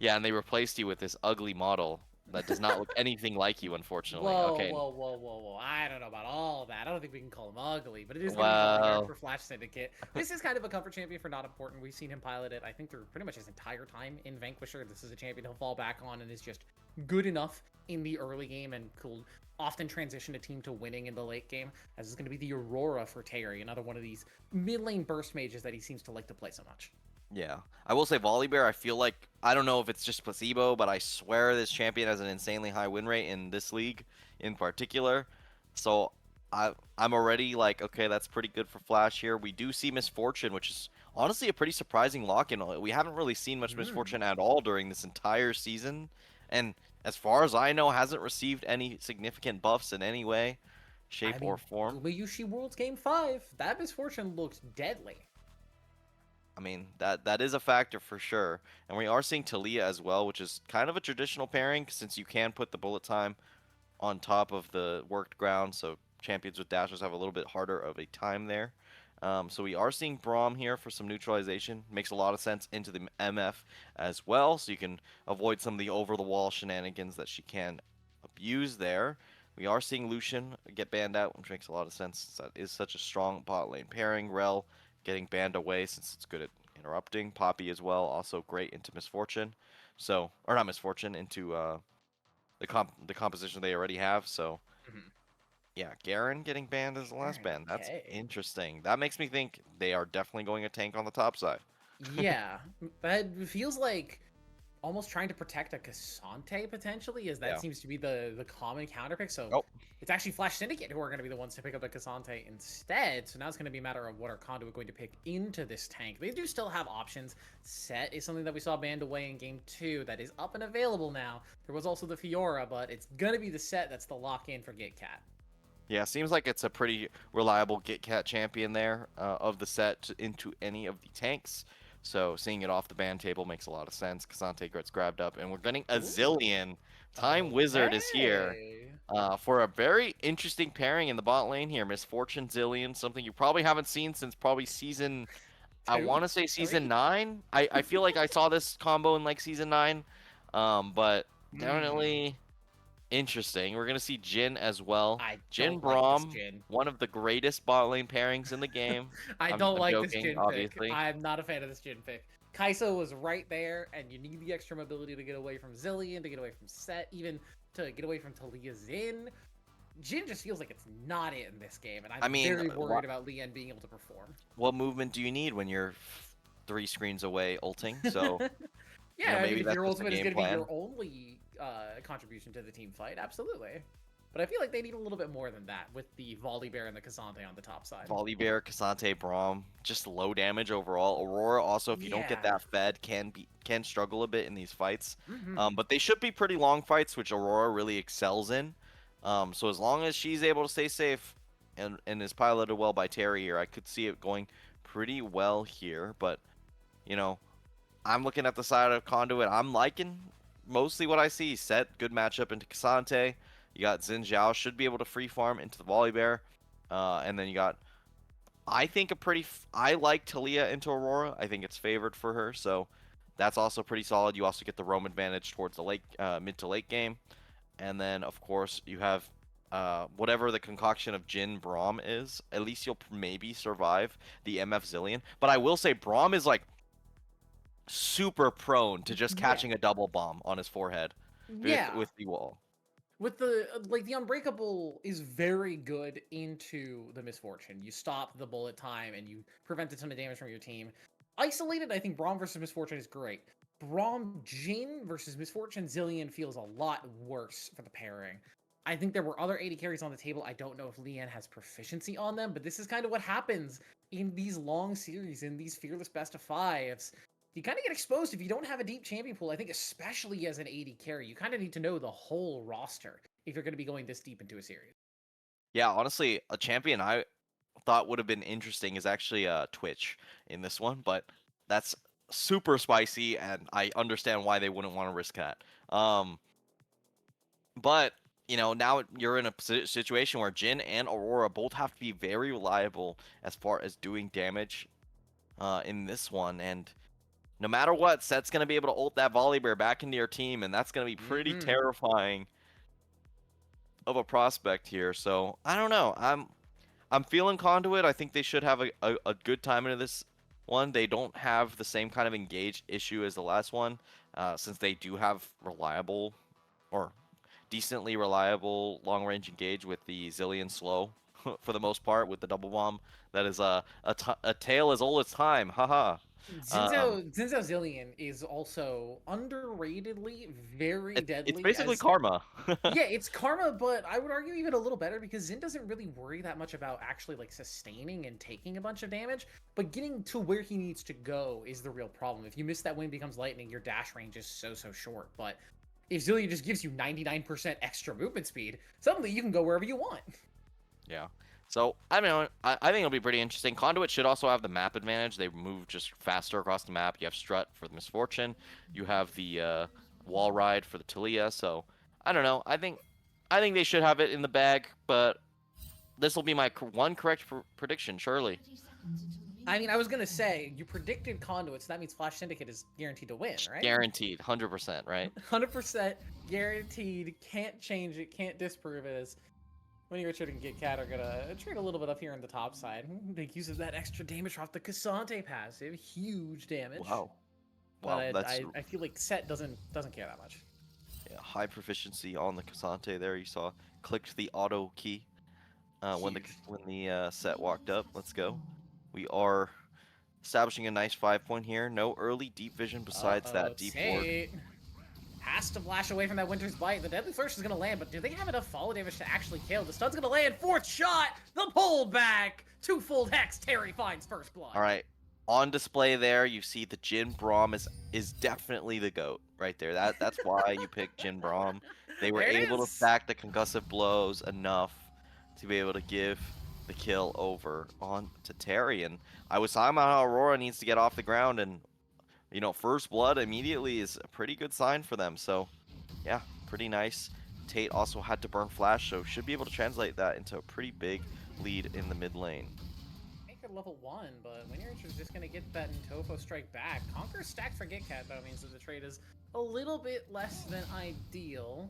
Yeah, and they replaced you with this ugly model that does not look anything like you, unfortunately. Whoa. I don't know about all that. I don't think we can call him ugly, but it is going to be hard for Flash Syndicate. This is kind of a comfort champion for Not Important. We've seen him pilot it, I think, through pretty much his entire time in Vanquisher. This is a champion he'll fall back on and is just good enough in the early game and could often transition a team to winning in the late game, as is going to be the Aurora for Terry, another one of these mid-lane burst mages that he seems to like to play so much. Yeah, I will say Volibear, I feel like, I don't know if it's just placebo, but I swear this champion has an insanely high win rate in this league in particular. So I'm already like, okay, that's pretty good for Flash here. We do see Misfortune, which is honestly a pretty surprising lock-in. We haven't really seen much Mm. Misfortune at all during this entire season, and as far as I know, hasn't received any significant buffs in any way, I shape, or mean, form. Gumayushi Worlds Game 5. That Misfortune looks deadly. I mean, that is a factor for sure. And we are seeing Talia as well, which is kind of a traditional pairing since you can put the bullet time on top of the worked ground, so champions with dashers have a little bit harder of a time there. So we are seeing Braum here for some neutralization. Makes a lot of sense into the MF as well, so you can avoid some of the over-the-wall shenanigans that she can abuse there. We are seeing Lucian get banned out, which makes a lot of sense. That is such a strong bot lane pairing. Rel getting banned away since it's good at interrupting. Poppy as well, also great into Misfortune. So, or not Misfortune, into the composition they already have. So Mhm. yeah, Garen getting banned as the last Garen, ban. That's okay. interesting. That makes me think they are definitely going a tank on the top side. Yeah, that feels like almost trying to protect a Cassante potentially, as that Yeah. seems to be the common counterpick. So Oh, it's actually Flash Syndicate who are going to be the ones to pick up the Cassante instead. So now it's going to be a matter of what are Conduit going to pick into this tank. They do still have options. Set is something that we saw banned away in game 2 that is up and available now. There was also the Fiora, but it's going to be the Set that's the lock-in for GitCat. yeah. Seems like it's a pretty reliable Git Cat champion there of the set into any of the tanks. So seeing it off the ban table makes a lot of sense. Kasante gets grabbed up, and we're getting a Ooh. Zillion. Time Wizard is here Okay. for a very interesting pairing in the bot lane here. Misfortune Zillion, something you probably haven't seen since probably season, I 2? want to say season 3? 9. I feel like I saw this combo in like season 9. But Hmm. definitely interesting. We're gonna see Jin as well. I Jin don't like this Braum, Jin. one of the greatest bot lane pairings in the game. I I'm don't I'm like this joking, Jin pick. obviously. I'm not a fan of this Jin pick. Kai'Sa was right there, and you need the extra mobility to get away from Zillion, to get away from Set, even to get away from Talia Zin. Jin just feels like it's not it in this game, and I'm I mean, very worried about Lien being able to perform. what movement do you need when you're 3 screens away ulting? So, Yeah, I mean, maybe if that's your just the ultimate is game going to be plan. your only contribution to the team fight, absolutely. But I feel like they need a little bit more than that with the Volley Bear and the Cassante on the top side. Volibear, Cassante, Braum, just low damage overall. Aurora also, if you don't get Yeah. that fed, can struggle a bit in these fights. Hmm. But they should be pretty long fights, which Aurora really excels in. So as long as she's able to stay safe and is piloted well by Terry here, I could see it going pretty well here. But you know, I'm looking at the side of Conduit. I'm liking mostly what I see. Set good matchup into Cassante. You got Xin Zhao should be able to free farm into the Volibear. And then you got I think I like Talia into Aurora. I think it's favored for her, so that's also pretty solid. You also get the roam advantage towards the late, mid to late game, and then of course you have whatever the concoction of Jin Braum is. At least you'll maybe survive the MF Zillion. But I will say Braum is like super prone to just Yeah. catching a double bomb on his forehead Yeah. with the wall. With the like the unbreakable is very good into the misfortune. You stop the bullet time and you prevent a ton of damage from your team. Isolated, I think Braum versus Misfortune is great. Braum Jin versus Misfortune Zillion feels a lot worse for the pairing. I think there were other 80 carries on the table. I don't know if Leanne has proficiency on them, but this is kind of what happens in these long series, in these fearless best of fives. You kind of get exposed if you don't have a deep champion pool. I think especially as an 80 carry, you kind of need to know the whole roster if you're going to be going this deep into a series. Yeah, honestly, a champion I thought would have been interesting is actually Twitch in this one, but that's super spicy, and I understand why they wouldn't want to risk that. But now you're in a situation where Jin and Aurora both have to be very reliable as far as doing damage in this one, and no matter what, Set's gonna be able to ult that Volibear back into your team, and that's gonna be pretty Mm-hmm. terrifying of a prospect here. So I don't know. I'm feeling Conduit. I think they should have a good time into this one. They don't have the same kind of engaged issue as the last one, since they do have reliable or decently reliable long range engage with the Zillion slow for the most part with the double bomb. That is a tale as old as time. Haha. Zinzo Zillion is also underratedly very It's deadly basically as karma. yeah, it's karma, but I would argue even a little better because Zin doesn't really worry that much about actually like sustaining and taking a bunch of damage, but getting to where he needs to go is the real problem. If you miss that wind becomes lightning, your dash range is so short. But if Zillion just gives you 99% extra movement speed, suddenly you can go wherever you want. Yeah. So I mean, I think it'll be pretty interesting. Conduit should also have the map advantage. They move just faster across the map. You have Strut for the Misfortune. You have the Wall Ride for the Talia. So I don't know. I think they should have it in the bag, but this will be my one correct prediction, surely. I mean, I was gonna say you predicted Conduit, so that means Flash Syndicate is guaranteed to win, right? Guaranteed, 100%, right? 100% guaranteed. Can't change it. Can't disprove it. As Winnie Richard and Git Cat are gonna trade a little bit up here on the top side. Make use of that extra damage off the Cassante passive. Huge damage. Wow. Wow, But that's I feel like Set doesn't care that much. yeah, high proficiency on the Cassante there. You saw clicked the auto key when the set walked up. Let's go. We are establishing a nice 5-point here. No early deep vision besides that deep ward. Tate has to flash away from that Winter's Bite. The Deadly Flourish is going to land, but do they have enough follow damage to actually kill? The stun's going to land. Fourth shot. The pullback. Two-fold Hex. Terry finds first blood. All right. On display there, you see the Jin Braum is definitely the GOAT right there. That's why you picked Jin Braum. They were There it able to is. stack the concussive blows enough to be able to give the kill over on to Terry. And I was talking about how Aurora needs to get off the ground, and first blood immediately is a pretty good sign for them. So yeah, pretty nice. Tate also had to burn flash, so should be able to translate that into a pretty big lead in the mid lane. Make it level 1, but Winnie Richard's just going to get that Ntofo strike back. Conquer's stacked for Git Cat, though, means that the trade is a little bit less than ideal.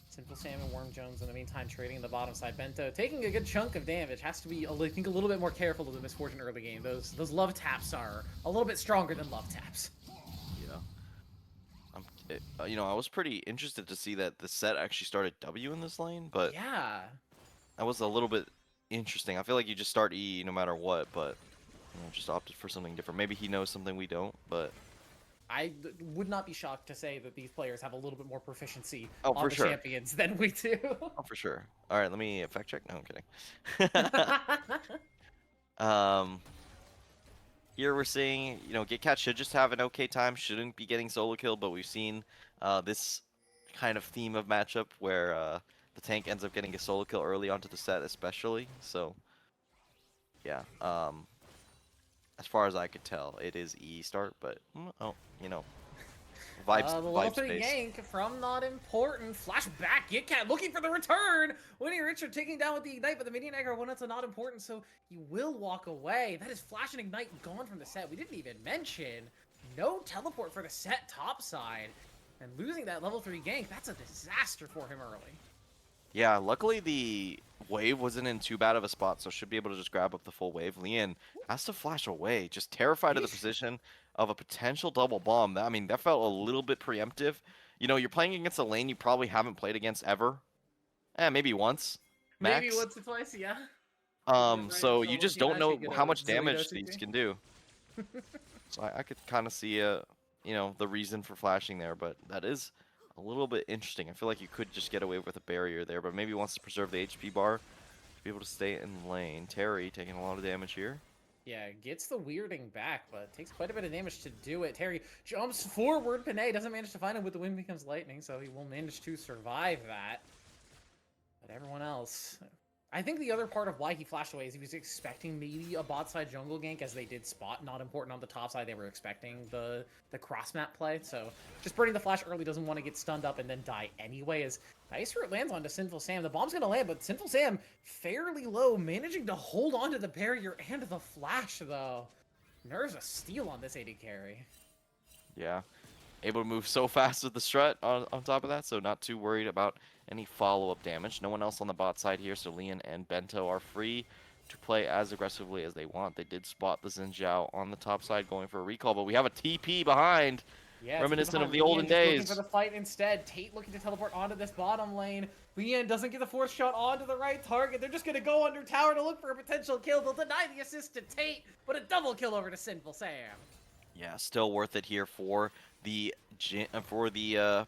Simple Sam and Worm Jones in the meantime trading in the bottom side. Bento taking a good chunk of damage. Has to be, I think, a little bit more careful of the Misfortune early game. Those love taps are a little bit stronger than love taps. Yeah. I was pretty interested to see that the set actually started W in this lane, but Yeah. that was a little bit interesting. I feel like you just start E no matter what, but just opted for something different. Maybe he knows something we don't, but I would not be shocked to say that these players have a little bit more proficiency Oh, on for the sure. champions than we do. oh, for sure. All right, let me fact check. No, I'm kidding. Here we're seeing, Gitcat should just have an okay time, shouldn't be getting solo killed, but we've seen this kind of theme of matchup where the tank ends up getting a solo kill early onto the set, especially. So, yeah. As far as I could tell, it is E start, but vibes. The level Vibes 3 based. gank from Not Important. Flashback, Git Cat looking for the return. Winnie Richard taking down with the Ignite, but the Minion Aggro went to Not Important, so he will walk away. That is Flash and Ignite gone from the set. We didn't even mention no teleport for the set top side. And losing that level 3 gank, that's a disaster for him early. Yeah, luckily the wave wasn't in too bad of a spot, so should be able to just grab up the full wave. Lian has to flash away, just terrified of the position of a potential double bomb. I mean, that felt a little bit preemptive. You're playing against a lane you probably haven't played against ever. Maybe once, max. Maybe once or twice, yeah. So you just don't know how much damage these can do. So I could kind of see the reason for flashing there, but that is a little bit interesting. I feel like you could just get away with a barrier there, but maybe he wants to preserve the HP bar to be able to stay in lane. Terry taking a lot of damage here. Yeah, gets the weirding back, but takes quite a bit of damage to do it. Terry jumps forward. Panay doesn't manage to find him with the wind becomes lightning, so he will manage to survive that. But everyone else... I think the other part of why he flashed away is he was expecting maybe a bot side jungle gank, as they did spot Not Important on the top side. They were expecting the cross map play, so just burning the flash early, doesn't want to get stunned up and then die anyway. As nice route lands onto Sinful Sam. The bomb's gonna land, but Sinful Sam fairly low, managing to hold on to the barrier and the flash though. Nerves a steal on this AD carry. Yeah, able to move so fast with the strut on top of that, so not too worried about any follow-up damage. No one else on the bot side here, so Lian and Bento are free to play as aggressively as they want. They did spot the Xin Zhao on the top side going for a recall, but we have a TP behind. Yeah, Reminiscent of the Lian olden just looking days. for the fight instead. Tate looking to teleport onto this bottom lane. Lian doesn't get the fourth shot onto the right target. They're just going to go under tower to look for a potential kill. They'll deny the assist to Tate, but a double kill over to Sinful Sam. Yeah, still worth it here for the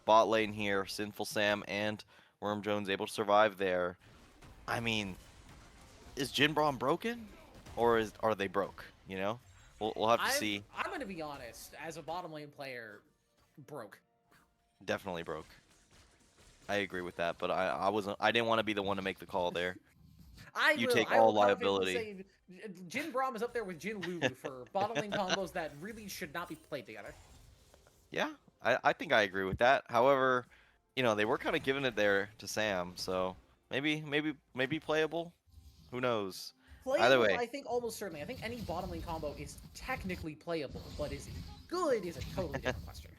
bot lane here. Sinful Sam and Worm Jones able to survive there. I mean, is Jin Braum broken, or are they broke? You know, we'll have to see. I'm gonna be honest, as a bottom lane player, broke. Definitely broke. I agree with that, but I didn't want to be the one to make the call there. You take I all will confidently liability. say Jin Braum is up there with Jin Lulu for bottom lane combos that really should not be played together. Yeah, I think I agree with that. However, you know, they were kind of giving it there to Sam, so maybe playable. Who knows? Either Playable, way, I think almost certainly. I think any bottom lane combo is technically playable, but is it good is a totally different question.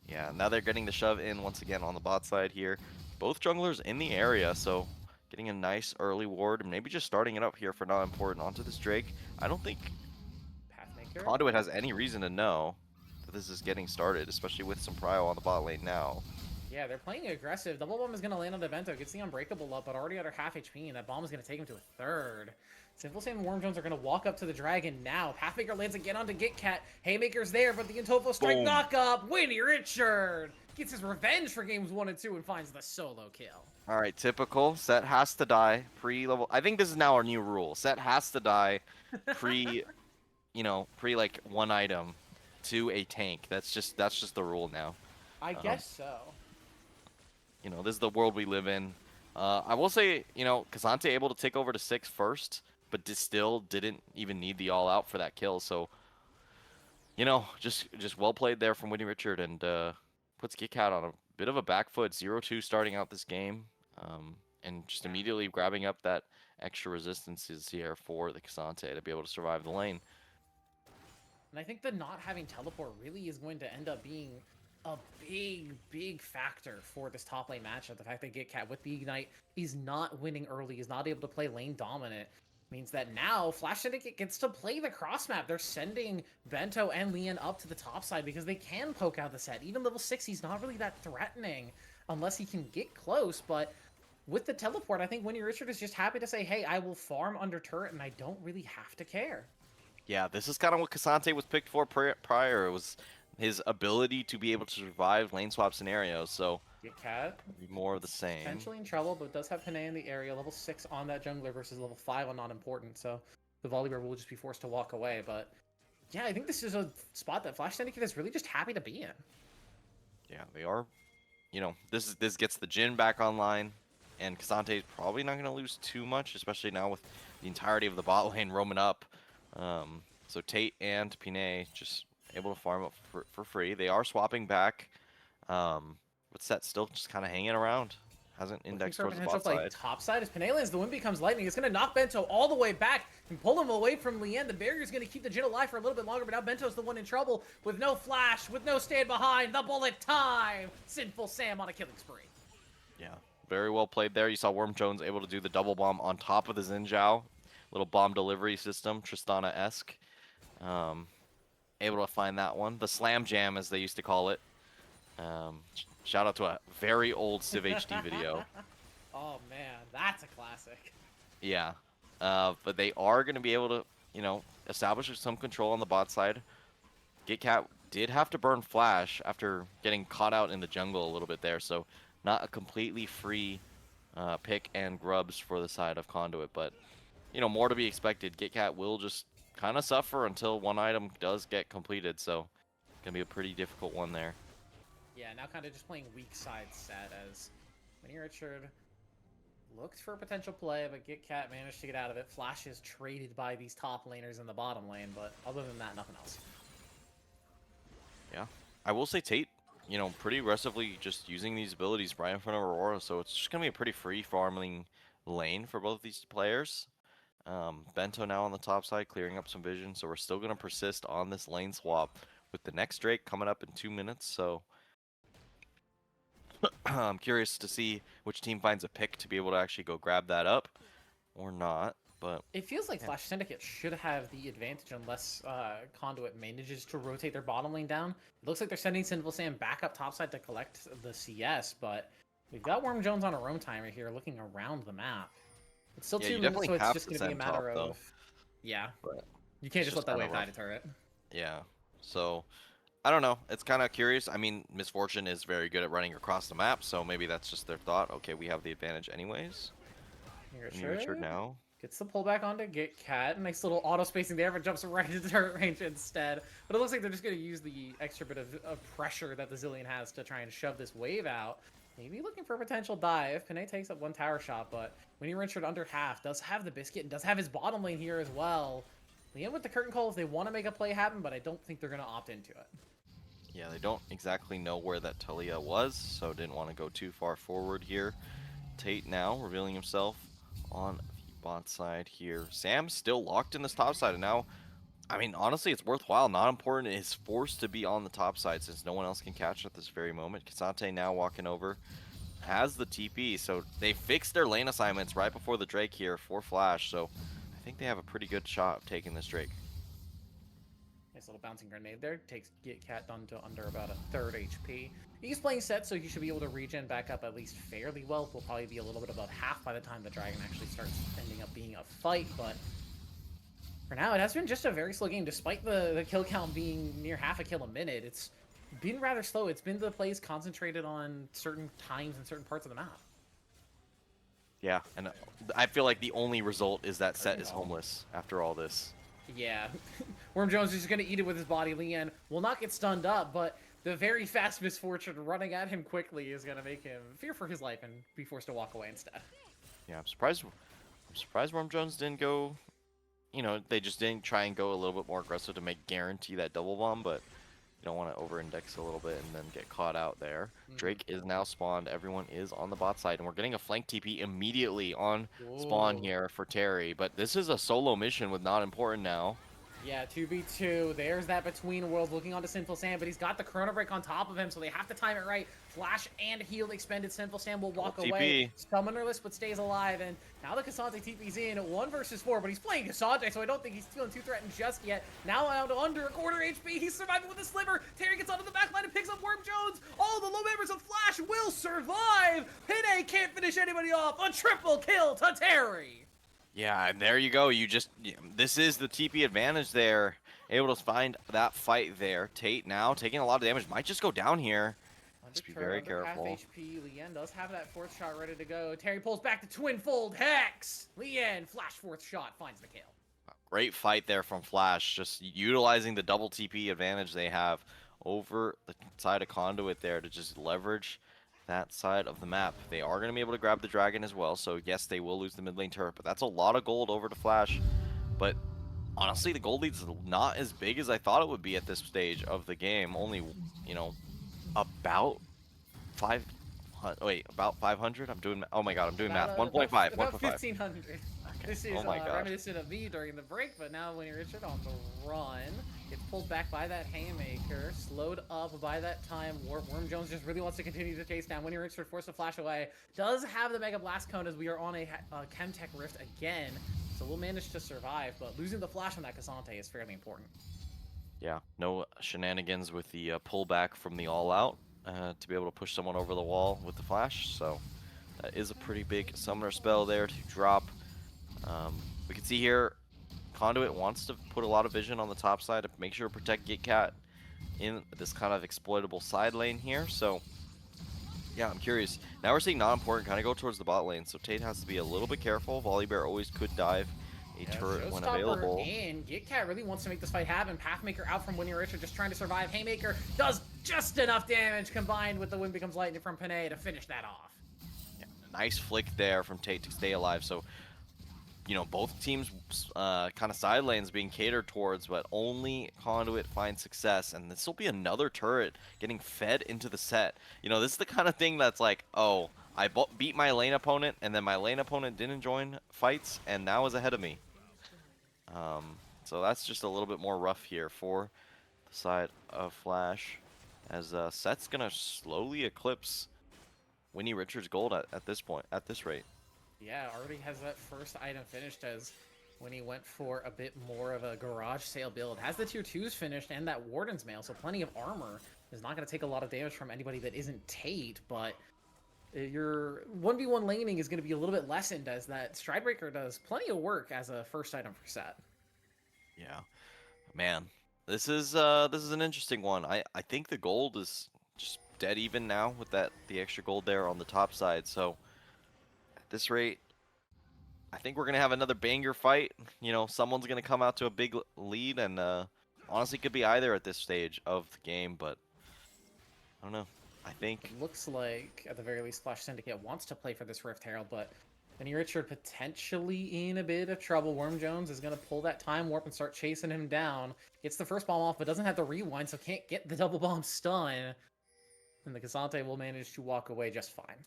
yeah. Now they're getting the shove in once again on the bot side here. Both junglers in the area, so getting a nice early ward, and maybe just starting it up here for not important onto this Drake. I don't think Pathmaker. Conduit has any reason to know that this is getting started, especially with some prio on the bot lane now. Yeah, they're playing aggressive. Double bomb is going to land on the Vento. Gets the Unbreakable up, but already under half HP, and that bomb is going to take him to a third. Simple Sam and Worm Jones are going to walk up to the Dragon now. Pathmaker lands again onto Gitcat. Haymaker's there, but the Intofo Strike Boom. knock up. Winnie Richard gets his revenge for games 1 and 2 and finds the solo kill. All right, typical. Set has to die pre-level. I think this is now our new rule. Set has to die pre, pre like one item to a tank. That's just the rule now. I guess so. You know, this is the world we live in. I will say, Kazante able to take over to 6 first, but still didn't even need the all out for that kill. So, just well played there from Winnie Richard, and puts Gitcat on a bit of a back foot. 0-2 starting out this game, and just immediately grabbing up that extra resistances here for the Kazante to be able to survive the lane. And I think the not having teleport really is going to end up being a big factor for this top lane matchup. The fact that Gitcat with the Ignite is not winning early, is not able to play lane dominant, means that now Flash Syndicate gets to play the cross map. They're sending Bento and Lian up to the top side because they can poke out the set. Even level 6, he's not really that threatening unless he can get close, but with the teleport, I think Winnie Richard is just happy to say, hey, I will farm under turret and I don't really have to care. Yeah, this is kind of what Kazante was picked for prior. It was his ability to be able to survive lane swap scenarios, so Gitcat more of the same. potentially in trouble, but does have Panay in the area. Level 6 on that jungler versus level 5 on not important, so the Volibear will just be forced to walk away. But yeah, I think this is a spot that Flash Syndicate is really just happy to be in. Yeah, they are. This gets the Jhin back online, and Kazante is probably not going to lose too much, especially now with the entirety of the bot lane roaming up. So Tate and Pinay just able to farm up for free. They are swapping back, but Set still just kind of hanging around. Hasn't indexed towards the bot side. Top side as Panay lands, the wind becomes lightning. It's going to knock Bento all the way back and pull him away from Lian. The barrier is going to keep the Jhin alive for a little bit longer, but now Bento's the one in trouble with no flash, with no stand behind. The bullet time! Sinful Sam on a killing spree. Yeah, very well played there. You saw Worm Jones able to do the double bomb on top of the Xin Zhao. Little bomb delivery system, Tristana-esque. Able to find that one. The Slam Jam, as they used to call it. Shout out to a very old Civ HD video. Oh man, that's a classic. Yeah. But they are going to be able to, establish some control on the bot side. Gitcat did have to burn Flash after getting caught out in the jungle a little bit there, so not a completely free pick and grubs for the side of Conduit, but, more to be expected. Gitcat will just kind of suffer until one item does get completed, so going to be a pretty difficult one there. Yeah, now kind of just playing weak side set as Winnie Richard looked for a potential play, but Gitcat managed to get out of it. Flash is traded by these top laners in the bottom lane, but other than that, nothing else. Yeah. I will say Tate, pretty aggressively just using these abilities right in front of Aurora, so it's just going to be a pretty free farming lane for both these players. Bento now on the top side, clearing up some vision, so we're still going to persist on this lane swap with the next Drake coming up in 2 minutes, so I'm curious to see which team finds a pick to be able to actually go grab that up or not, but it feels like Flash Syndicate should have the advantage unless Conduit manages to rotate their bottom lane down. It looks like they're sending Sinful Sam back up topside to collect the CS, but we've got Worm Jones on a roam timer here looking around the map. It's still 2 minutes, so it's just going to be a matter of... Yeah, but you can't just let that kinda wave die rough. to turret. Yeah, So I don't know. It's kind of curious. I mean, Misfortune is very good at running across the map, so maybe that's just their thought. Okay, we have the advantage anyways. Winnie Richard now. Gets the pullback onto Get Cat. Nice little auto spacing there, but jumps right into turret range instead. But it looks like they're just going to use the extra bit of pressure that the Zillion has to try and shove this wave out. Maybe looking for a potential dive. Panay takes up one tower shot, but Winnie Richard under half does have the biscuit and does have his bottom lane here as well. Leon with the curtain calls, they want to make a play happen, but I don't think they're going to opt into it. Yeah, they don't exactly know where that Talia was, so didn't want to go too far forward here. Tate now revealing himself on the bot side here. Sam's still locked in this top side, and now, I mean, honestly, it's worthwhile. Not important is forced to be on the top side since no one else can catch at this very moment. Kasante now walking over, has the TP, so they fixed their lane assignments right before the Drake here for Flash, so I think they have a pretty good shot of taking this Drake. Nice little bouncing grenade there. Takes Get Cat down to under about a third HP. He's playing set, so he should be able to regen back up at least fairly well. Will probably be a little bit above half by the time the Dragon actually starts ending up being a fight, but for now, it has been just a very slow game. Despite the kill count being near half a kill a minute, it's been rather slow. It's been the plays concentrated on certain times and certain parts of the map. Yeah, and I feel like the only result is that Set is homeless after all this. Yeah, Worm Jones is just going to eat it with his body. Leanne will not get stunned up, but the very fast Misfortune running at him quickly is going to make him fear for his life and be forced to walk away instead. Yeah, I'm surprised Worm Jones didn't go, you know, they just didn't try and go a little bit more aggressive to guarantee that double bomb, but you don't want to over-index a little bit and then get caught out there. Drake is now spawned. Everyone is on the bot side, and we're getting a flank TP immediately on spawn here for Terry. But this is a solo mission with Not Important now. Yeah, 2v2. There's that between worlds looking onto Sinful Sam, but he's got the Chrono Break on top of him, so they have to time it right. Flash and heal expended. Sinful Sam will walk away. Summonerless, but stays alive. And now the Kasante TP's in 1 versus 4, but he's playing Kasante, so I don't think he's feeling too threatened just yet. Now out to under a quarter HP. He's surviving with a sliver. Terry gets onto the back line and picks up Worm Jones. All the low members of Flash will survive. Pine can't finish anybody off. A triple kill to Terry. Yeah, and there you go. This is the TP advantage there. Able to find that fight there. Tate now taking a lot of damage. Might just go down here. Just be very careful. Half HP. Leanne does have that 4th shot ready to go. Terry pulls back the twin-fold Hex. Leanne, Flash 4th shot, finds the kill. Great fight there from Flash. Just utilizing the double TP advantage they have over the side of Conduit there to just leverage that side of the map. They are going to be able to grab the Dragon as well, so yes, they will lose the mid lane turret, but that's a lot of gold over to Flash. But honestly, the gold lead's not as big as I thought it would be at this stage of the game. Only, you know, about 500. I'm doing, oh my god, I'm doing math. 1.5. About 1,500. Okay. This is reminiscent of me during the break, but now Winnie Richard on the run. Gets pulled back by that Haymaker, slowed up by that time. Worm Jones just really wants to continue to chase down. Winnie Richard forced to flash away. Does have the Mega Blast Cone as we are on a Chemtech Rift again, so we'll manage to survive, but losing the flash on that Kasante is fairly important. Yeah, no shenanigans with the pullback from the all-out to be able to push someone over the wall with the flash, so that is a pretty big summoner spell there to drop. We can see here, Conduit wants to put a lot of vision on the top side to make sure to protect Gitcat in this kind of exploitable side lane here. So, yeah, I'm curious. Now we're seeing Not Important kind of go towards the bot lane, so Tate has to be a little bit careful. Volibear always could dive a turret when available. And Gitcat really wants to make this fight happen. Pathmaker out from Winnie Richard, just trying to survive. Haymaker does just enough damage combined with the Wind Becomes Lightning from Panay to finish that off. Yeah, nice flick there from Tate to stay alive. So, you know, both teams kind of side lanes being catered towards, but only Conduit finds success, and this will be another turret getting fed into the set. You know, this is the kind of thing that's like, oh, I beat my lane opponent, and then my lane opponent didn't join fights, and now is ahead of me. So that's just a little bit more rough here for the side of Flash, as Set's gonna slowly eclipse Winnie Richards' gold at this point, at this rate. Yeah, already has that first item finished as when he went for a bit more of a garage sale build. Has the tier 2s finished and that Warden's Mail, so plenty of armor. Is not going to take a lot of damage from anybody that isn't Tate, but your 1v1 laning is going to be a little bit lessened as that Stridebreaker does plenty of work as a first item for Set. Yeah, man, This is an interesting one. I think the gold is just dead even now with the extra gold there on the top side. So at this rate, I think we're gonna have another banger fight. You know, someone's gonna come out to a big lead, and honestly, could be either at this stage of the game. But I don't know. I think It looks like, at the very least, Flash Syndicate wants to play for this Rift Herald, but Benny Richard potentially in a bit of trouble. Worm Jones is going to pull that time warp and start chasing him down. Gets the first bomb off, but doesn't have the rewind, so can't get the double bomb stun. And the Cassante will manage to walk away just fine.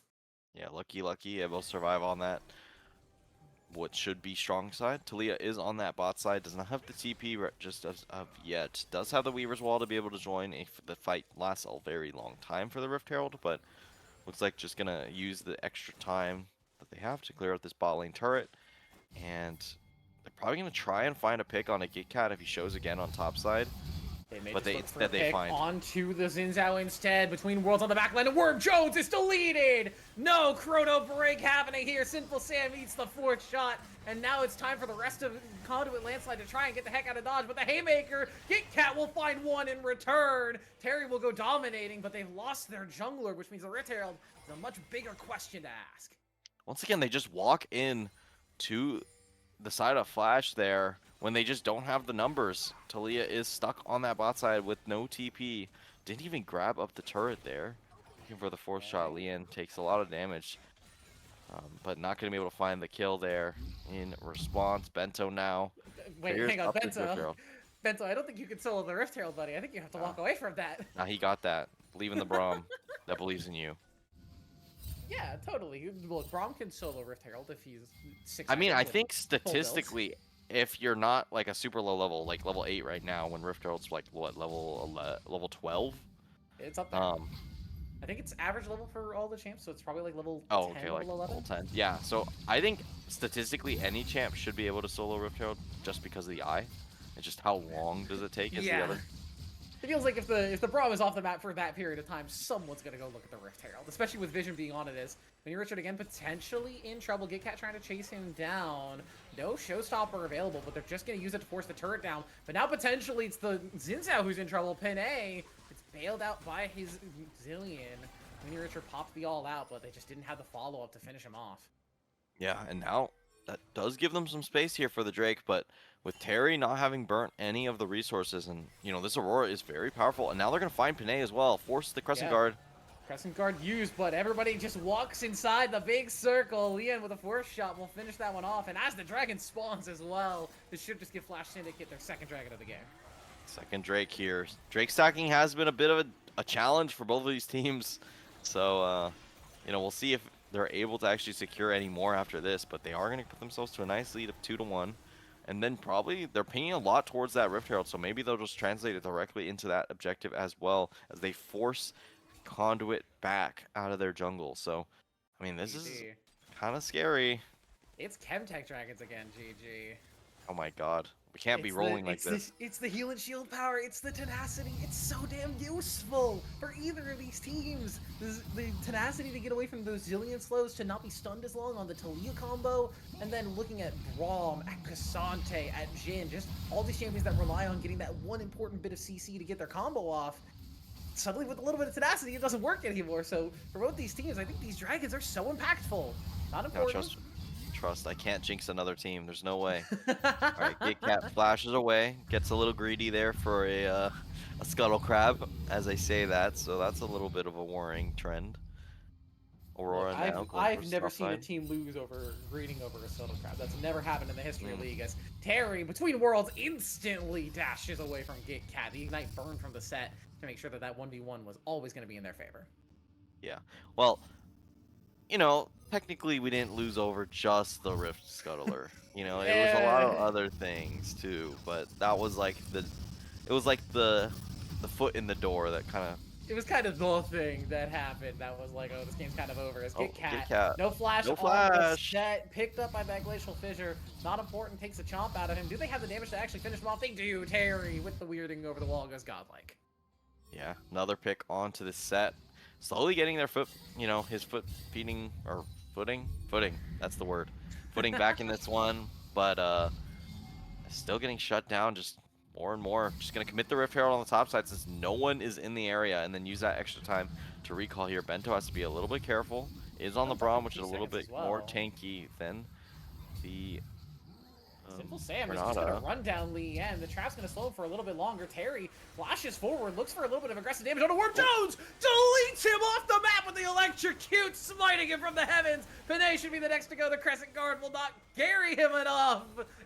yeah, lucky, able to survive on that. What should be strong side. Talia is on that bot side. Does not have the TP just as of yet. Does have the Weaver's Wall to be able to join if the fight lasts a very long time for the Rift Herald, but looks like just gonna use the extra time that they have to clear out this bot lane turret. And they're probably gonna try and find a pick on a Git Cat if he shows again on top side. They may But just they- look for a instead they pick find- onto the Xin Zhao instead. Between worlds on the back line, and Worm Jones is deleted! No chrono break happening here. Sinful Sam eats the fourth shot, and now it's time for the rest of Conduit Landslide to try and get the heck out of dodge. But the Haymaker, Git Cat will find one in return. Terry will go dominating, but they've lost their jungler, which means the Rift Herald is a much bigger question to ask. Once again, they just walk in to the side of Flash there when they just don't have the numbers. Talia is stuck on that bot side with no TP. Didn't even grab up the turret there. Looking for the fourth shot. Lian takes a lot of damage, but not going to be able to find the kill there. In response, Bento now. Wait, figures hang on, up the Rift Bento. Herald. Bento, I don't think you can solo the Rift Herald, buddy. I think you have to walk away from that. Nah, he got that. Believe in the Braum that believes in you. Yeah, totally. Look, Braum can solo Rift Herald if he's 6. I mean, I think statistically, if you're not like a super low level, like level 8 right now, when Rift Herald's like what level 12? It's up there. I think it's average level for all the champs, so it's probably like level 10, Oh, okay, like level 11. level 10. Yeah, so I think statistically any champ should be able to solo Rift Herald just because of the eye. And just how long does it take is the other. It feels like if the Braum is off the map for that period of time, someone's gonna go look at the Rift Herald, especially with Vision being on it as Benny Richard again potentially in trouble. Git Cat trying to chase him down. No showstopper available, but they're just gonna use it to force the turret down. But now potentially it's the Xin Zhao who's in trouble. Pin A, it's bailed out by his Zillion. Benny Richard popped the all out, but they just didn't have the follow up to finish him off. Yeah, and now that does give them some space here for the Drake, but with Terry not having burnt any of the resources, and you know, this Aurora is very powerful, and now they're gonna find Panay as well, force the Crescent Guard. Crescent Guard used, but everybody just walks inside the big circle. Lian with a fourth shot will finish that one off, and as the dragon spawns as well, this should just give Flash Syndicate their second dragon of the game. Second Drake here. Drake stacking has been a bit of a challenge for both of these teams, so you know, we'll see if they're able to actually secure any more after this, but they are going to put themselves to a nice lead of 2-1. And then probably they're pinging a lot towards that Rift Herald, so maybe they'll just translate it directly into that objective as well as they force Conduit back out of their jungle. So, I mean, this is kind of scary. It's Chemtech Dragons again, GG. Oh my god. We can't be rolling like this. It's the heal and shield power. It's the tenacity. It's so damn useful for either of these teams. The tenacity to get away from those zillion slows, to not be stunned as long on the Talia combo, and then looking at Braum, at Cassante, at Jhin, just all these champions that rely on getting that one important bit of CC to get their combo off. Suddenly, with a little bit of tenacity, it doesn't work anymore. So for both these teams, I think these dragons are so impactful. Not important. Trust, I can't jinx another team. There's no way. Alright, Git Cat flashes away. Gets a little greedy there for a scuttle crab, as I say that. So that's a little bit of a worrying trend. Aurora now. I've never seen a team lose over greeting over a scuttle crab. That's never happened in the history of League. As Terry, between worlds, instantly dashes away from Git Cat. The Ignite burn from the set to make sure that that 1v1 was always going to be in their favor. Yeah. Well, you know, technically we didn't lose over just the Rift Scuttler. You know, it was a lot of other things too, but that was like the foot in the door that kind of. It was kind of the thing that happened. That was like, oh, this game's kind of over. As Git Cat, no flash, no on flash. the set, picked up by that Glacial Fissure. Not important, takes a chomp out of him. Do they have the damage to actually finish him off? They do. Terry with the weirding over the wall goes godlike. Yeah, another pick onto this set. Slowly getting their foot, you know, his foot feeding or footing. That's the word. Footing back in this one, but still getting shut down. Just more and more. Just going to commit the Rift Herald on the top side since no one is in the area, and then use that extra time to recall here. Bento has to be a little bit careful. Is on the Comes up in Braum, which is 2 a little seconds bit as more well. tanky than the Sinful Sam is just Granada. going to run down Lee Yen. The trap's going to slow him for a little bit longer. Terry flashes forward, looks for a little bit of aggressive damage on Warp Jones! Deletes him off the map with the electrocute, smiting him from the heavens! Panay should be the next to go. The Crescent Guard will not carry him enough!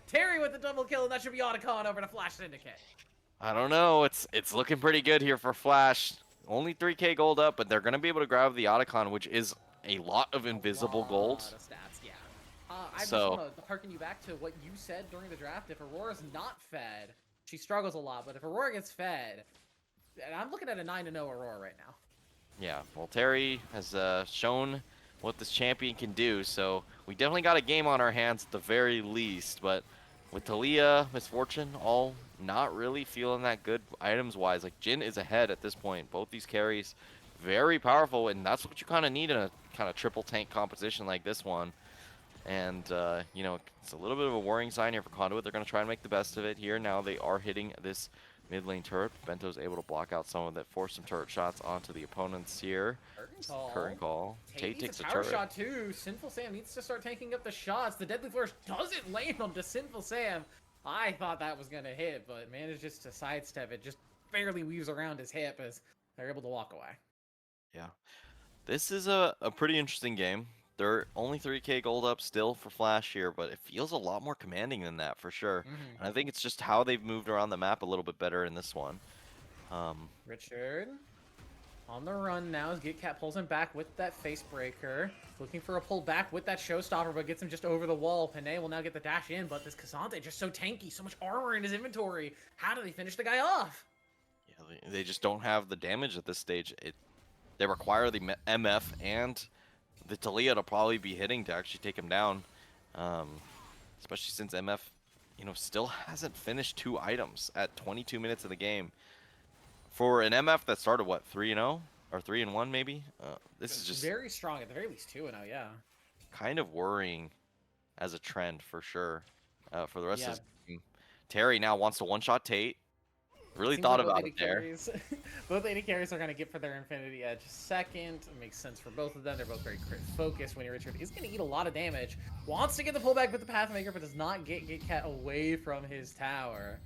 Terry with the double kill, and that should be Otacon over to Flash Syndicate. I don't know. It's looking pretty good here for Flash. Only 3k gold up, but they're going to be able to grab the Otacon, which is a lot of invisible gold. A lot of stats, yeah. I just So- want to harken you back to what you said during the draft. If Aurora's not fed, she struggles a lot, but if Aurora gets fed, and I'm looking at a 9-0 Aurora right now. Yeah, well, Terry has shown what this champion can do, so we definitely got a game on our hands at the very least, but with Talia, Misfortune, all not really feeling that good items-wise. Like, Jin is ahead at this point. Both these carries very powerful, and that's what you kind of need in a kind of triple tank competition like this one. And, you know, it's a little bit of a worrying sign here for Conduit. They're going to try and make the best of it here. Now they are hitting this mid lane turret. Bento's able to block out some of that, force some turret shots onto the opponents here. Curtain call. Tate takes a the tower turret. shot too. Sinful Sam needs to start taking up the shots. The Deadly Flourish doesn't land onto Sinful Sam. I thought that was going to hit, but manages to sidestep it. Just barely weaves around his hip as they're able to walk away. Yeah. This is a pretty interesting game. They're only 3k gold up still for Flash here, but it feels a lot more commanding than that for sure. And I think it's just how they've moved around the map a little bit better in this one. Richard on the run now as GitCat pulls him back with that face breaker. Looking for a pull back with that showstopper, but gets him just over the wall. Panay will now get the dash in, but this Cassante just so tanky, so much armor in his inventory. How do they finish the guy off? Yeah, they just don't have the damage at this stage. They require the MF and the Talia to probably be hitting to actually take him down. Especially since MF, you know, still hasn't finished 2 items at 22 minutes of the game. For an MF that started, what, 3-0? Or 3-1 maybe? This is just very strong, at the very least 2-0, yeah. kind of worrying as a trend for sure. For the rest Yeah. of this team. Terry now wants to one-shot Tate. Really Seems thought like both about AD it there. carries- both AD carries are going to get for their Infinity Edge second. It makes sense for both of them. They're both very crit focused. Winnie Richard is going to eat a lot of damage. Wants to get the pullback with the Pathmaker, but does not get GitCat away from his tower.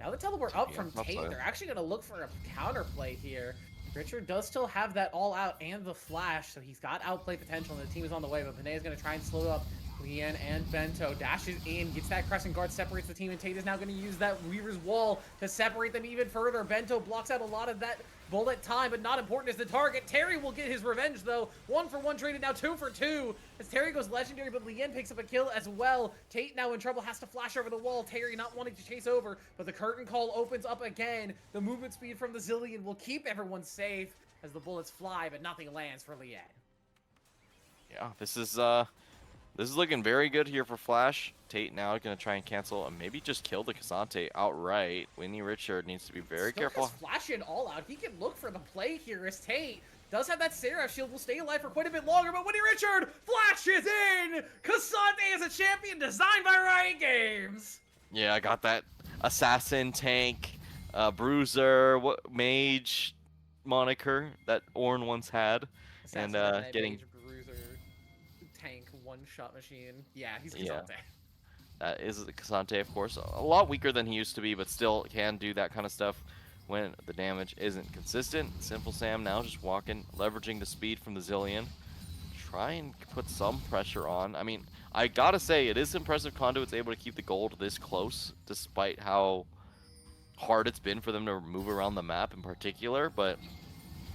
Now the teleport up from Tate. They're actually going to look for a counterplay here. Richard does still have that all out and the flash, so he's got outplay potential, and the team is on the way, but Panay is going to try and slow up Lian and Bento. Dashes in, gets that Crescent Guard, separates the team, and Tate is now going to use that Weaver's Wall to separate them even further. Bento blocks out a lot of that bullet time, but not important as the target. Terry will get his revenge, though. 1 for 1 traded, now 2 for 2. As Terry goes legendary, but Lian picks up a kill as well. Tate now in trouble, has to flash over the wall. Terry not wanting to chase over, but the curtain call opens up again. The movement speed from the Zillion will keep everyone safe as the bullets fly, but nothing lands for Lian. Yeah, this is looking very good here for Flash. Tate now going to try and cancel and maybe just kill the Cassante outright. Winnie Richard needs to be very Still careful. has Flash in all out. He can look for the play here as Tate does have that Seraph shield, will stay alive for quite a bit longer, but Winnie Richard flashes in! Cassante is a champion designed by Riot Games! Yeah, I got that assassin, tank, bruiser, mage moniker that Ornn once had. Assassin, And getting Mage, Bruiser, tank, one-shot machine. Yeah, he's Cassante. Yeah. That is Cassante, of course. A lot weaker than he used to be, but still can do that kind of stuff when the damage isn't consistent. Simple Sam now just walking, leveraging the speed from the Zillion. Try and put some pressure on. I mean, I gotta say, it is impressive Conduit's able to keep the gold this close, despite how hard it's been for them to move around the map in particular, but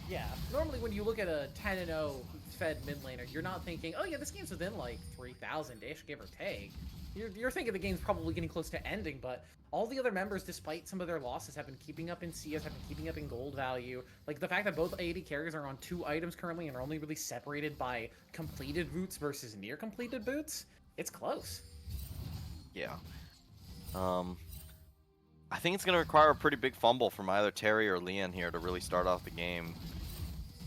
Yeah, normally when you look at a 10-0 fed mid laner, you're not thinking, oh yeah, this game's within like 3,000-ish, give or take. You're thinking the game's probably getting close to ending, but all the other members, despite some of their losses, have been keeping up in CS, have been keeping up in gold value. Like the fact that both AD carriers are on 2 items currently and are only really separated by completed boots versus near completed boots, it's close. yeah. I think it's going to require a pretty big fumble from either Terry or Lian here to really start off the game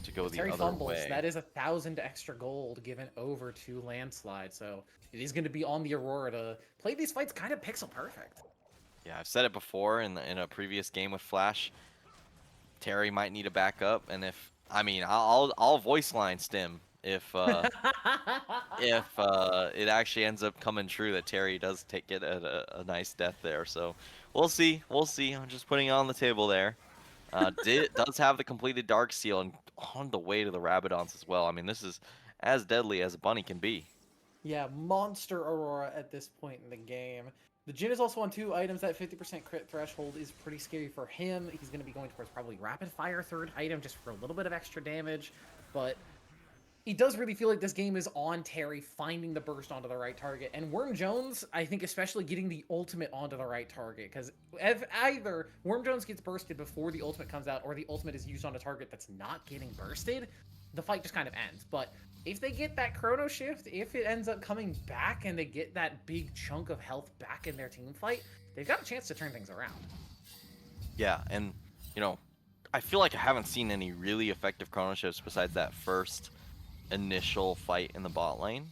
to go the Terry other fumbles. way. That is 1,000 extra gold given over to Landslide, so it is going to be on the Aurora to play these fights kind of pixel perfect. Yeah, I've said it before in a previous game with Flash. Terry might need a backup, and if I mean, I'll voice line Stim if it actually ends up coming true that Terry does get a nice death there. So we'll see. We'll see. I'm just putting it on the table there. Does have the completed Dark Seal and on the way to the Rabadons as well. I mean, this is as deadly as a bunny can be. Yeah, monster Aurora at this point in the game. The Jin is also on 2 items. That 50% crit threshold is pretty scary for him. He's going to be going towards probably Rapid Fire 3rd item just for a little bit of extra damage. But he does really feel like this game is on Terry finding the burst onto the right target. And Worm Jones, I think especially getting the ultimate onto the right target. Because if either Worm Jones gets bursted before the ultimate comes out or the ultimate is used on a target that's not getting bursted, the fight just kind of ends. But if they get that chrono shift, if it ends up coming back and they get that big chunk of health back in their team fight, they've got a chance to turn things around. Yeah, and you know, I feel like I haven't seen any really effective chrono shifts besides that first initial fight in the bot lane.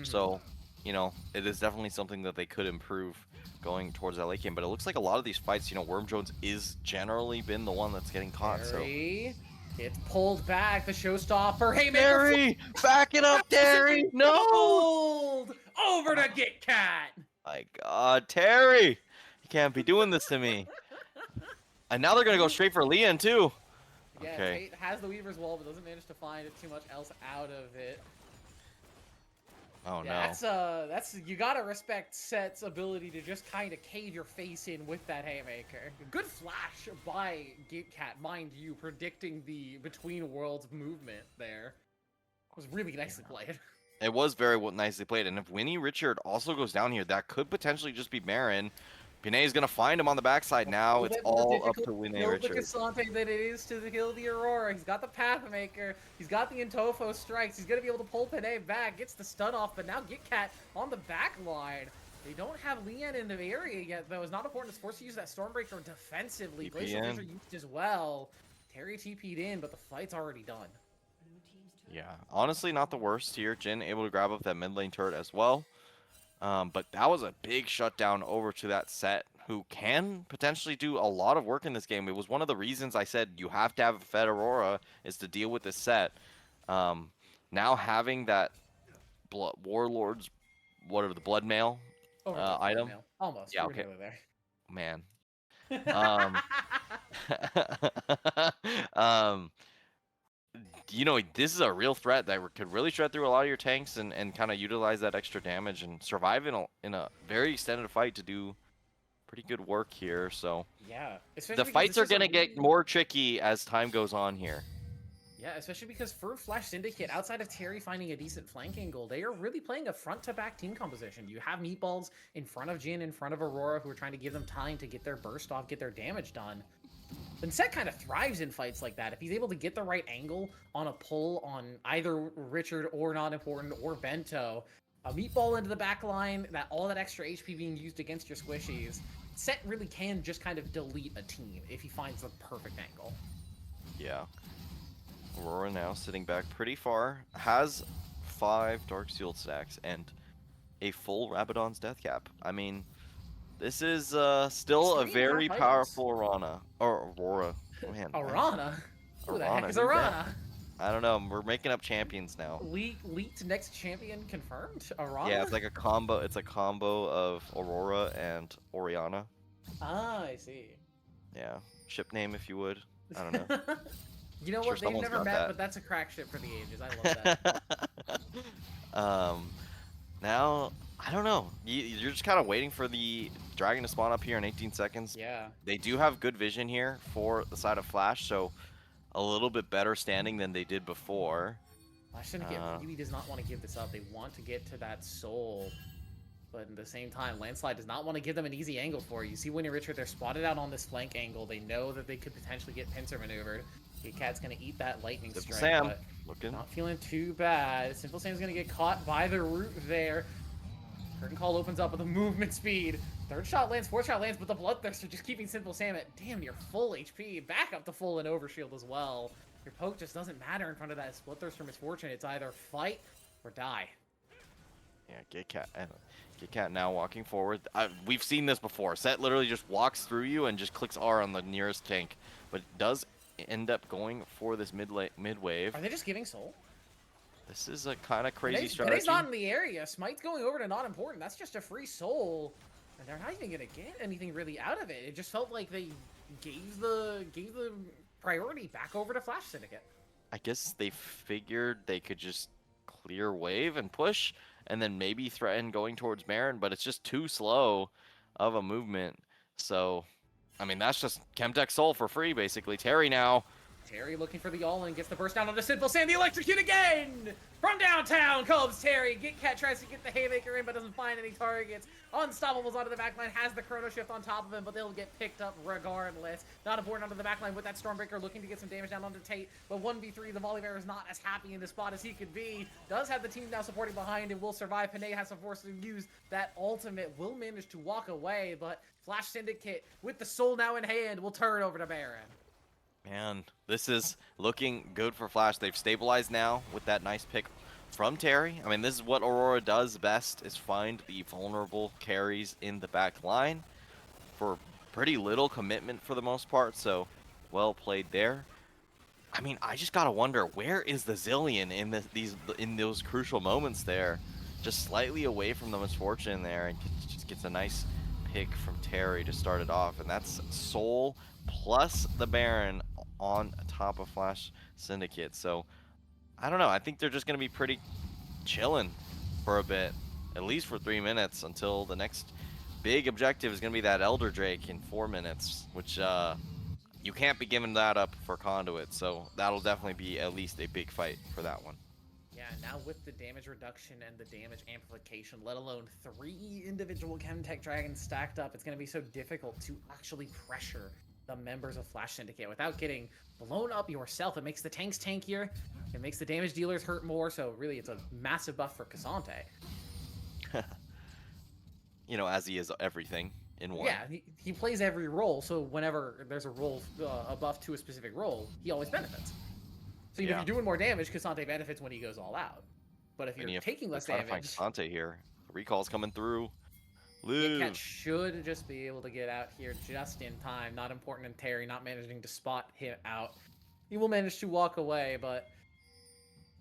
So, you know, it is definitely something that they could improve going towards that late game. But it looks like a lot of these fights, you know, Worm Jones is generally been the one that's getting caught. Terry, it's pulled back. The showstopper. Hey, Terry, back it up, Terry! No! Hold over to Get Cat. My God, Terry, you can't be doing this to me. And now they're gonna go straight for Leon too. Yeah, Okay. Tate has the Weaver's Wall, but doesn't manage to find too much else out of it. Oh Yeah, no. that's you gotta respect Set's ability to just kind of cave your face in with that haymaker. Good flash by Gitcat, mind you, predicting the Between Worlds movement there. It was really nicely played. It was very nicely played, and if Winnie Richard also goes down here, that could potentially just be Baron. Pinay is gonna find him on the backside now. It's all up to Winnie Richard. The Cassante that it is to kill the Aurora. He's got the Pathmaker. He's got the Intofo strikes. He's gonna be able to pull Pinay back. Gets the stun off, but now Gitcat on the back line. They don't have Leon in the area yet, though. It's not important. It's forced to use that Stormbreaker defensively. Glacial Freeze are used as well. Terry TP'd in, but the fight's already done. Yeah, honestly, not the worst here. Jin able to grab up that mid lane turret as well. But that was a big shutdown over to that Set, who can potentially do a lot of work in this game. It was one of the reasons I said you have to have a Fed Aurora is to deal with this Set. Now having that Warlord's, whatever, the Blood Mail item. Almost. Yeah, okay. There. Man. You know, this is a real threat that could really shred through a lot of your tanks and kind of utilize that extra damage and survive in a very extended fight to do pretty good work here. So yeah, the fights are going to get more tricky as time goes on here. Yeah, especially because for Flash Syndicate, outside of Terry finding a decent flank angle, they are really playing a front-to-back team composition. You have Meatballs in front of Jin, in front of Aurora, who are trying to give them time to get their burst off, get their damage done. And Set kind of thrives in fights like that. If he's able to get the right angle on a pull on either Richard or Not Important or Bento, a Meatball into the back line, all that extra HP being used against your squishies, Set really can just kind of delete a team if he finds the perfect angle. Yeah. Aurora now sitting back pretty far, has 5 Dark Sealed stacks and a full Rabadon's Death Cap. I mean, this is still a very powerful Aurora. Man, Aurora? Who the heck is Aurora? Aurora? I don't know. We're making up champions now. Leaked next champion confirmed? Aurora? Yeah, it's like a combo. It's a combo of Aurora and Oriana. Ah, I see. Yeah, ship name if you would. I don't know. You know what? They've never met, but that's a crack ship for the ages. I love that. Now, I don't know. You're just kind of waiting for the dragon to spawn up here in 18 seconds. Yeah. They do have good vision here for the side of Flash, so a little bit better standing than they did before. Flash Syndicate really does not want to give this up. They want to get to that soul. But at the same time, Landslide does not want to give them an easy angle for you. See Winnie Richard, they're spotted out on this flank angle. They know that they could potentially get pincer maneuvered. Cat's going to eat that lightning Simple strike, Sam, but looking. Not feeling too bad. Simple Sam's going to get caught by the root there. Curtain Call opens up with a movement speed. Third shot lands, fourth shot lands, but the Bloodthirster just keeping Simple Sam at damn near full HP. Back up to full and overshield as well. Your poke just doesn't matter in front of that Bloodthirster Misfortune. It's either fight or die. Yeah, Get Cat now walking forward. We've seen this before. Set literally just walks through you and just clicks R on the nearest tank, but does end up going for this mid wave. Are they just giving soul? This is a kind of crazy Panay's strategy. not in the area. Smite's going over to not important. That's just a free soul. And they're not even going to get anything really out of it. It just felt like they gave the priority back over to Flash Syndicate. I guess they figured they could just clear wave and push, and then maybe threaten going towards Baron, but it's just too slow of a movement. So, I mean, that's just Chemtech Soul for free, basically. Terry now. Terry looking for the all-in, gets the burst down on the Simple Sam, the electrocute again! From downtown comes Terry. Gitcat tries to get the Haymaker in, but doesn't find any targets. Unstoppables onto the backline, has the Chrono Shift on top of him, but they'll get picked up regardless. Not important onto the backline with that Stormbreaker, looking to get some damage down onto Tate, but 1v3, the Volley Bear is not as happy in the spot as he could be. Does have the team now supporting behind and will survive. Panay has some force to use that ultimate, will manage to walk away, but Flash Syndicate, with the soul now in hand, will turn over to Baron. Man, this is looking good for Flash. They've stabilized now with that nice pick from Terry. I mean, this is what Aurora does best, is find the vulnerable carries in the back line for pretty little commitment for the most part, so well played there. I mean, I just gotta wonder, where is the Zillion in those crucial moments there? Just slightly away from the misfortune there, and just gets a nice pick from Terry to start it off, and that's Soul plus the Baron on top of Flash Syndicate. So I don't know, I think they're just gonna be pretty chilling for a bit, at least for 3 minutes, until the next big objective is gonna be that Elder Drake in 4 minutes, which you can't be giving that up for Conduit, so that'll definitely be at least a big fight for that one. Yeah, now with the damage reduction and the damage amplification, let alone 3 individual Chemtech Dragons stacked up, it's going to be so difficult to actually pressure the members of Flash Syndicate without getting blown up yourself. It makes the tanks tankier, it makes the damage dealers hurt more, so really it's a massive buff for Cassante. You know, as he is everything in one. Yeah, he plays every role, so whenever there's a role, a buff to a specific role, he always benefits. So if you're doing more damage, Cassante benefits when he goes all out. But if you're taking less damage... Cassante here. The recall's coming through. Cat should just be able to get out here just in time. Not important in Terry, not managing to spot him out. He will manage to walk away, but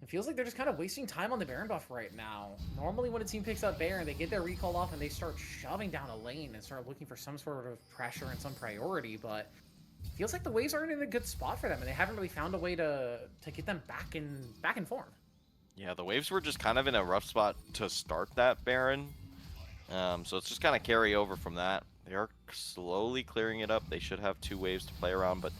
it feels like they're just kind of wasting time on the Baron buff right now. Normally when a team picks up Baron, they get their recall off and they start shoving down a lane and start looking for some sort of pressure and some priority, but it feels like the waves aren't in a good spot for them, and they haven't really found a way to get them back in form. Yeah, the waves were just kind of in a rough spot to start that Baron. So it's just kind of carry over from that. They are slowly clearing it up. They should have 2 waves to play around, but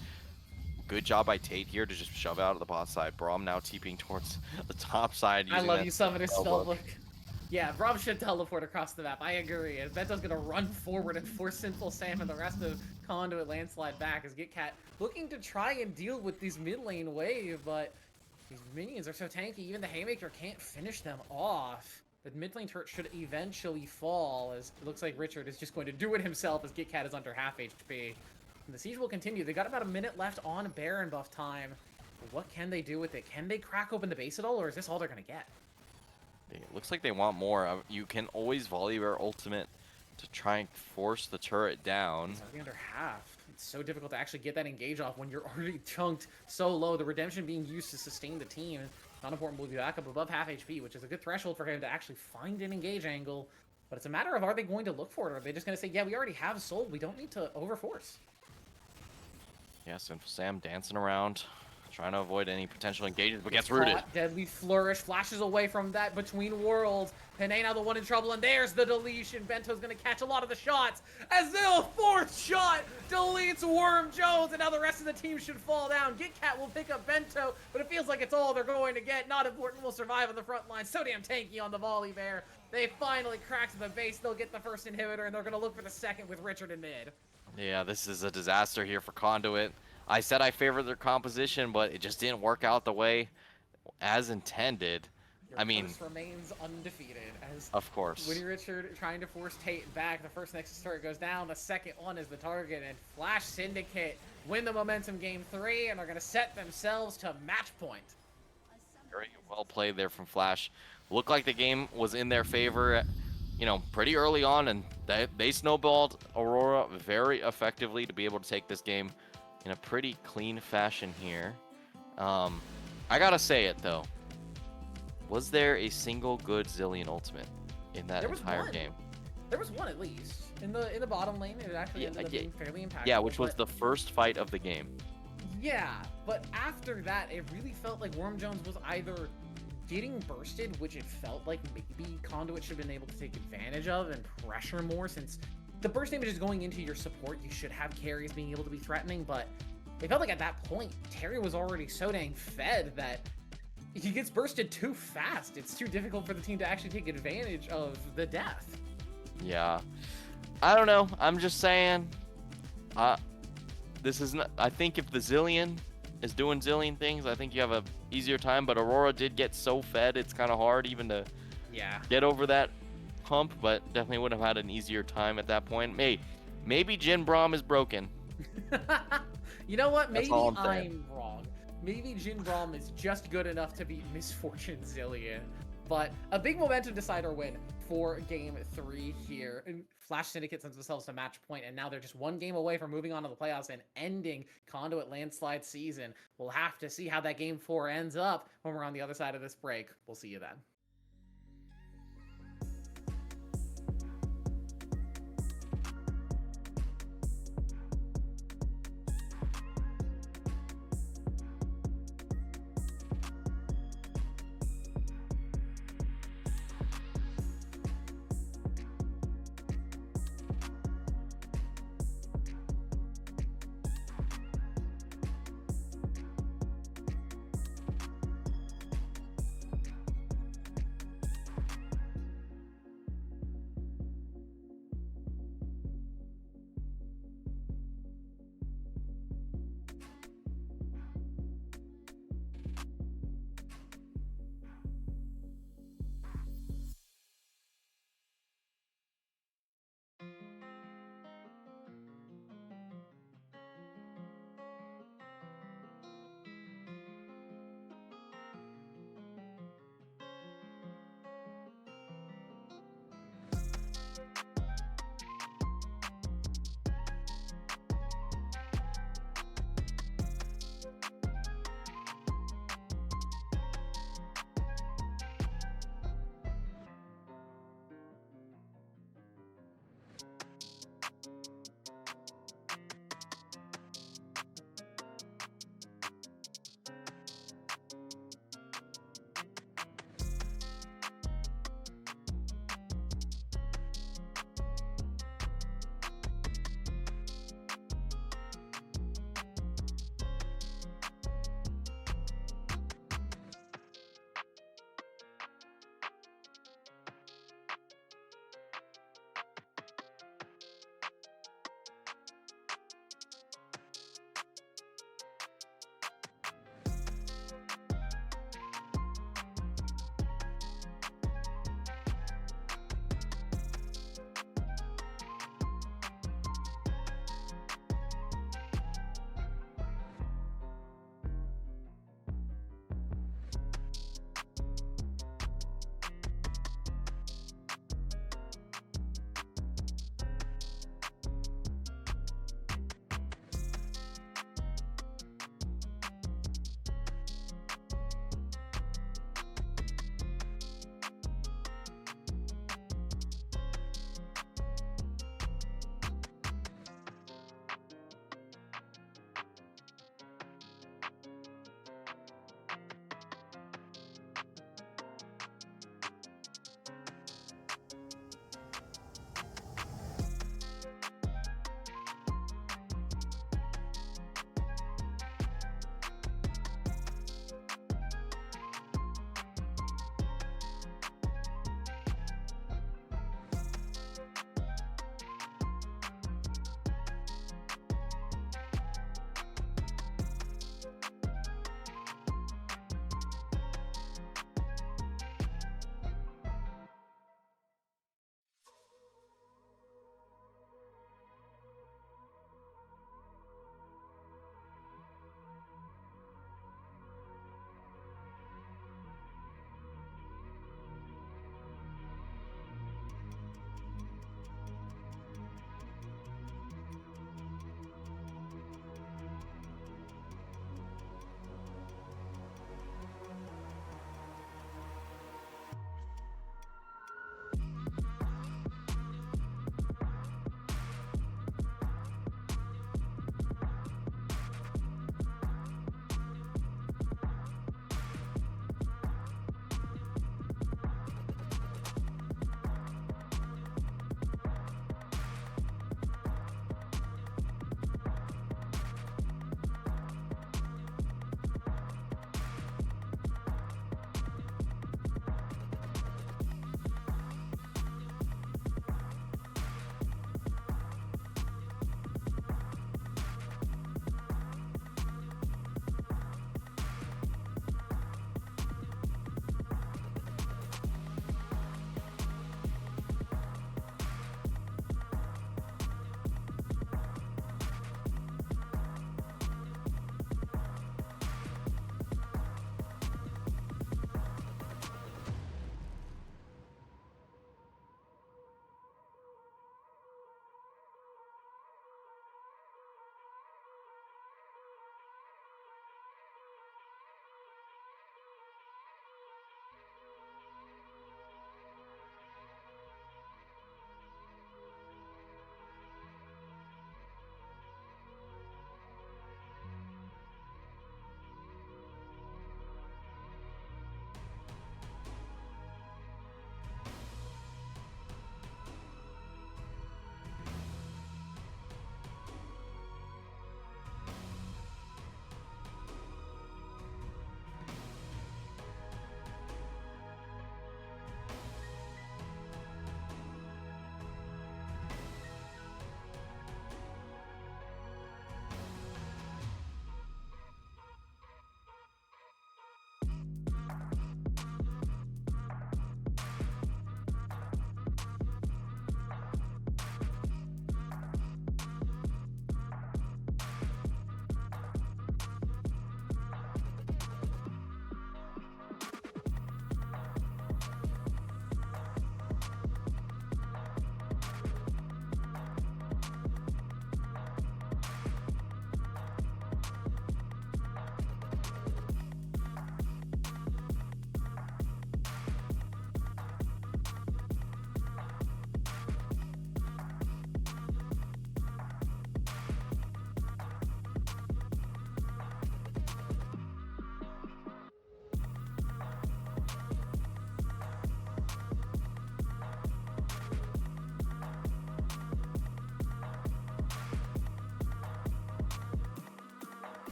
good job by Tate here to just shove out of the bot side. Braum now TPing towards the top side. I love you, Summoner Spellbook. Yeah, Braum should teleport across the map. I agree. And Bento's going to run forward and force Simple Sam and the rest of Conduit Landslide back as Gitcat looking to try and deal with these mid lane wave, but these minions are so tanky, even the Haymaker can't finish them off. The mid lane turret should eventually fall, as it looks like Richard is just going to do it himself as Gitcat is under half HP. And the siege will continue. They got about a minute left on Baron buff time. What can they do with it? Can they crack open the base at all, or is this all they're going to get? It looks like they want more. You can always volley bear ultimate to try and force the turret down. It's already under half. It's so difficult to actually get that engage off when you're already chunked so low. The redemption being used to sustain the team. Not important, will be back up above half HP, which is a good threshold for him to actually find an engage angle. But it's a matter of, are they going to look for it? Or are they just going to say, yeah, we already have sold. We don't need to overforce. Yeah, Sinful Sam dancing around, trying to avoid any potential engagements, but gets rooted. Deadly Flourish flashes away from that between worlds. Panay now the one in trouble, and there's the deletion. Bento's going to catch a lot of the shots as the 4th shot deletes Worm Jones, and now the rest of the team should fall down. Gitcat will pick up Bento, but it feels like it's all they're going to get. Not important, will survive on the front line. So damn tanky on the Volley Bear. They finally cracked the base. They'll get the first inhibitor, and they're going to look for the second with Richard in mid. Yeah, this is a disaster here for Conduit. I said I favored their composition, but it just didn't work out the way as intended. Your first remains undefeated, as of course. Winnie Richard trying to force Tate back. The first Nexus turret goes down. The second one is the target, and Flash Syndicate win the momentum game 3, and are going to set themselves to match point. Very well played there from Flash. looked like the game was in their favor, pretty early on, and they snowballed Aurora very effectively to be able to take this game in a pretty clean fashion here. I gotta say it though. Was there a single good Zilean ultimate in that entire game? There was one at least. In the bottom lane, it actually ended up being fairly impactful. Yeah, which was the first fight of the game. Yeah, but after that, it really felt like Worm Jones was either getting bursted, which it felt like maybe Conduit should have been able to take advantage of and pressure more, since the burst damage is going into your support. You should have carries being able to be threatening, but it felt like at that point, Terry was already so dang fed that he gets bursted too fast. It's too difficult for the team to actually take advantage of the death. Yeah. I don't know. I'm just saying. This is not. I think if the Zilean is doing Zilean things, I think you have a easier time. But Aurora did get so fed, it's kind of hard even to get over that hump. But definitely would have had an easier time at that point. Maybe Jin Braum is broken. You know what? Maybe I'm wrong. Maybe Jin Braum is just good enough to beat Misfortune Zilean. But a big momentum decider win for Game 3 here. And Flash Syndicate sends themselves to match point, and now they're just one game away from moving on to the playoffs and ending Conduit Landslide season. We'll have to see how that Game 4 ends up when we're on the other side of this break. We'll see you then.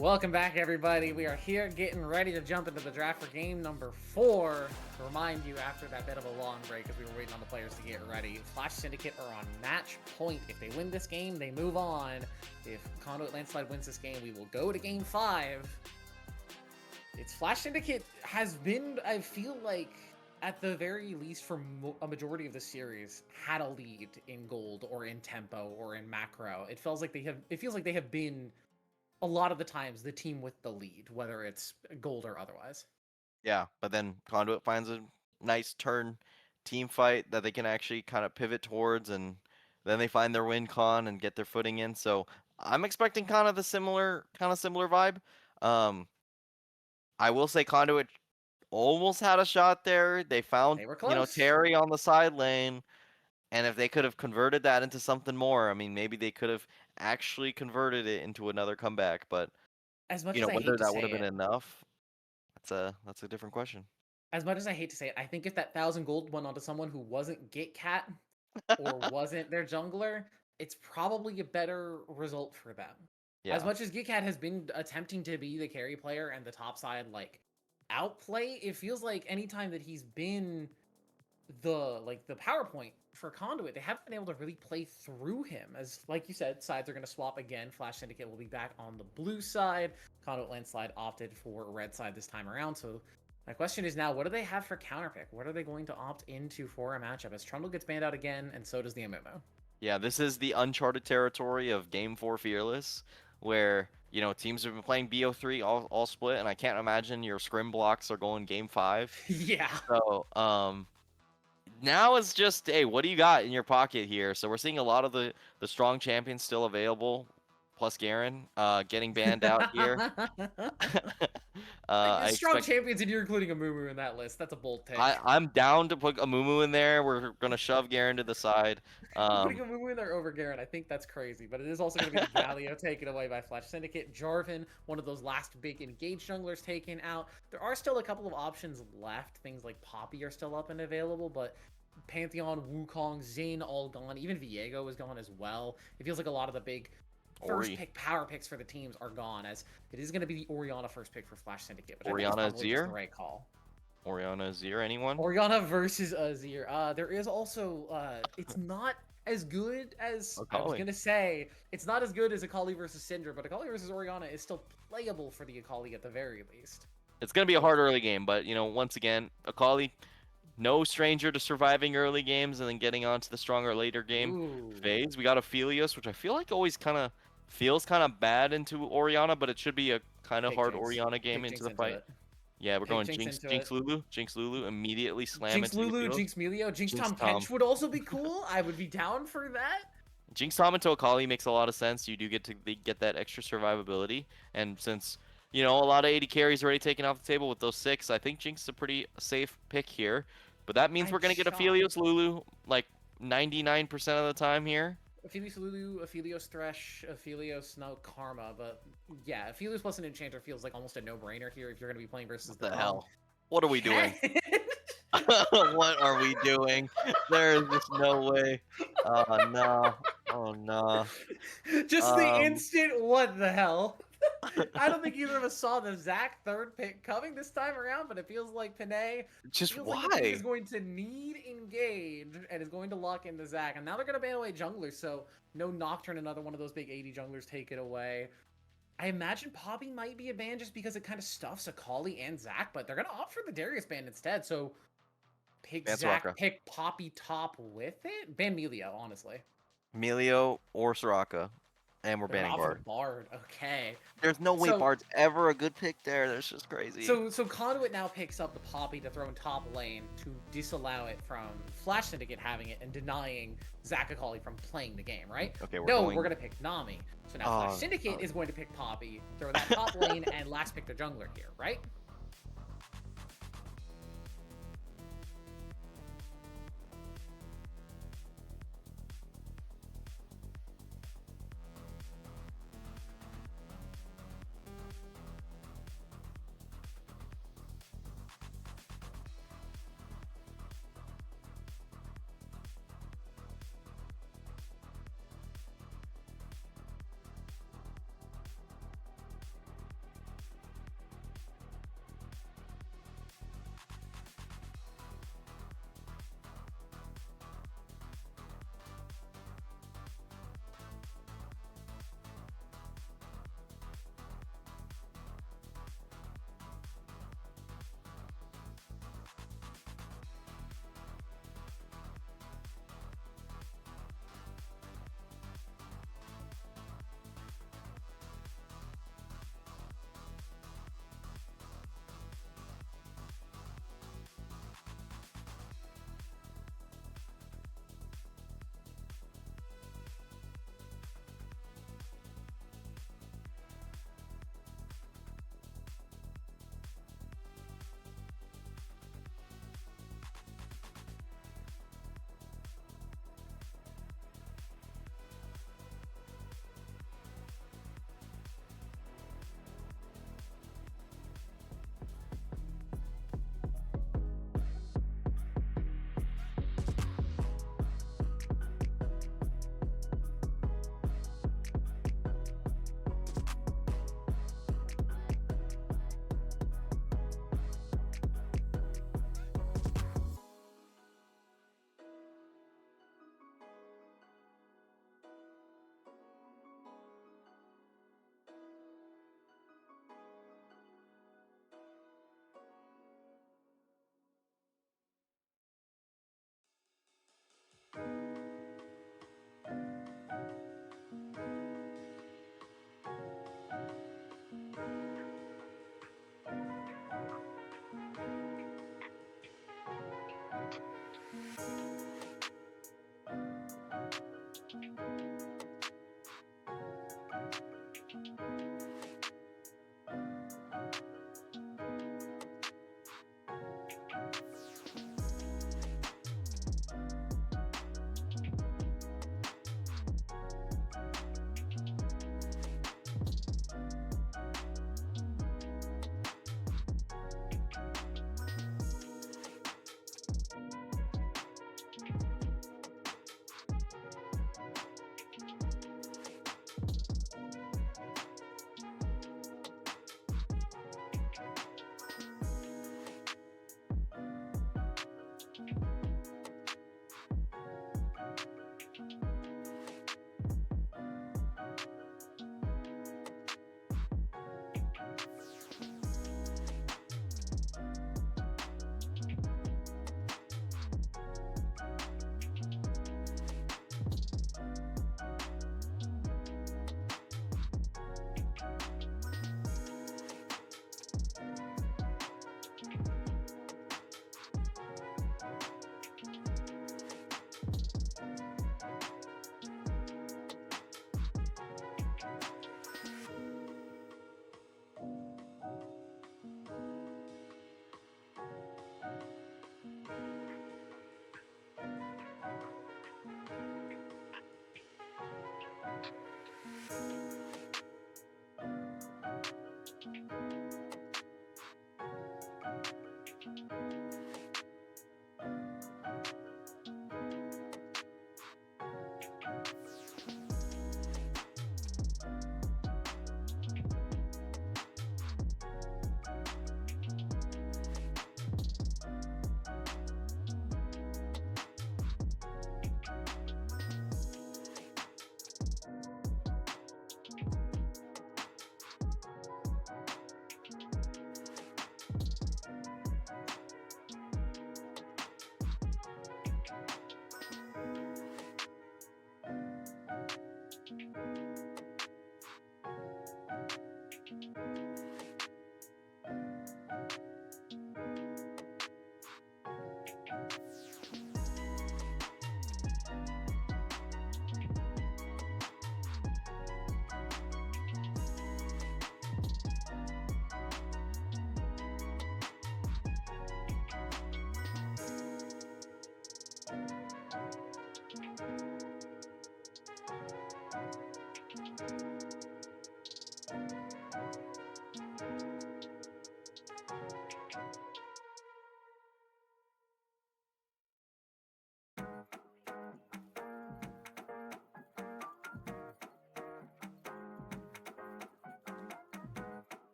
Welcome back, everybody. We are here getting ready to jump into the draft for game number 4. To remind you, after that bit of a long break as we were waiting on the players to get ready, Flash Syndicate are on match point. If they win this game, they move on. If Conduit Landslide wins this game, we will go to game 5. It's Flash Syndicate has been, I feel like, at the very least for a majority of the series, had a lead in gold or in tempo or in macro. It feels like they have been a lot of the times the team with the lead, whether it's gold or otherwise. Yeah, but then Conduit finds a nice turn team fight that they can actually kind of pivot towards, and then they find their win con and get their footing in. So I'm expecting kind of the similar vibe. I will say Conduit almost had a shot there. They found They were close. Terry on the side lane, and if they could have converted that into something more, I mean, maybe they could have actually converted it into another comeback. But As much as I whether hate to that would have say been it, enough, that's a different question. as much as I hate to say it, I think if that 1,000 gold went onto someone who wasn't GitCat or wasn't their jungler, it's probably a better result for them. Yeah. As much as GitCat has been attempting to be the carry player and the top side like outplay, it feels like anytime that he's been the PowerPoint for Conduit, they haven't been able to really play through him. As like you said, sides are going to swap again. Flash Syndicate will be back on the blue side. Conduit Landslide opted for red side this time around. So my question is now, what do they have for counterpick? What are they going to opt into for a matchup? As Trundle gets banned out again, and so does the MMO. Yeah, this is the uncharted territory of Game 4 Fearless, where, teams have been playing BO3 all split, and I can't imagine your scrim blocks are going Game 5. Yeah. So, now it's just, hey, what do you got in your pocket here? So we're seeing a lot of the strong champions still available, plus Garen getting banned out here. I Strong expect, champions, and you're including a Mumu in that list. That's a bold take. I'm down to put a Mumu in there. We're going to shove Garen to the side. Putting a Mumu in there over Garen, I think that's crazy. But it is also going to be the Galio taken away by Flash Syndicate. Jarvan, one of those last big engaged junglers, taken out. There are still a couple of options left. Things like Poppy are still up and available, but Pantheon, Wukong, Zane all gone. Even Viego is gone as well. It feels like a lot of the big first pick power picks for the teams are gone, as it is going to be the Orianna first pick for Flash Syndicate. But Orianna I think it's probably Azir? just the right call. Orianna Azir, anyone? Orianna versus Azir. There is also, it's not as good as, I was going to say, it's not as good as Akali versus Syndra, but Akali versus Orianna is still playable for the Akali at the very least. It's going to be a hard early game, but, once again, Akali, no stranger to surviving early games and then getting on to the stronger later game phase. We got Aphelios, which I feel like always feels kind of bad into Orianna, but it should be a kind of hard Orianna game into the fight. Yeah, we're going Jinx Lulu. Jinx Lulu immediately slam Jinx into Lulu, the Jinx Melio, Jinx Tom Kench would also be cool. I would be down for that. Jinx Tom into Akali makes a lot of sense. You do get to get that extra survivability, and since a lot of 80 carries already taken off the table with those 6, I think Jinx is a pretty safe pick here. But that means we're gonna get Aphelios Lulu like 99% of the time here. Aphelios Lulu, Aphelios Thresh, Aphelios Karma, but yeah, Aphelios plus an Enchanter feels like almost a no-brainer here if you're going to be playing versus the hell. What are we doing? What are we doing? There is just no way. Oh no. Oh no. Just the instant what the hell. I don't think either of us saw the Zac third pick coming this time around, but it feels like Panay is going to need engage and is going to lock into Zac. And now they're going to ban away junglers, so no Nocturne, another one of those big 80 junglers, take it away. I imagine Poppy might be a ban just because it kind of stuffs Akali and Zac, but they're going to opt for the Darius ban instead, so pick Zac, pick Poppy top with it? Ban Melio, honestly. Melio or Soraka. And we're banning Bard. Okay. There's no way Bard's ever a good pick there. That's just crazy. So Conduit now picks up the Poppy to throw in top lane to disallow it from Flash Syndicate having it and denying Zac Akali from playing the game, right? Okay, we're going to pick Nami. So now Flash Syndicate is going to pick Poppy, throw that top lane, and last pick their jungler here, right?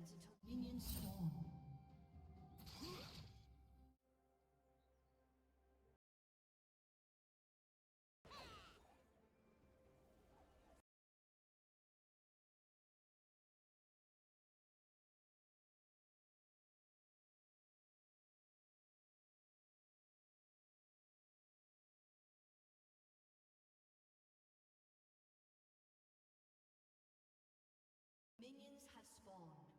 seconds until minions spawn. Minions have spawned.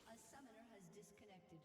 A summoner has disconnected.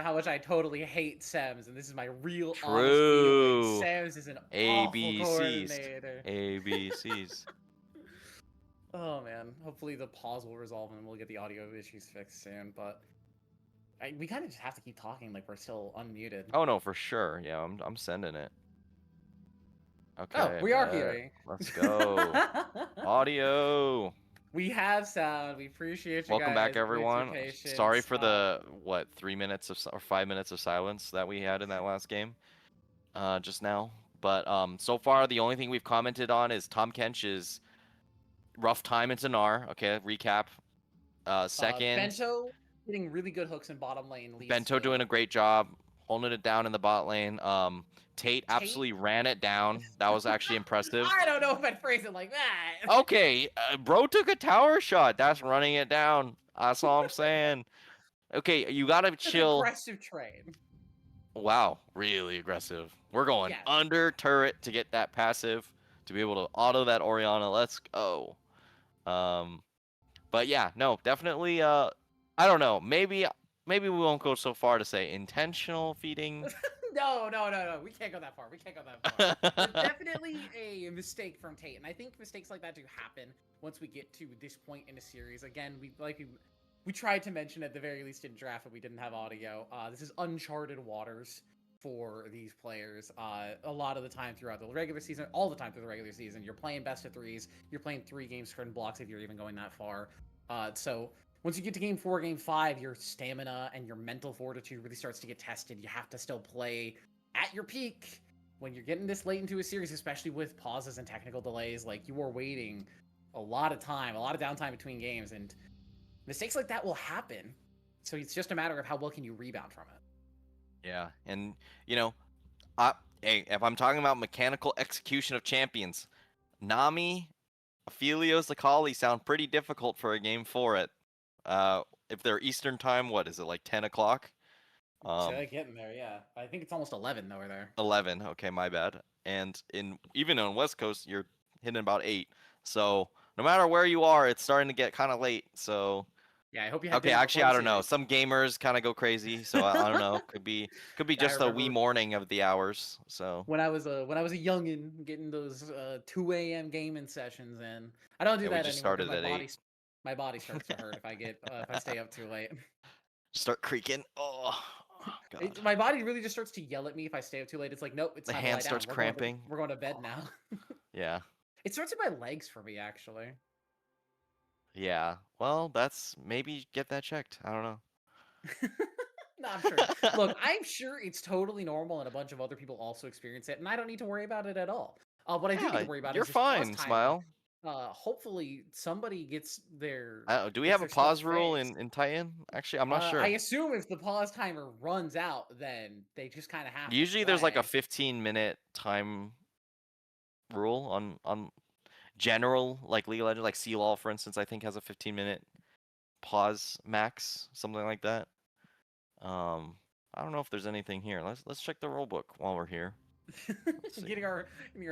how much I totally hate Sems, and this is my real honest feeling. True. Sems is an awful ABCs. coordinator. ABCs. Oh man, hopefully the pause will resolve and we'll get the audio issues fixed soon. But we kind of just have to keep talking like we're still unmuted. Oh no, for sure. Yeah, I'm sending it. Okay. Oh, we are bet. hearing. Let's go. Audio. We have sound. We appreciate you Welcome guys. back, everyone. With your Sorry patience. for the 3 minutes or 5 minutes of silence that we had in that last game, just now. But so far the only thing we've commented on is Tom Kench's rough time into Nar. Okay, recap. Second, Bento hitting really good hooks in bottom lane. Leads Bento to... doing a great job holding it down in the bot lane. Tate absolutely ran it down. That was actually impressive. I don't know if I'd phrase it like that. Okay, bro took a tower shot. That's running it down. That's all I'm saying. Okay, you gotta It's an chill. aggressive trade. Wow, really aggressive. We're going Yes. under turret to get that passive to be able to auto that Orianna. Let's go. But yeah, no, definitely. I don't know. Maybe we won't go so far to say intentional feeding. No. We can't go that far. We can't go that far. It's definitely a mistake from Tate, and I think mistakes like that do happen once we get to this point in a series. Again, we tried to mention at the very least in draft that we didn't have audio. This is uncharted waters for these players. A lot of the time throughout the regular season, all the time through the regular season, you're playing best of threes. You're playing 3 game sprint blocks if you're even going that far. So once you get to game 4, game 5, your stamina and your mental fortitude really starts to get tested. You have to still play at your peak when you're getting this late into a series, especially with pauses and technical delays. Like, you are waiting a lot of time, a lot of downtime between games, and mistakes like that will happen. So it's just a matter of how well can you rebound from it. Yeah, and you know, hey, if I'm talking about mechanical execution of champions, Nami, Aphelios, Akali sound pretty difficult for a game 4 at if they're Eastern time. What is it, like 10 o'clock? Getting there, yeah. I think it's almost 11 over there. 11. Okay, my bad. And even on West Coast, you're hitting about 8. So no matter where you are, it's starting to get kind of late. So Yeah, I hope you have okay, dinner actually, before I the don't know. series. Some gamers kind of go crazy, so I don't know. Could be I just a wee remember morning of the hours. So when I was a youngin, getting those 2 a.m. gaming sessions in. I don't do yeah, we that just anymore because started at 8. my body starts to hurt if I get if I stay up too late. Start creaking. Oh, God. My body really just starts to yell at me if I stay up too late. It's like, nope, it's The time to hand lie down. starts We're cramping. We're going to bed now. Yeah. It starts in my legs for me, actually. Yeah. Well, that's maybe get that checked. I don't know. No, I'm sure. Look, I'm sure it's totally normal, and a bunch of other people also experience it, and I don't need to worry about it at all. What I do need Yeah, to worry about you're is this pause fine, timer. Smile. Hopefully somebody gets their Do we gets have a their stuff pause rule fixed. in Titan? Actually, I'm not sure. I assume if the pause timer runs out, then they just kind of have to Usually there's like a play. 15-minute time rule on general, like League of Legends, like C-Law, for instance, I think has a 15-minute pause max, something like that. I don't know if there's anything here. Let's check the rule book while we're here. see. getting our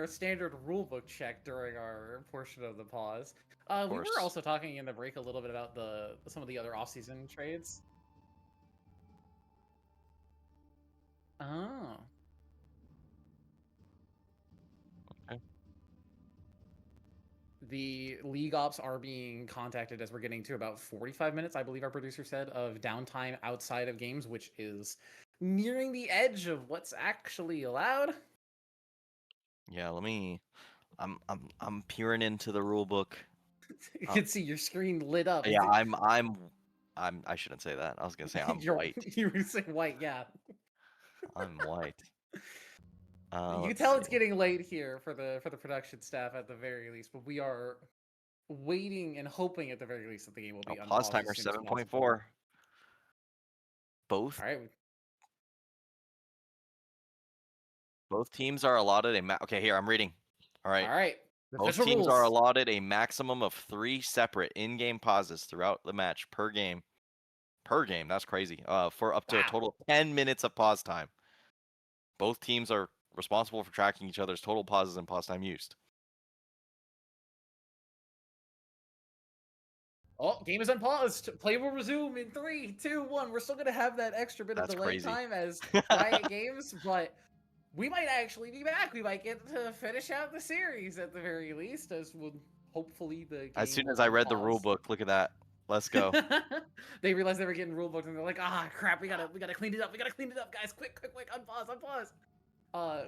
standard rulebook check during our portion of the pause. We were course. also talking in the break a little bit about some of the other off-season trades. Oh. Okay. The league ops are being contacted as we're getting to about 45 minutes, I believe our producer said, of downtime outside of games, which is nearing the edge of what's actually allowed. Yeah, let me. I'm peering into the rule book. You can see your screen lit up. Yeah, I shouldn't say that. I was gonna say I'm white. You were saying white, yeah. I'm white. You can Let's tell it's see. getting late here for the production staff at the very least, but we are waiting and hoping at the very least that the game will be Pause unpaused timer as soon as 7.4. possible. Both All right. teams are allotted a okay, here I'm reading. All right. All right. The Both official teams rules. are allotted a maximum of 3 separate in-game pauses throughout the match per game. Per game, that's crazy. For up to a Wow. total of 10 minutes of pause time. Both teams are responsible for tracking each other's total pauses and pause time used. Oh, game is unpaused. Play will resume in 3, 2, 1. We're still gonna have that extra bit of That's delay crazy. time as Riot Games, but we might actually be back. We might get to finish out the series at the very least, as would hopefully the game. As soon will as I read the unpause. rule book, look at that. Let's go. They realized they were getting rule booked and they're like, ah, crap, we gotta clean it up. We gotta clean it up, guys. Quick, unpause.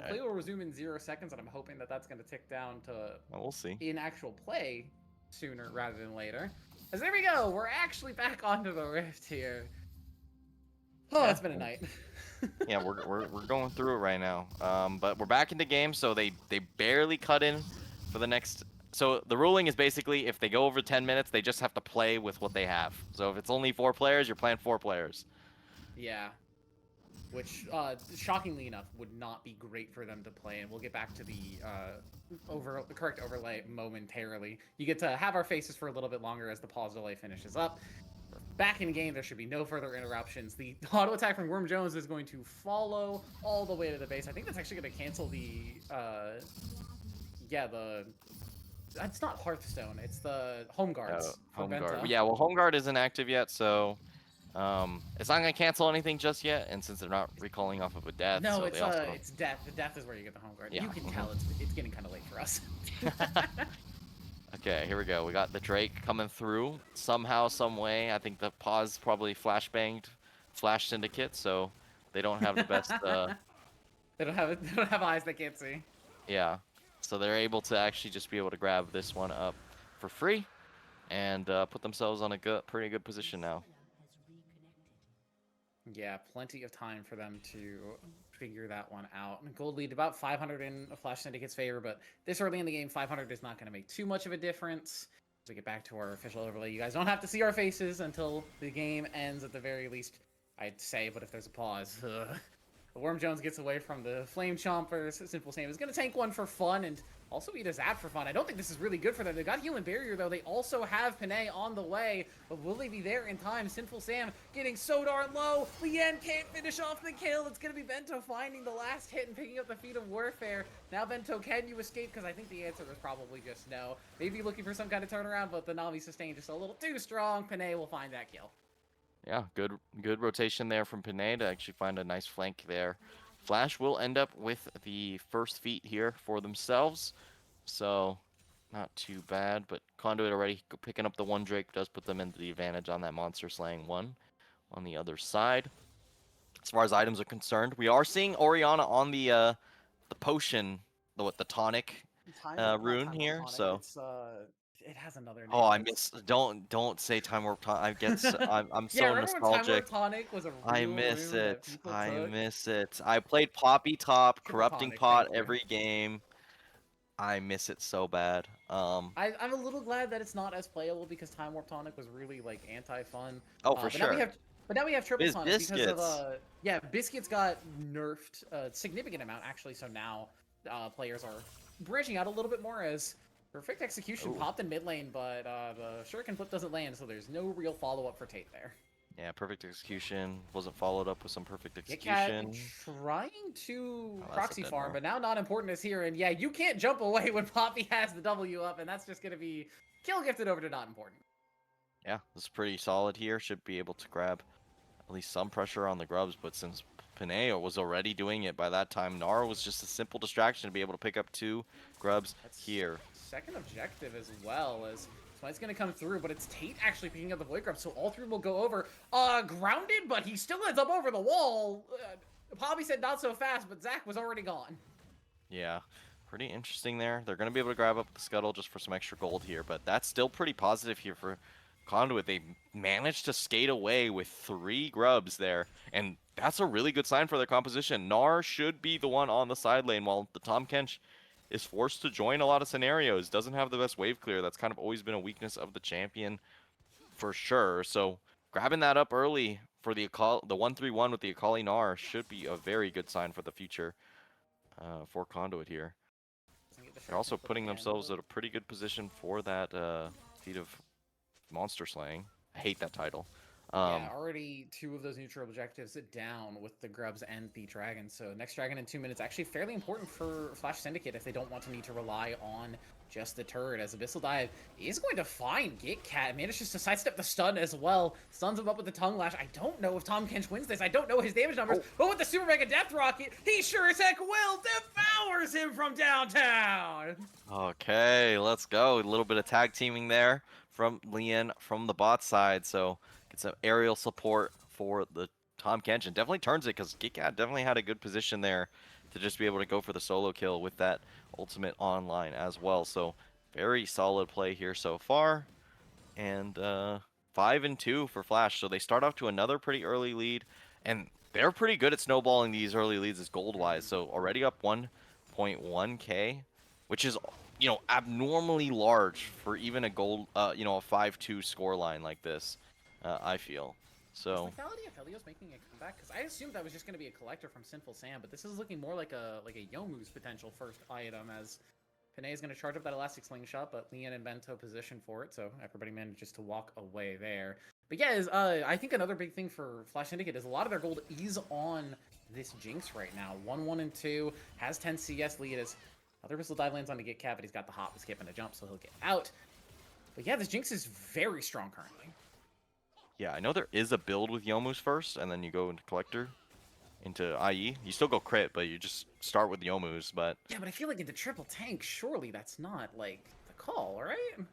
Play will resume in 0 seconds, and I'm hoping that that's gonna tick down to Well, we'll see. in actual play sooner rather than later. As there we go, we're actually back onto the Rift here. Oh, Yeah. it's been a night. Yeah, we're going through it right now. But we're back into game, so they barely cut in for the next. So the ruling is basically if they go over 10 minutes, they just have to play with what they have. So if it's only 4 players, you're playing 4 players. Yeah. Which, shockingly enough, would not be great for them to play, and we'll get back to the correct overlay momentarily. You get to have our faces for a little bit longer as the pause delay finishes up. We're back in game, there should be no further interruptions. The auto attack from Worm Jones is going to follow all the way to the base. I think that's actually going to cancel the, it's not Hearthstone, it's the Home Guards. Home from guard. Vento. Yeah, well, home guard isn't active yet, so it's not gonna cancel anything just yet. And since they're not recalling off of a death, No, so it's they also it's death. The death is where you get the home guard. Yeah. You can tell it's getting kind of late for us. Okay, here we go. We got the Drake coming through somehow, some way. I think the pause probably flashbanged Flash Syndicate, so they don't have the best. They don't have eyes they can't see. Yeah, so they're able to actually just be able to grab this one up for free, and put themselves on a pretty good position now. Yeah, plenty of time for them to figure that one out. Gold lead about 500 in Flash Syndicate's favor, but this early in the game, 500 is not going to make too much of a difference. As we get back to our official overlay, you guys don't have to see our faces until the game ends at the very least, I'd say, but if there's a pause. The Worm Jones gets away from the Flame Chompers. Simple Sam is going to tank one for fun and also eat a Zap for fun. I don't think this is really good for them. They've got Healing Barrier, though. They also have Panay on the way, but will they be there in time? Sinful Sam getting so darn low. Lien can't finish off the kill. It's going to be Bento finding the last hit and picking up the Feet of Warfare. Now, Bento, can you escape? Because I think the answer is probably just no. Maybe looking for some kind of turnaround, but the Nami sustain just a little too strong. Panay will find that kill. Yeah, good rotation there from Panay to actually find a nice flank there. Flash will end up with the first feat here for themselves, so not too bad. But Conduit already picking up the one Drake does put them into the advantage on that monster slaying one on the other side. As far as items are concerned, we are seeing Oriana on the potion, the tonic rune here. So It's, it has another name. oh, I miss. Don't say Time Warp Tonic. I get. I'm so yeah, remember when Time Warp nostalgic. Tonic was a real I miss rune that it. people I took? miss it. I played Poppy Top, Triple Corrupting Tonic, Pot thank you. every game. I miss it so bad. I'm a little glad that it's not as playable because Time Warp Tonic was really like anti-fun. Oh, for but sure. Now we have Triple Tonic because Biscuits. of yeah, Biscuits got nerfed a significant amount actually. So now players are branching out a little bit more as Perfect Execution Ooh. popped in mid lane, but the Shuriken Flip doesn't land, so there's no real follow-up for Tate there. Yeah, Perfect Execution wasn't followed up with some Perfect Kit Kat Execution. trying to Oh, that's proxy a dead farm, row. but now not important is here. And yeah, you can't jump away when Poppy has the W up, and that's just going to be kill gifted over to not important. Yeah, this is pretty solid here. Should be able to grab at least some pressure on the grubs, but since Panay was already doing it by that time, Nara was just a simple distraction to be able to pick up 2 grubs That's here. second objective as well, as Smite's going to come through, but it's Tate actually picking up the Void Grub, so all 3 will go over. Grounded, but he still ends up over the wall. Poppy said not so fast, but Zach was already gone. Yeah, pretty interesting there. They're going to be able to grab up the Scuttle just for some extra gold here, but that's still pretty positive here for Conduit. They managed to skate away with 3 grubs there, and that's a really good sign for their composition. Nar should be the one on the side lane, while the Tahm Kench is forced to join a lot of scenarios. Doesn't have the best wave clear. That's kind of always been a weakness of the champion for sure. So grabbing that up early for the 1-3-1 with the Akali Nar should be a very good sign for the future for Conduit here. They're also putting themselves at a pretty good position for that feat of monster slaying. I hate that title. Yeah, already 2 of those neutral objectives down with the Grubs and the Dragon. So next Dragon in 2 minutes, actually fairly important for Flash Syndicate if they don't want to need to rely on just the turret as Abyssal Dive is going to find GitCat. Manages to sidestep the stun as well. Stuns him up with the Tongue Lash. I don't know if Tom Kench wins this. I don't know his damage numbers. But with the Super Mega Death Rocket, he sure as heck will. Devours him from downtown. Okay, let's go. A little bit of tag teaming there from Lian from the bot side. So get some aerial support for the Tom Kenshin. Definitely turns it because GitCat definitely had a good position there to just be able to go for the solo kill with that ultimate online as well. So very solid play here so far. And 5-2 for Flash. So they start off to another pretty early lead. And they're pretty good at snowballing these early leads as gold-wise. So already up 1.1k, which is, you know, abnormally large for even a gold, you know, a 5-2 scoreline like this, I feel. So Is Lethality of Helios making a comeback? Because I assumed that was just going to be a collector from Sinful Sam, but this is looking more like a Yomu's potential first item, as Panay is going to charge up that Elastic Slingshot, but Lian and Bento position for it, so everybody manages to walk away there. But yeah, I think another big thing for Flash Syndicate is a lot of their gold is on this Jinx right now. 1, 1, and 2, has 10 CS lead as other Whistle Dive lands on to get Cat, but he's got the hop, the skip, and a jump, so he'll get out. But yeah, this Jinx is very strong currently. yeah, I know there is a build with Yomu's first, and then you go into Collector, into IE. You still go crit, but you just start with Yomu's, but... Yeah, but I feel like in the triple tank, surely that's not, like, the call, right?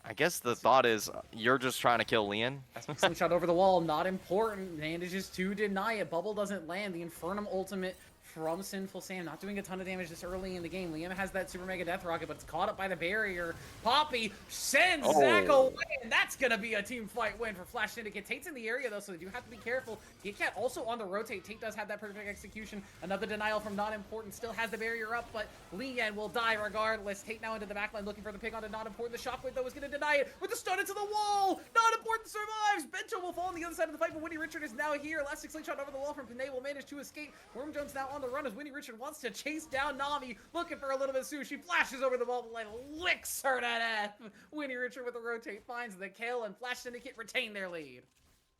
I guess the thought is you're just trying to kill Lian. Slingshot over the wall, not important. Manages to deny it. Bubble doesn't land. The Infernum ultimate from Sinful Sam, not doing a ton of damage this early in the game. Liam has that Super Mega Death Rocket, but it's caught up by the barrier. Poppy sends Zack away, and that's gonna be a team fight win for Flash Syndicate. Tate's in the area though, so they do have to be careful. GitCat also on the rotate. Tate does have that perfect execution. Another denial from Not Important, still has the barrier up, but Lian will die regardless. Tate now into the backline looking for the pick onto Not Important. The Shockwave though is gonna deny it with the stun into the wall. Not Important survives. Bento will fall on the other side of the fight, but Winnie Richard is now here. Elastic Slingshot over the wall from Panay will manage to escape. Worm Jones now on the run as Winnie Richard wants to chase down Nami, looking for a little bit of Sue. She flashes over the bubble and licks her to death. Winnie Richard with the rotate finds the kill, and Flash Syndicate retain their lead.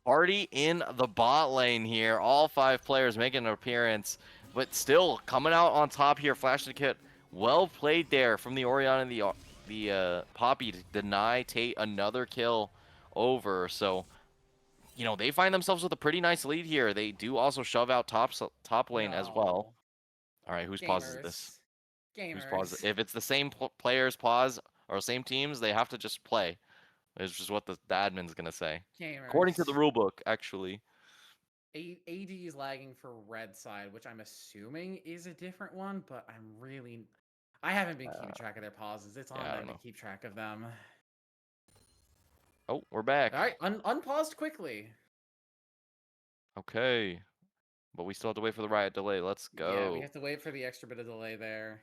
Party in the bot lane here. All 5 players making an appearance, but still coming out on top here. Flash Syndicate, well played there from the Orion and the Poppy to deny Tate another kill over. So, you know, they find themselves with a pretty nice lead here. They do also shove out top lane as well. All right, whose pause is this? Whose pause? If it's the same players' pause or same teams, they have to just play. It's just what the admin's gonna say. Gamers. According to the rulebook, actually. AD is lagging for red side, which I'm assuming is a different one, but I haven't been keeping track of their pauses. It's on them to keep track of them. Oh, we're back. All right, unpaused quickly. Okay. But we still have to wait for the riot delay. Let's go. Yeah, we have to wait for the extra bit of delay there.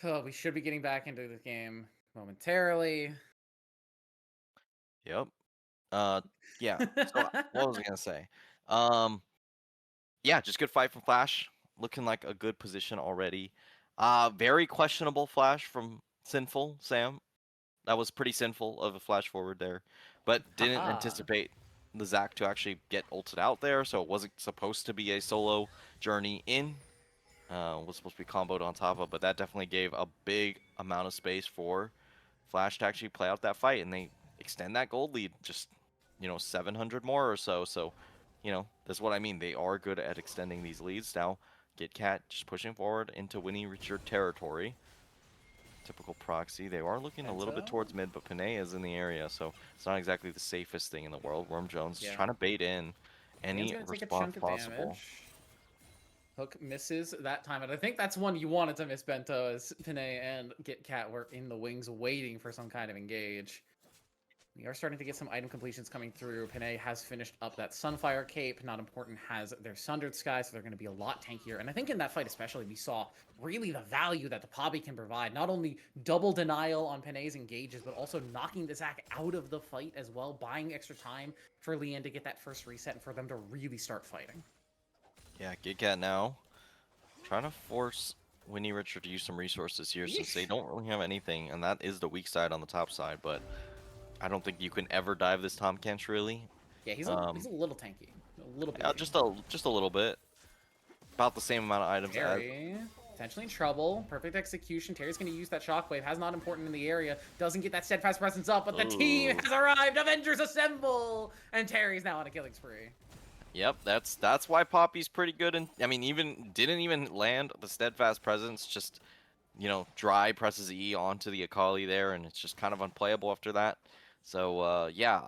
Oh, we should be getting back into the game momentarily. Yep. Yeah. So what was I gonna say? Yeah, just good fight from Flash. Looking like a good position already. Very questionable Flash from Sinful Sam. That was pretty sinful of a flash forward there, but didn't anticipate the Zac to actually get ulted out there, so it wasn't supposed to be a solo journey in. Was supposed to be comboed on top of, but that definitely gave a big amount of space for Flash to actually play out that fight, and they extend that gold lead just, you know, 700 more or so. So, you know, that's what I mean. They are good at extending these leads. Now, GitCat just pushing forward into Winnie Richard territory. Typical proxy. They are looking a little bit towards mid, but Panay is in the area, so it's not exactly the safest thing in the world. Worm Jones is trying to bait in any response possible. Hook misses that time, and I think that's one you wanted to miss, Bento, as Panay and GitCat were in the wings waiting for some kind of engage. We are starting to get some item completions coming through. Panay has finished up that Sunfire Cape. Not Important has their Sundered Sky, so they're going to be a lot tankier. And I think in that fight especially, we saw really the value that the Poppy can provide. Not only double denial on Panay's engages, but also knocking the Zac out of the fight as well, buying extra time for Lian to get that first reset and for them to really start fighting. Yeah, GitCat now trying to force Winnie Richard to use some resources here since they don't really have anything, and that is the weak side on the top side, but I don't think you can ever dive this Tom Kench, really. Yeah, he's a little tanky. A little bit. Yeah, just a little bit. About the same amount of items as potentially in trouble. Perfect execution. Terry's going to use that shockwave. Has not important in the area. Doesn't get that steadfast presence up, but the team Ooh. has arrived. Avengers assemble, and Terry's now on a killing spree. Yep, that's why Poppy's pretty good. And I mean, didn't even land the steadfast presence. Just dry presses E onto the Akali there, and it's just kind of unplayable after that. So yeah,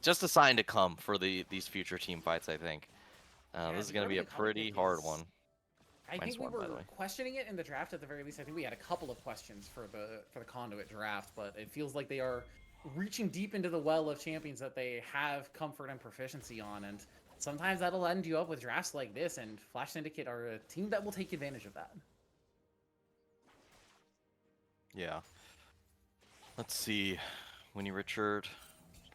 just a sign to come for these future team fights. I think this is going to be a pretty hard one. I think we -1, by the were way. questioning it in the draft at the very least. I think we had a couple of questions for the Conduit draft, but it feels like they are reaching deep into the well of champions that they have comfort and proficiency on, and sometimes that'll end you up with drafts like this, and Flash Syndicate are a team that will take advantage of that. Yeah. Let's see. Winnie Richard.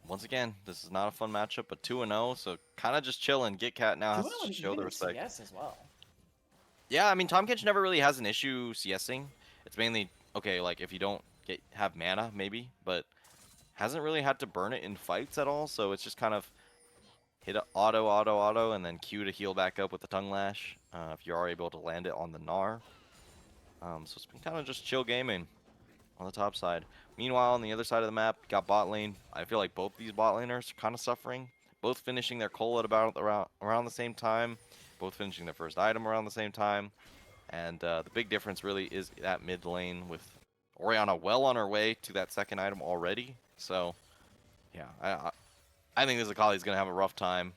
Once again, this is not a fun matchup, but 2-0, so kind of just chilling. GitCat now has 2-0 to and show even the in respect. CS as well. Yeah, I mean, Tom Kench never really has an issue CSing. It's mainly, okay, like if you don't have mana, maybe, but hasn't really had to burn it in fights at all, so it's just kind of hit a auto, and then Q to heal back up with the Tongue Lash, if you are able to land it on the Gnar. So it's been kind of just chill gaming on the top side. Meanwhile, on the other side of the map, you got bot lane. I feel like both these bot laners are kind of suffering. Both finishing their Cole at about around the same time. Both finishing their first item around the same time. And the big difference really is that mid lane with Orianna well on her way to that second item already. So, yeah, I think this Akali is going to have a rough time.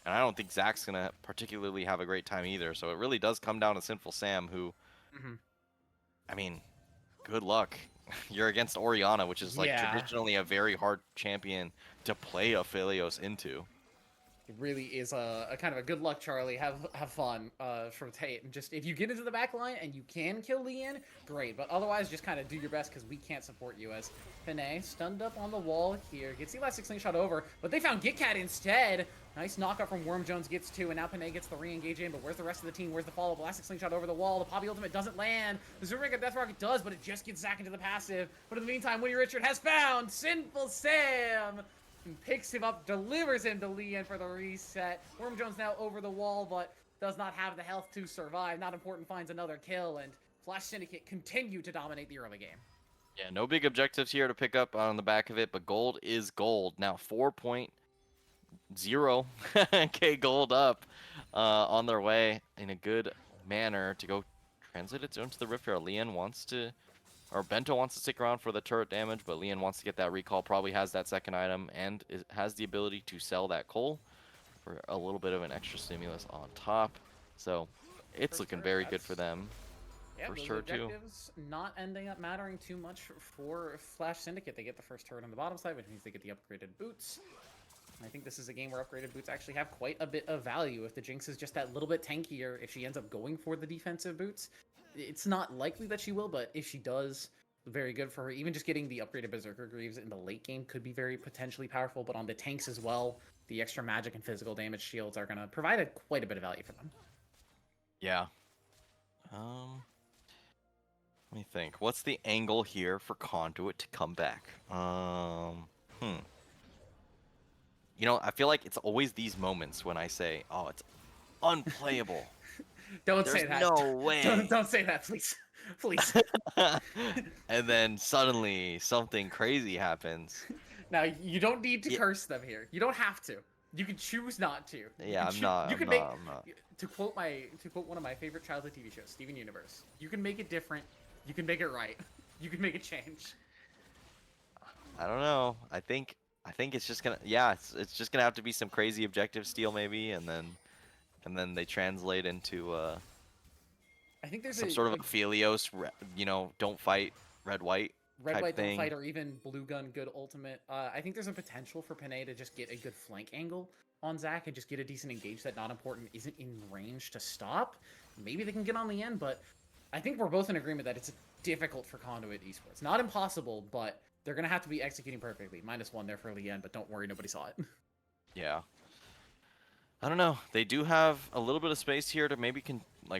And I don't think Zach's going to particularly have a great time either. So it really does come down to Sinful Sam, who, I mean, good luck. You're against Orianna, which is like Yeah. traditionally a very hard champion to play Aphelios into. It really is a kind of a good luck, Charlie. Have fun from Tate. And just if you get into the back line and you can kill Leon, great. But otherwise, just kind of do your best because we can't support you as Panay stunned up on the wall here. Gets the elastic slingshot over, but they found GitCat instead. Nice knockup from Worm Jones gets 2, and now Panay gets the re-engage in. But where's the rest of the team? Where's the follow-up? Elastic slingshot over the wall. The Poppy ultimate doesn't land. The Zurika Death Rocket does, but it just gets Zach into the passive. But in the meantime, Winnie Richard has found Sinful Sam. And picks him up, delivers him to Leon for the reset. Worm Jones now over the wall, but does not have the health to survive. Not important, finds another kill, and Flash Syndicate continue to dominate the early game. Yeah, no big objectives here to pick up on the back of it, but gold is gold. Now 4.0k gold up on their way in a good manner to go translate its own to the Rift Herald. Leon wants to... Or Bento wants to stick around for the turret damage, but Leon wants to get that recall, probably has that second item, and has the ability to sell that coal for a little bit of an extra stimulus on top. So it's looking very good for them. Yeah, First those turret too. objectives not ending up mattering too much for Flash Syndicate. They get the first turret on the bottom side, which means they get the upgraded boots. I think this is a game where upgraded boots actually have quite a bit of value. If the Jinx is just that little bit tankier, if she ends up going for the defensive boots, it's not likely that she will, but if she does, very good for her. Even just getting the upgraded Berserker Greaves in the late game could be very potentially powerful, but on the tanks as well, the extra magic and physical damage shields are going to provide quite a bit of value for them. Yeah. Let me think. What's the angle here for Conduit to come back? You know, I feel like it's always these moments when I say, oh, it's unplayable. Don't There's say that. no way. Don't say that, please. Please. And then suddenly something crazy happens. Now, you don't need to curse them here. You don't have to. You can choose not to. Yeah, I'm not. You can I'm make not. to quote one of my favorite childhood TV shows, Steven Universe. You can make it different. You can make it right. You can make it change. I don't know. I think it's just gonna it's just gonna have to be some crazy objective steal maybe, and then they translate into I think there's some sort of Aphelios, don't fight red white red type white don't thing. fight, or even blue gun good ultimate. I think there's a potential for Panay to just get a good flank angle on Zach and just get a decent engage that not important isn't in range to stop. Maybe they can get on the end, but I think we're both in agreement that it's difficult for Conduit Esports. Not impossible, but they're gonna have to be executing perfectly. -1 there for Leon, but don't worry, nobody saw it. Yeah. I don't know. They do have a little bit of space here to maybe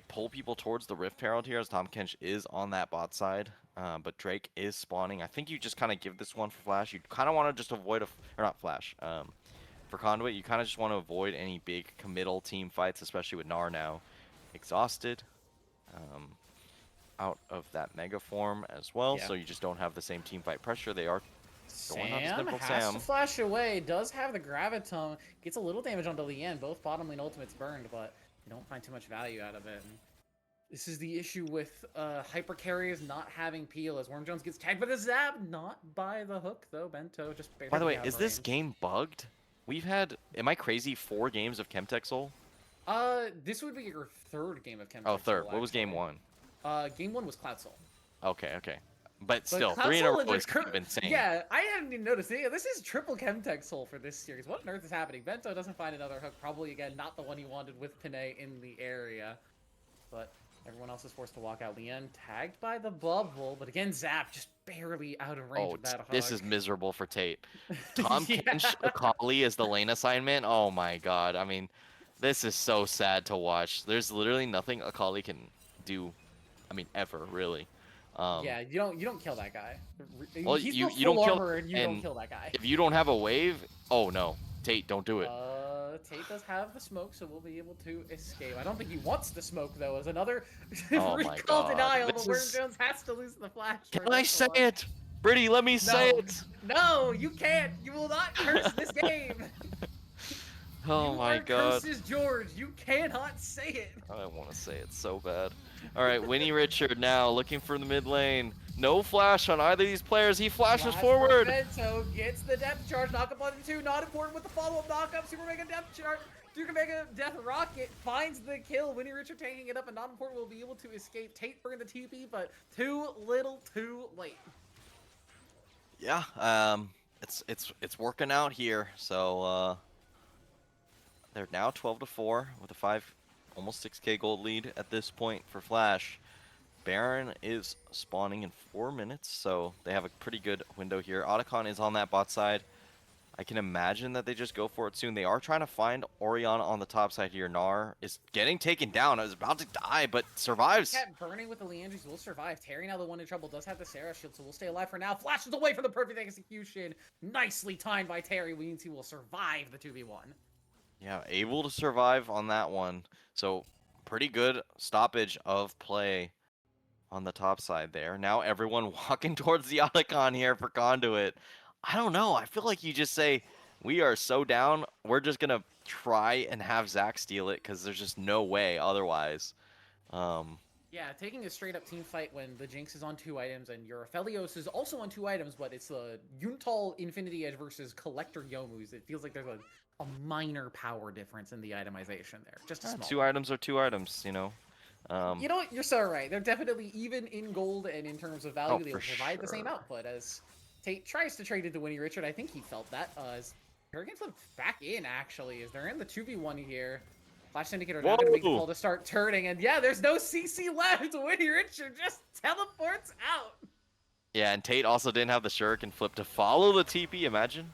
pull people towards the Rift Herald here, as Tom Kench is on that bot side. But Drake is spawning. I think you just kind of give this one for Flash. You kind of want to just avoid or not Flash. For Conduit, you kind of just want to avoid any big committal team fights, especially with Gnar now exhausted. out of that Mega form as well, Yeah. so you just don't have the same team fight pressure. They are going on to Sam Simple has Sam. to flash away, does have the Graviton, gets a little damage onto Lien, both bottom lane ultimates burned, but you don't find too much value out of it. And this is the issue with hyper carriers not having peel, as Worm Jones gets tagged by the zap, not by the hook though. Bento just barely By the way, out is of this range. game bugged? We've had, am I crazy, 4 games of Chemtech Soul? This would be your third game of Chemtech Oh, third. Soul, What was game actually. 1? Game 1 was Cloud Soul. Okay, okay. But But still, Cloud 3 in a Soul row and the is kind of insane. Yeah, I hadn't even noticed. Yeah, this is triple Chemtech Soul for this series. What on earth is happening? Bento doesn't find another hook. Probably, again, not the one he wanted with Panay in the area. But everyone else is forced to walk out. Lien tagged by the bubble. But again, Zap just barely out of range Oh, of that hook. this is miserable for Tate. Tom Yeah. Kench Akali as the lane assignment. Oh my god. I mean, this is so sad to watch. There's literally nothing Akali can do. I mean, ever really. Yeah, you don't kill that guy. Well, He's you the don't full kill, armor and you don't and kill that guy. if you don't have a wave, oh no, Tate, don't do it. Tate does have the smoke, so we'll be able to escape. I don't think he wants the smoke though. As another Oh my recall God, denial, this but Worm is- Jones has to lose the flash. Can I say it? Brittany, let me say No. it. No, you can't. You will not curse this game. Oh you my are god. Curses George. You cannot say it. I want to say it so bad. All right, Winnie Richard now looking for the mid lane. No flash on either of these players. He flashes Flash forward. for Bento gets the depth charge. Knock up on the 2. Not important with the follow-up knock-up. Super Mega depth charge. Super Mega Death Rocket finds the kill. Winnie Richard taking it up, and not important will be able to escape. Tate burned the TP, but too little, too late. Yeah, it's working out here. So they're now 12-4 with a 5, almost 6K gold lead at this point for Flash. Baron is spawning in 4 minutes, so they have a pretty good window here. Otacon is on that bot side. I can imagine that they just go for it soon. They are trying to find Orianna on the top side here. Gnar is getting taken down. I was about to die, but survives. Cat burning with the Leandries will survive. Terry, now the one in trouble, does have the Sarah shield, so we'll stay alive for now. Flashes away for the perfect execution. Nicely timed by Terry. Means he will survive the 2v1. Yeah, able to survive on that one. So pretty good stoppage of play on the top side there. Now everyone walking towards the Otacon here for Conduit. I don't know. I feel like you just say, we are so down, we're just going to try and have Zach steal it because there's just no way otherwise. Yeah, taking a straight-up team fight when the Jinx is on 2 items and your Aphelios is also on 2 items, but it's a Yuntal Infinity Edge versus Collector Yomu's. It feels like there's a minor power difference in the itemization there. Just a small 2 one. items are 2 items, you know. You know what? You're so right. They're definitely even in gold and in terms of value. Oh, They for will provide the same sure. output as Tate tries to trade into Winnie Richard. I think he felt that. As Hurricane flipped back in, actually, as they're in the 2v1 here. Flash Syndicate are now going to make the Whoa. call to start turning. And yeah, there's no CC left. Winnie Richard just teleports out. Yeah, and Tate also didn't have the shuriken flip to follow the TP, imagine.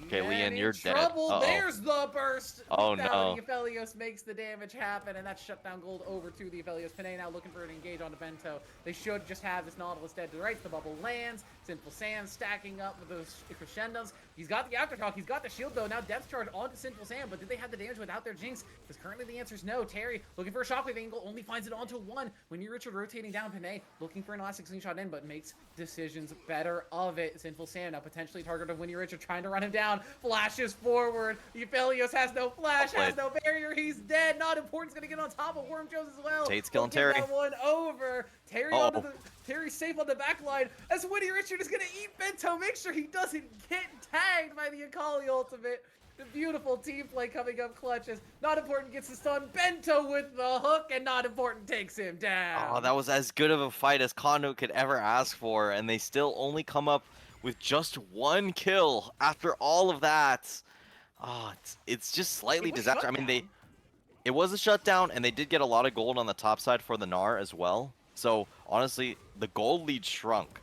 Okay, Man, Leon, you're in dead. trouble. Uh-oh. There's the burst. Oh, Now no. the Aphelios makes the damage happen, and that's shut down gold over to the Aphelios. Panay now looking for an engage onto Bento. They should just have this Nautilus dead to the right. The bubble lands. Sinful Sam stacking up with those crescendos. He's got the aftertalk. He's got the shield, though. Now depth charge onto Sinful Sam, but did they have the damage without their Jinx? Because currently the answer is no. Terry looking for a shockwave angle, only finds it onto 1. When you Richard rotating down Panay, looking for an elastic slingshot in, but makes decisions better of it. Sinful Sam now potentially target of Winnie Richard, trying to run him down. Flashes forward. The Aphelios has no flash, has no barrier. He's dead. Not important. He's gonna get on top of Worm Jones as well. Tate's killing He'll get Terry. that one over. Terry onto the Terry's safe on the back line as Winnie Richard is gonna eat Bento. Make sure he doesn't get tagged by the Akali ultimate. The beautiful team play coming up clutch as Not Important gets the stun. Bento with the hook, and Not Important takes him down. Oh, that was as good of a fight as Conduit could ever ask for, and they still only come up with just 1 kill after all of that. Oh, it's just slightly It was disaster. I mean, it was a shutdown, and they did get a lot of gold on the top side for the Gnar as well. So honestly, the gold lead shrunk,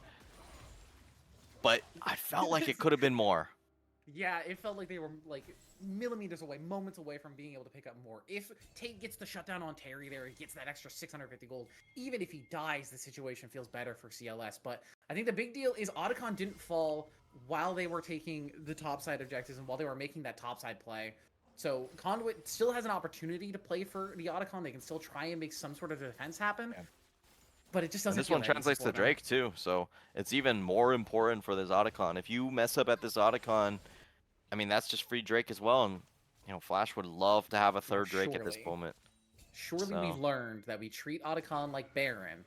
but I felt like it could have been more. Yeah, it felt like they were like millimeters away, moments away from being able to pick up more. If Tate gets the shutdown on Terry there, he gets that extra 650 gold. Even if he dies, the situation feels better for CLS. But I think the big deal is Otacon didn't fall while they were taking the topside objectives and while they were making that topside play. So Conduit still has an opportunity to play for the Otacon. They can still try and make some sort of defense happen. Yeah. but it just And doesn't this feel one that easy translates for to them. Drake too, so it's even more important for this Otacon. If you mess up at this Otacon, I mean that's just free Drake as well, and Flash would love to have a third Drake at this Surely. moment. Surely we've So learned that we treat Otacon like Baron,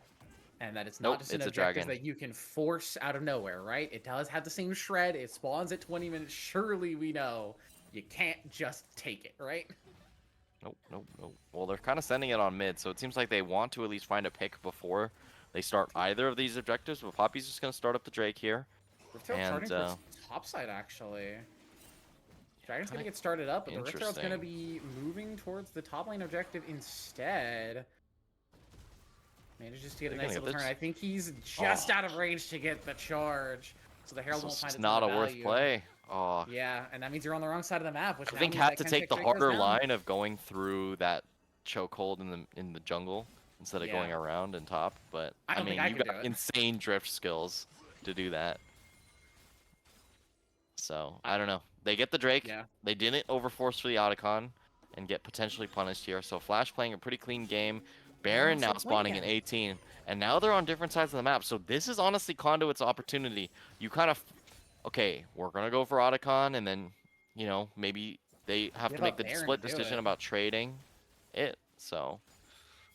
and that it's not nope, just an it's a objective dragon. that you can force out of nowhere, right? It does have the same shred, it spawns at 20 minutes. Surely we know you can't just take it, right? Nope, nope, nope. Well, they're kind of sending it on mid, so it seems like they want to at least find a pick before they start either of these objectives. But Poppy's just going to start up the Drake here. Riftail And, starting towards top side, actually. Dragon's gonna kinda get started up, but the Riftail's gonna interesting. be moving towards the top lane objective instead. Manages to get a They're nice gonna get little turn. this- I think he's just out of range to get the charge, so the Herald So won't it's find just a not ton a of worth value. play. Oh, Yeah, and that means you're on the wrong side of the map, which I now think means have that to Ken take the Drake goes harder down. line of going through that chokehold in the jungle instead of going Yeah. around and top. But I I don't mean, think I you could got do it. insane drift skills to do that. So I don't know. They get the Drake. Yeah. They didn't overforce for the Otacon and get potentially punished here. So Flash playing a pretty clean game. Baron now Landslide spawning in again. 18. And now they're on different sides of the map. So this is honestly Conduit's opportunity. You kind of, okay, we're going to go for Otacon. And then, maybe they have Give to make up the Baron split to do decision it. about trading it. So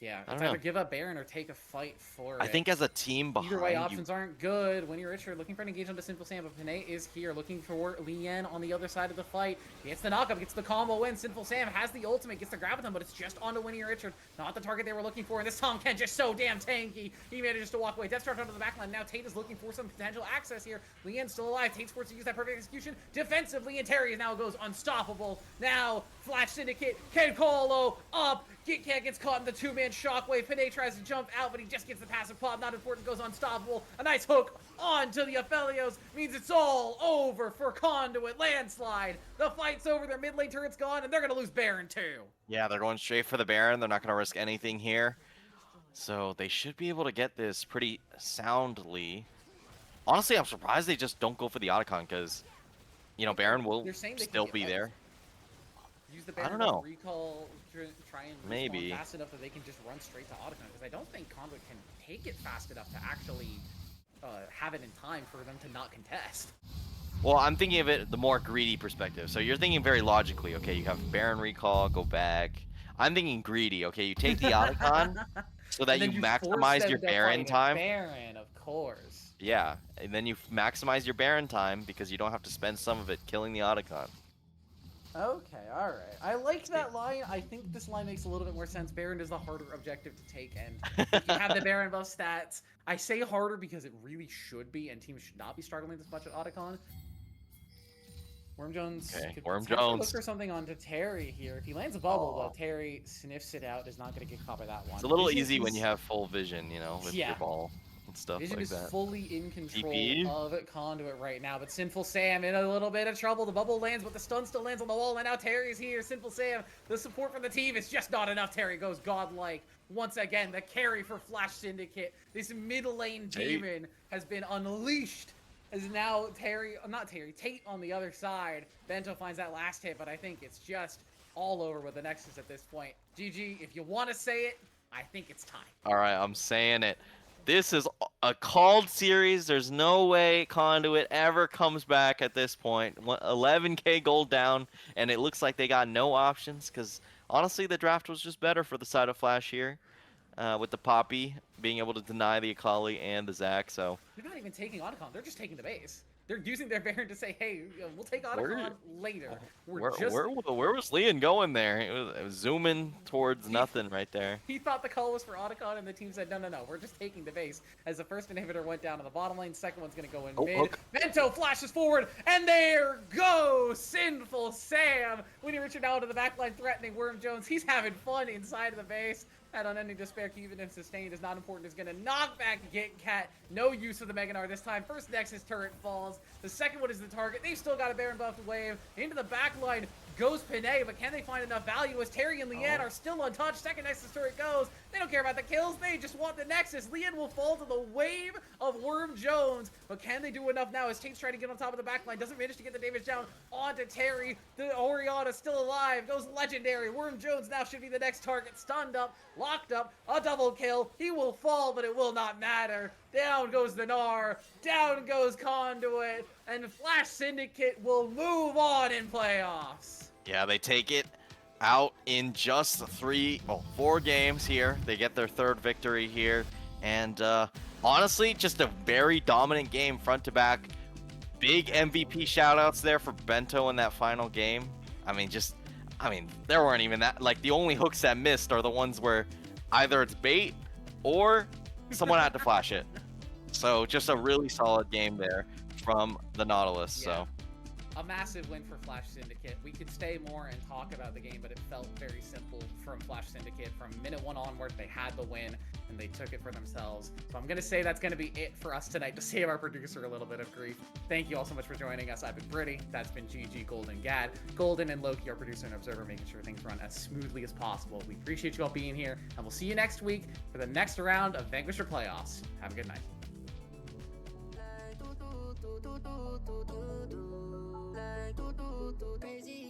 Yeah, I it's don't either know. give up Baron or take a fight for I it. think as a team behind Either way, you, options aren't good. Winnie Richard looking for an engage onto Simple Sam, but Panay is here looking for Lien on the other side of the fight. Gets the knockup, gets the combo win. Simple Sam has the ultimate, gets the grab with him, but it's just onto Winnie Richard. Not the target they were looking for, and this Tom Ken just so damn tanky. He manages to walk away. Death Star onto the backline. Now Tate is looking for some potential access here. Lien's still alive. Tate's forced to use that perfect execution. Defensively, and Terry now goes unstoppable. Now, Flash Syndicate, Ken Colo up. Git Cat gets caught in the two-man shockwave. Panay tries to jump out, but he just gets the passive pop. Not important, goes unstoppable. A nice hook onto the Aphelios means it's all over for Conduit. Landslide. The fight's over. Their mid lane turret's gone, and they're going to lose Baron too. yeah, they're going straight for the Baron. They're not going to risk anything here. So they should be able to get this pretty soundly. Honestly, I'm surprised they just don't go for the Otacon because, Baron will They're saying they can still get be up. there. Use the I Baron don't know. recall, try and Maybe. respawn fast enough that they can just run straight to Otacon, because I don't think Conduit can take it fast enough to actually have it in time for them to not contest. Well, I'm thinking of it the more greedy perspective. So you're thinking very logically. Okay, you have Baron recall, go back. I'm thinking greedy. Okay, you take the Otacon so that And you then force maximize them your to Baron fight a time. Baron, of course. Yeah, and then you maximize your Baron time because you don't have to spend some of it killing the Otacon. Okay, alright. I like that line. I think this line makes a little bit more sense. Baron is the harder objective to take, and if you have the Baron buff stats, I say harder because it really should be, and teams should not be struggling this much at Otacon. Worm Jones Okay, could Worm potentially Jones. look for something onto Terry here. If he lands a bubble, Aw. though, Terry sniffs it out, is not going to get caught by that one. It's a little Vision easy when is- you have full vision, with Yeah. your ball and stuff Vision like is that. fully in control TP? of Conduit right now, but Sinful Sam in a little bit of trouble. The bubble lands, but the stun still lands on the wall, and now Terry is here. Sinful Sam, the support from the team is just not enough. Terry goes godlike. Once again, the carry for Flash Syndicate. This middle lane demon has been unleashed. As now Tate on the other side. Bento finds that last hit, but I think it's just all over with the Nexus at this point. GG, if you want to say it, I think it's time. All right, I'm saying it. This is a called series. There's no way Conduit ever comes back at this point. 11k gold down, and it looks like they got no options because honestly, the draft was just better for the side of Flash here, with the Poppy being able to deny the Akali and the Zac. So They're not even taking Otacon, they're just taking the base. They're using their Baron to say, hey, we'll take Where- Otacon later. where was Leon going there? It was zooming towards nothing right there. He thought the call was for Otacon, and the team said, no, we're just taking the base. As the first inhibitor went down to the bottom lane, second one's going to go in Oh, mid. hook. Bento flashes forward, and there goes Sinful Sam. Winnie Richard now into the backline, threatening Worm Jones. He's having fun inside of the base. That unending despair, even if sustained, is not important. Is going to knock back Git Cat. No use of the Meganar this time. First Nexus turret falls. The second one is the target. They've still got a Baron buffed wave. Into the back line. goes Panay, but can they find enough value as Terry and Leanne are still untouched? Second Nexus turret goes. They don't care about the kills. They just want the Nexus. Leanne will fall to the wave of Worm Jones, but can they do enough now as Tate's trying to get on top of the backline? Doesn't manage to get the damage down onto Terry. The Oriana still alive. Goes Legendary. Worm Jones now should be the next target. Stunned up, locked up, a double kill. He will fall, but it will not matter. Down goes the Gnar. Down goes Conduit. And Flash Syndicate will move on in playoffs. Yeah, they take it out in just 4 games here. They get their 3rd victory here. And honestly, just a very dominant game front to back. Big MVP shoutouts there for Bento in that final game. I mean, there weren't even that. Like, the only hooks that missed are the ones where either it's bait or someone had to flash it. So just a really solid game there from the Nautilus. Yeah. So A massive win for Flash Syndicate. We could stay more and talk about the game, but it felt very simple from Flash Syndicate. From minute 1 onward, they had the win, and they took it for themselves. So I'm going to say that's going to be it for us tonight, to save our producer a little bit of grief. Thank you all so much for joining us. I've been Brittany. That's been GG, Golden, Gad. Golden and Loki, our producer and observer, making sure things run as smoothly as possible. We appreciate you all being here, and we'll see you next week for the next round of Vanquisher playoffs. Have a good night. Crazy